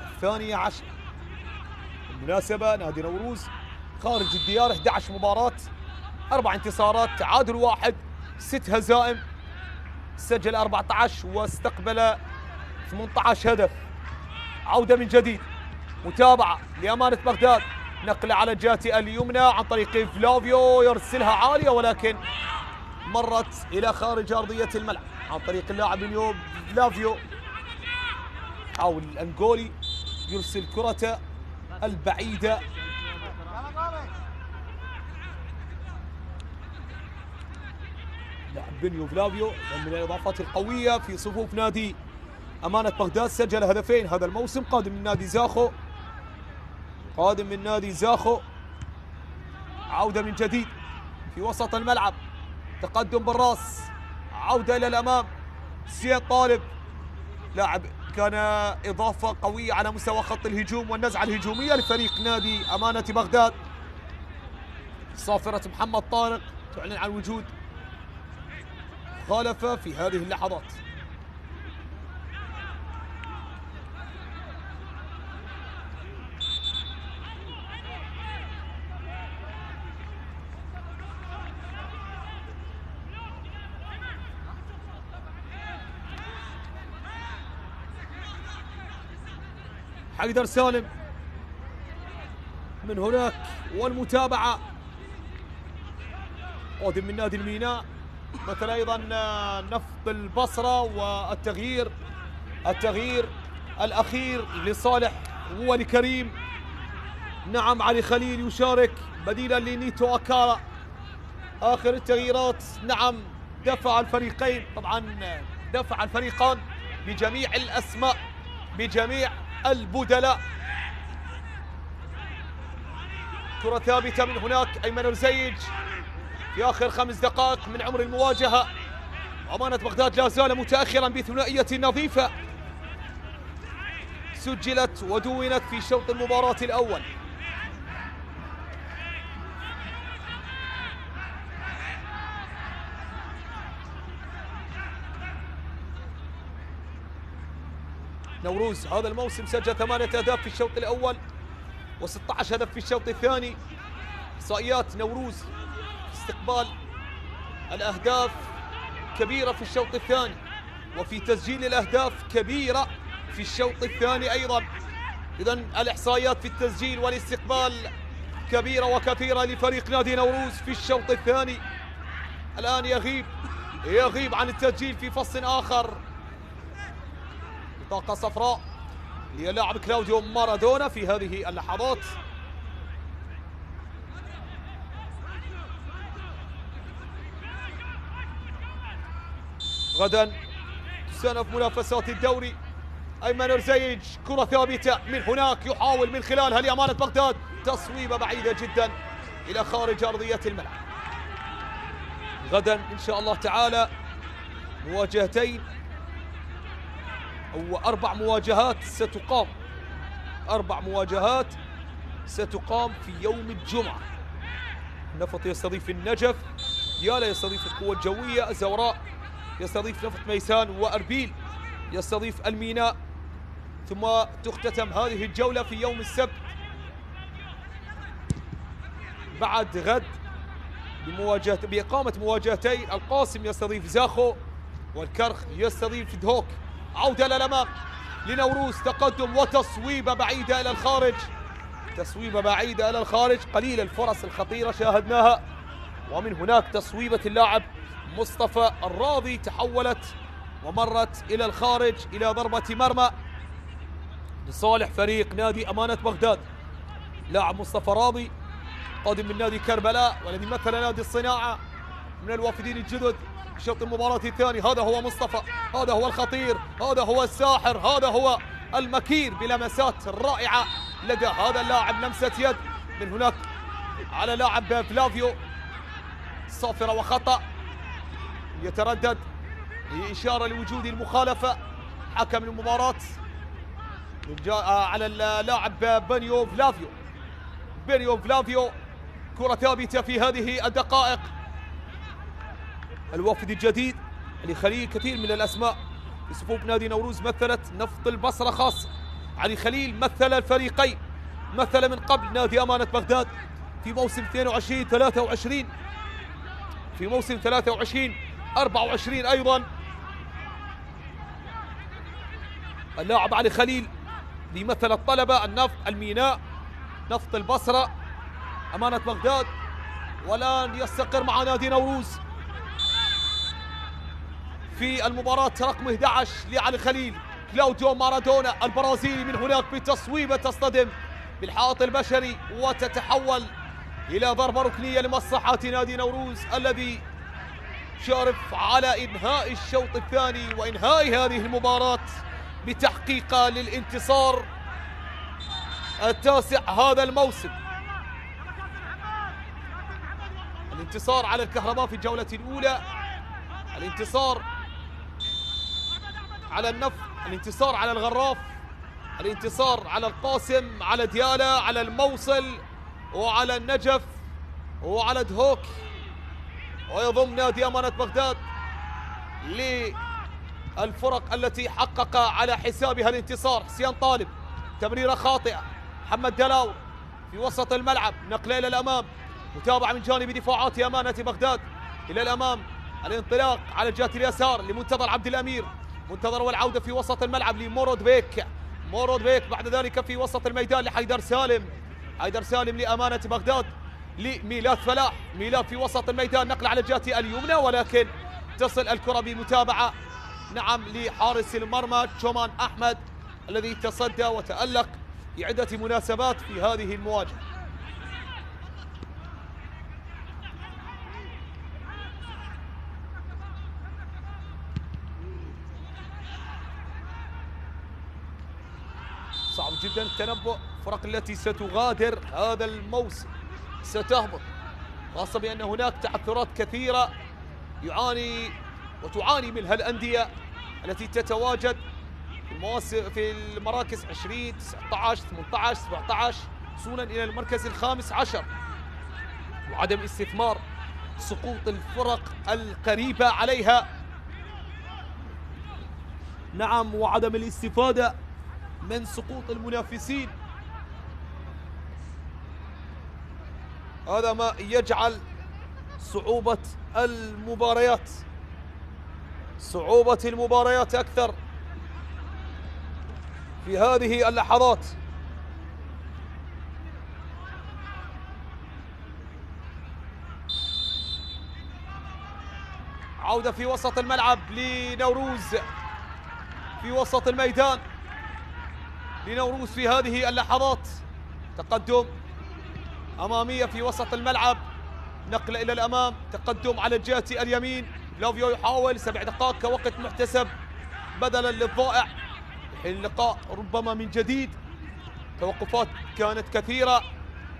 الثانية عشر. بالمناسبة نادي نوروز خارج الديار 11 مباراة، 4 انتصارات، تعادل 1، 6 هزائم، سجل 14 واستقبل 18 هدف. عودة من جديد، متابعة لأمانة بغداد، نقلة على الجهة اليمنى عن طريق فلافيو، يرسلها عالية ولكن مرت إلى خارج أرضية الملعب عن طريق اللاعب فلافيو. حاول الأنغولي يرسل كرة البعيدة، لاعب بنيو فلافيو من الإضافات القوية في صفوف نادي أمانة بغداد، سجل هدفين هذا الموسم، قادم من نادي زاخو. عودة من جديد في وسط الملعب، تقدم بالراس، عودة إلى الأمام، سيد طالب لاعب كان إضافة قوية على مستوى خط الهجوم والنزعة الهجومية لفريق نادي أمانة بغداد. صافرة محمد طارق تعلن عن وجود المخالفة في هذه اللحظات. حيدر سالم من هناك والمتابعة قادم من نادي الميناء، مثل أيضا نفط البصرة، والتغيير الأخير لصالح ولكريم. نعم علي خليل يشارك بديلا لنيتو أكارا. آخر التغييرات. نعم دفع الفريقين، طبعا دفع الفريقان بجميع الأسماء بجميع البدلاء. كرة ثابتة من هناك، أيمن رزيج في آخر 5 دقائق من عمر المواجهة. أمانة بغداد لا زال متأخرا بثنائية نظيفة سجلت ودونت في شوط المباراة الأول. نوروز هذا الموسم سجل 8 أهداف في الشوط الأول و16 هدف في الشوط الثاني. إحصائيات نوروز استقبال الأهداف كبيرة في الشوط الثاني، وفي تسجيل الأهداف كبيرة في الشوط الثاني أيضا. إذن الإحصائيات في التسجيل والاستقبال كبيرة وكثيرة لفريق نادي نوروز في الشوط الثاني. الآن يغيب عن التسجيل في فصل آخر. بطاقة صفراء للاعب كلاوديو مارادونا في هذه اللحظات. غدا تستأنف منافسات الدوري. أيمن رزيج كرة ثابتة من هناك، يحاول من خلالها لأمانة بغداد تصويبة بعيدة جدا إلى خارج أرضية الملعب. غدا إن شاء الله تعالى مواجهتين أو 4 مواجهات ستقام، 4 مواجهات ستقام في يوم الجمعة. نفط يستضيف النجف، ديالا يستضيف القوة الجوية، الزوراء يستضيف نفط ميسان، وأربيل يستضيف الميناء. ثم تختتم هذه الجولة في يوم السبت بعد غد بإقامة مواجهتين. القاسم يستضيف زاخو، والكرخ يستضيف دهوك. عودة للأمام لنوروز، تقدم وتصويبة بعيدة إلى الخارج، تصويبة بعيدة إلى الخارج. قليل الفرص الخطيرة شاهدناها، ومن هناك تصويبة اللاعب مصطفى الراضي تحولت ومرت إلى الخارج إلى ضربة مرمى لصالح فريق نادي أمانة بغداد. لاعب مصطفى راضي قادم من نادي كربلاء والذي مثل نادي الصناعة من الوافدين الجدد في شوط المباراة الثاني. هذا هو مصطفى، هذا هو الخطير، هذا هو الساحر، هذا هو المكير بلمسات رائعة لدى هذا اللاعب. لمسة يد من هناك على لاعب فلافيو، صافرة وخطأ يتردد لإشارة لوجود المخالفة. حكم المباراة على اللاعب بنيو فلافيو. كرة ثابتة في هذه الدقائق. الوافد الجديد علي خليل، كثير من الأسماء في صفوف نادي نوروز مثلت نفط البصرة خاصة. علي خليل مثل الفريقين، مثل من قبل نادي أمانة بغداد في موسم 22-23، في موسم 23-24 أيضا. اللاعب علي خليل لمثل الطلبة، النفط، الميناء، نفط البصرة، أمانة بغداد، والآن يستقر مع نادي نوروز في المباراة رقم 11 لعلي خليل. كلاوديو مارادونا البرازيلي من هناك بتصويبة تصطدم بالحائط البشري وتتحول إلى ضربة ركنية لمصلحة نادي نوروز الذي شارف على إنهاء الشوط الثاني وإنهاء هذه المباراة بتحقيق للانتصار التاسع هذا الموسم. الانتصار على الكهرباء في الجولة الأولى، الانتصار على النفط، الانتصار على الغراف، الانتصار على القاسم، على ديالا، على الموصل، وعلى النجف، وعلى دهوك، ويضم نادي أمانة بغداد للفرق التي حقق على حسابها الانتصار. حسين طالب، تمريرة خاطئة. محمد دلاور في وسط الملعب، نقله إلى الأمام، متابعة من جانب دفاعات أمانة بغداد إلى الأمام، الانطلاق على الجهة اليسار لمنتظر عبد الأمير، منتظر والعودة في وسط الملعب لمورود بيك، مورود بيك بعد ذلك في وسط الميدان لحيدر سالم، حيدر سالم لأمانة بغداد لميلاد فلاح، ميلاد في وسط الميدان، نقل على الجهة اليمنى ولكن تصل الكرة بمتابعة نعم لحارس المرمى تشومان أحمد الذي تصدى وتألق في عدة مناسبات في هذه المواجهة. صعب جدا التنبؤ الفرق التي ستغادر هذا الموسم ستهبط، خاصة بأن هناك تعثرات كثيرة تعاني منها الأندية التي تتواجد في المراكز 20 19 18 17 وصولا إلى المركز الخامس عشر، وعدم استثمار سقوط الفرق القريبة عليها نعم، وعدم الاستفادة من سقوط المنافسين. هذا ما يجعل صعوبة المباريات أكثر في هذه اللحظات. عودة في وسط الملعب لنوروز في وسط الميدان، لنوروز في هذه اللحظات، تقدم أمامية في وسط الملعب، نقلة إلى الأمام، تقدم على الجهة اليمين، فلافيو يحاول 7 دقائق كوقت محتسب بدلا للضائع، اللقاء ربما من جديد، توقفات كانت كثيرة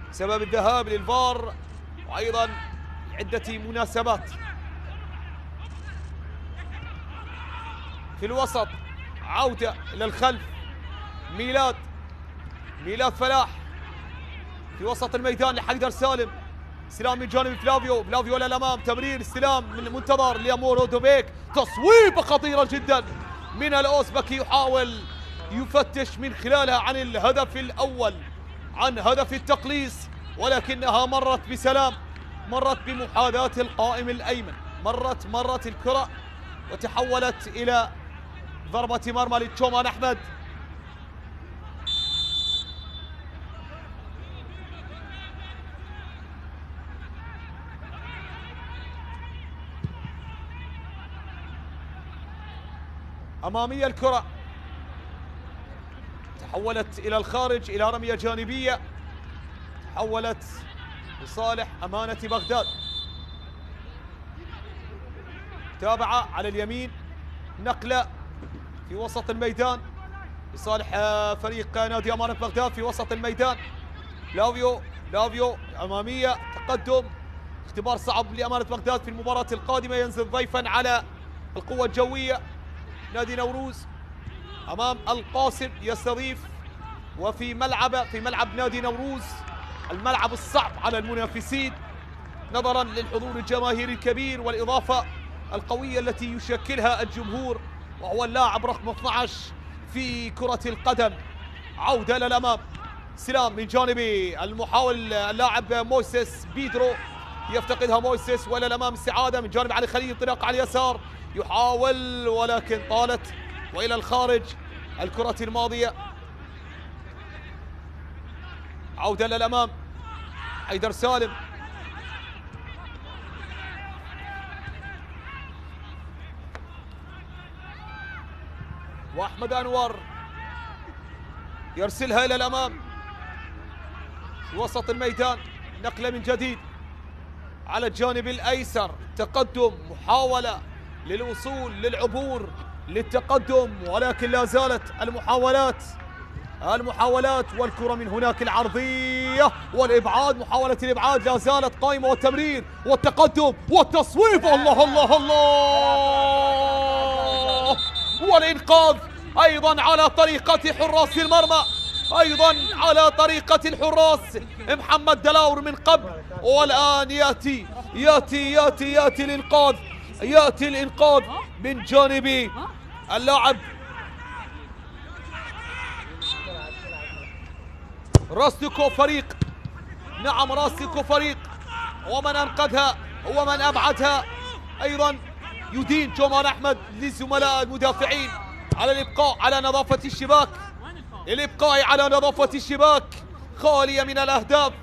بسبب الذهاب للفار وأيضا عدة مناسبات. في الوسط عودة إلى الخلف، ميلاد فلاح في وسط الميدان لحيدر سالم، استلام من جانب فلافيو إلى الأمام، تمرير استلام من منتظر لأمورو دوبيك، تصويبة خطيرة جدا من الأوزبكي، يحاول يفتش من خلالها عن الهدف الأول، عن هدف التقليص، ولكنها مرت بسلام، مرت بمحاذاة القائم الأيمن، مرت الكرة وتحولت إلى ضربة مرمى لتشومان أحمد. أمامية الكرة تحولت إلى الخارج، إلى رمية جانبية، تحولت لصالح أمانة بغداد. تابعة على اليمين، نقلة في وسط الميدان لصالح فريق نادي أمانة بغداد في وسط الميدان، لافيو أمامية، تقدم، اختبار صعب لأمانة بغداد في المباراة القادمة، ينزل ضيفا على القوة الجوية نادي نوروز أمام القاسم، يستضيف وفي ملعب نادي نوروز، الملعب الصعب على المنافسين نظرا للحضور الجماهيري الكبير والإضافة القوية التي يشكلها الجمهور، وهو اللاعب رقم 12 في كرة القدم. عودة للأمام، سلام من جانب المحاول اللاعب مويسيس بيدرو، يفتقدها مويسيس، ولا الأمام استعادة من جانب علي خليل، انطلاق على اليسار، يحاول ولكن طالت وإلى الخارج الكرة الماضية. عودة للأمام، حيدر سالم، وأحمد أنور يرسلها إلى الأمام في وسط الميدان، نقلة من جديد على الجانب الأيسر، تقدم، محاولة للوصول للعبور للتقدم، ولكن لا زالت المحاولات والكرة من هناك العرضية والإبعاد، محاولة الإبعاد لا زالت قائمة، والتمرير والتقدم والتصويب، الله الله الله، والإنقاذ أيضا على طريقة حراس المرمى، أيضا على طريقة الحراس محمد دلاور من قبل، والآن يأتي الإنقاذ من جانب اللاعب راستيكو فريق، نعم راستيكو فريق، ومن أنقذها ومن أبعدها أيضا يدين جومان أحمد لزملاء المدافعين على الإبقاء على نظافة الشباك، الإبقاء على نظافة الشباك خالية من الأهداف،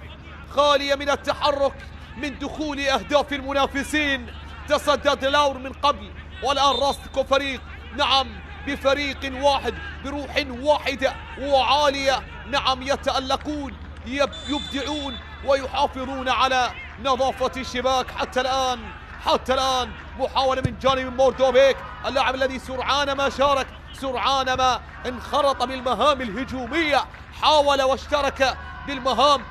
خالية من التحرك من دخول أهداف المنافسين. تصدى دلاور من قبل، والآن راستيكو فريق، نعم بفريق واحد بروح واحدة وعالية، نعم يتألقون يبدعون ويحافظون على نظافة الشباك. حتى الآن محاولة من جانب موردوفيك، اللاعب الذي سرعان ما شارك، سرعان ما انخرط بالمهام الهجومية، حاول واشترك بالمهام،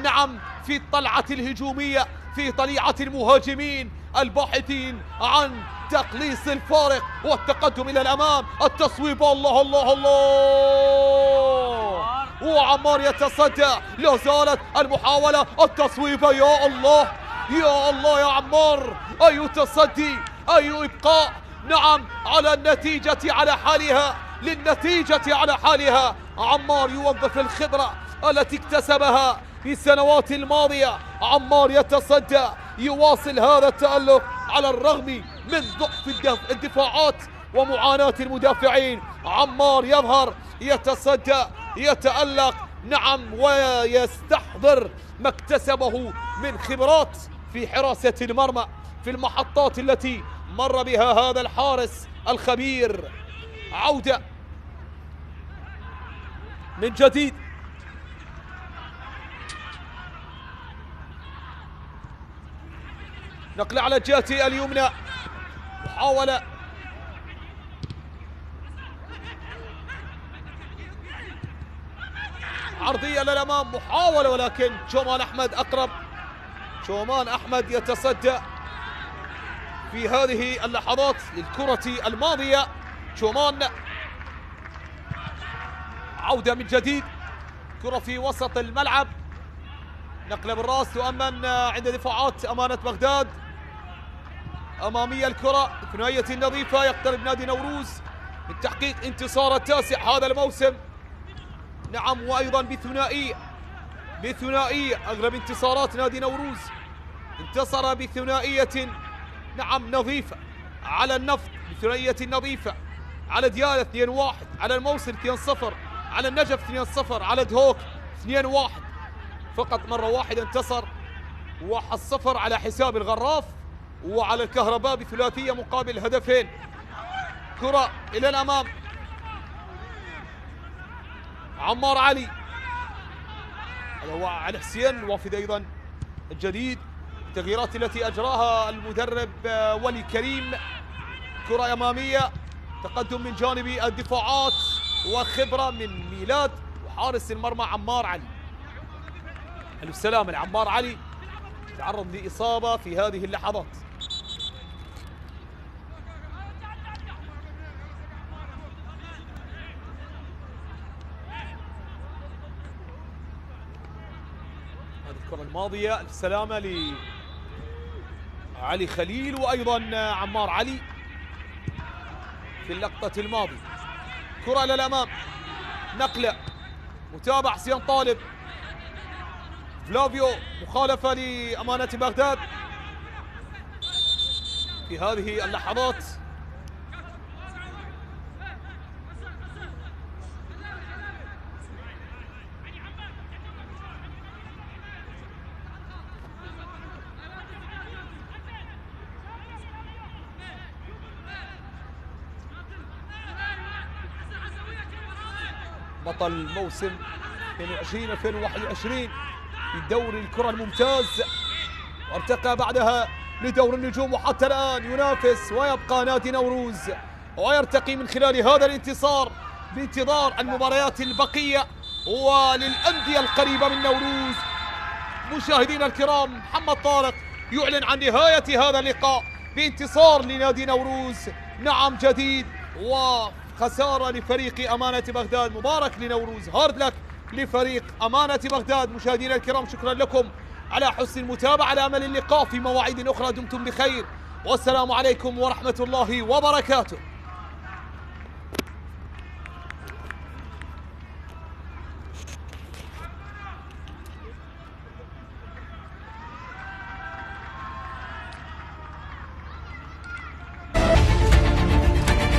نعم في الطلعة الهجومية، في طليعة المهاجمين الباحثين عن تقليص الفارق والتقدم إلى الأمام. التصويب، الله الله الله، وعمار يتصدى، لا زالت المحاولة، التصويبة، يا الله يا الله يا عمار، أي تصدي، أي إبقاء، نعم على النتيجة على حالها، للنتيجة على حالها. عمار يوظف الخبرة التي اكتسبها في السنوات الماضية، عمار يتصدى، يواصل هذا التألق على الرغم من ضعف الدفاعات ومعاناة المدافعين. عمار يظهر، يتصدى، يتألق، نعم ويستحضر ما اكتسبه من خبرات في حراسة المرمى في المحطات التي مر بها هذا الحارس الخبير. عودة من جديد، نقل على الجهة اليمنى، محاولة عرضية للأمام، محاولة ولكن جومان أحمد أقرب. جومان أحمد يتصدى في هذه اللحظات للكرة الماضية. جومان، عودة من جديد، كرة في وسط الملعب، نقلة بالراس تؤمن عند دفاعات أمانة بغداد. أمامية الكرة، ثنائية نظيفة، يقترب نادي نوروز من تحقيق انتصار التاسع هذا الموسم، نعم وأيضا بثنائية أغلب انتصارات نادي نوروز، انتصر بثنائية نعم نظيفة على النفط، بثنائية نظيفة على ديالة 2-1، على الموصل 2-0، على النجف 2-0، على دهوك 2-1. فقط مرة واحدة انتصر 1-0 على حساب الغراف، وعلى الكهرباء بثلاثية مقابل هدفين. كرة إلى الأمام، عمار علي، هذا هو علي حسين الوافد أيضا الجديد، التغييرات التي أجراها المدرب ولي كريم. كرة أمامية، تقدم من جانب الدفاعات وخبرة من ميلاد وحارس المرمى عمار علي. السلام لعمار علي، تعرض لإصابة في هذه اللحظات. هذه الكرة الماضية، السلامة لعلي خليل وأيضا عمار علي في اللقطة الماضية. كرة للأمام، نقلة، متابع حسين طالب، فلافيو، مخالفة لأمانة بغداد في هذه اللحظات. بطل موسم 2020-2021 في دوري الكرة الممتاز، وارتقى بعدها لدور النجوم، وحتى الآن ينافس ويبقى نادي نوروز ويرتقي من خلال هذا الانتصار بانتظار المباريات البقية وللأندية القريبة من نوروز. مشاهدينا الكرام، محمد طارق يعلن عن نهاية هذا اللقاء بانتصار لنادي نوروز، نعم جديد، وخسارة لفريق أمانة بغداد. مبارك لنوروز، هارد لك لفريق أمانة بغداد. مشاهدينا الكرام، شكرا لكم على حسن المتابعة، على أمل اللقاء في مواعيد أخرى، دمتم بخير والسلام عليكم ورحمة الله وبركاته.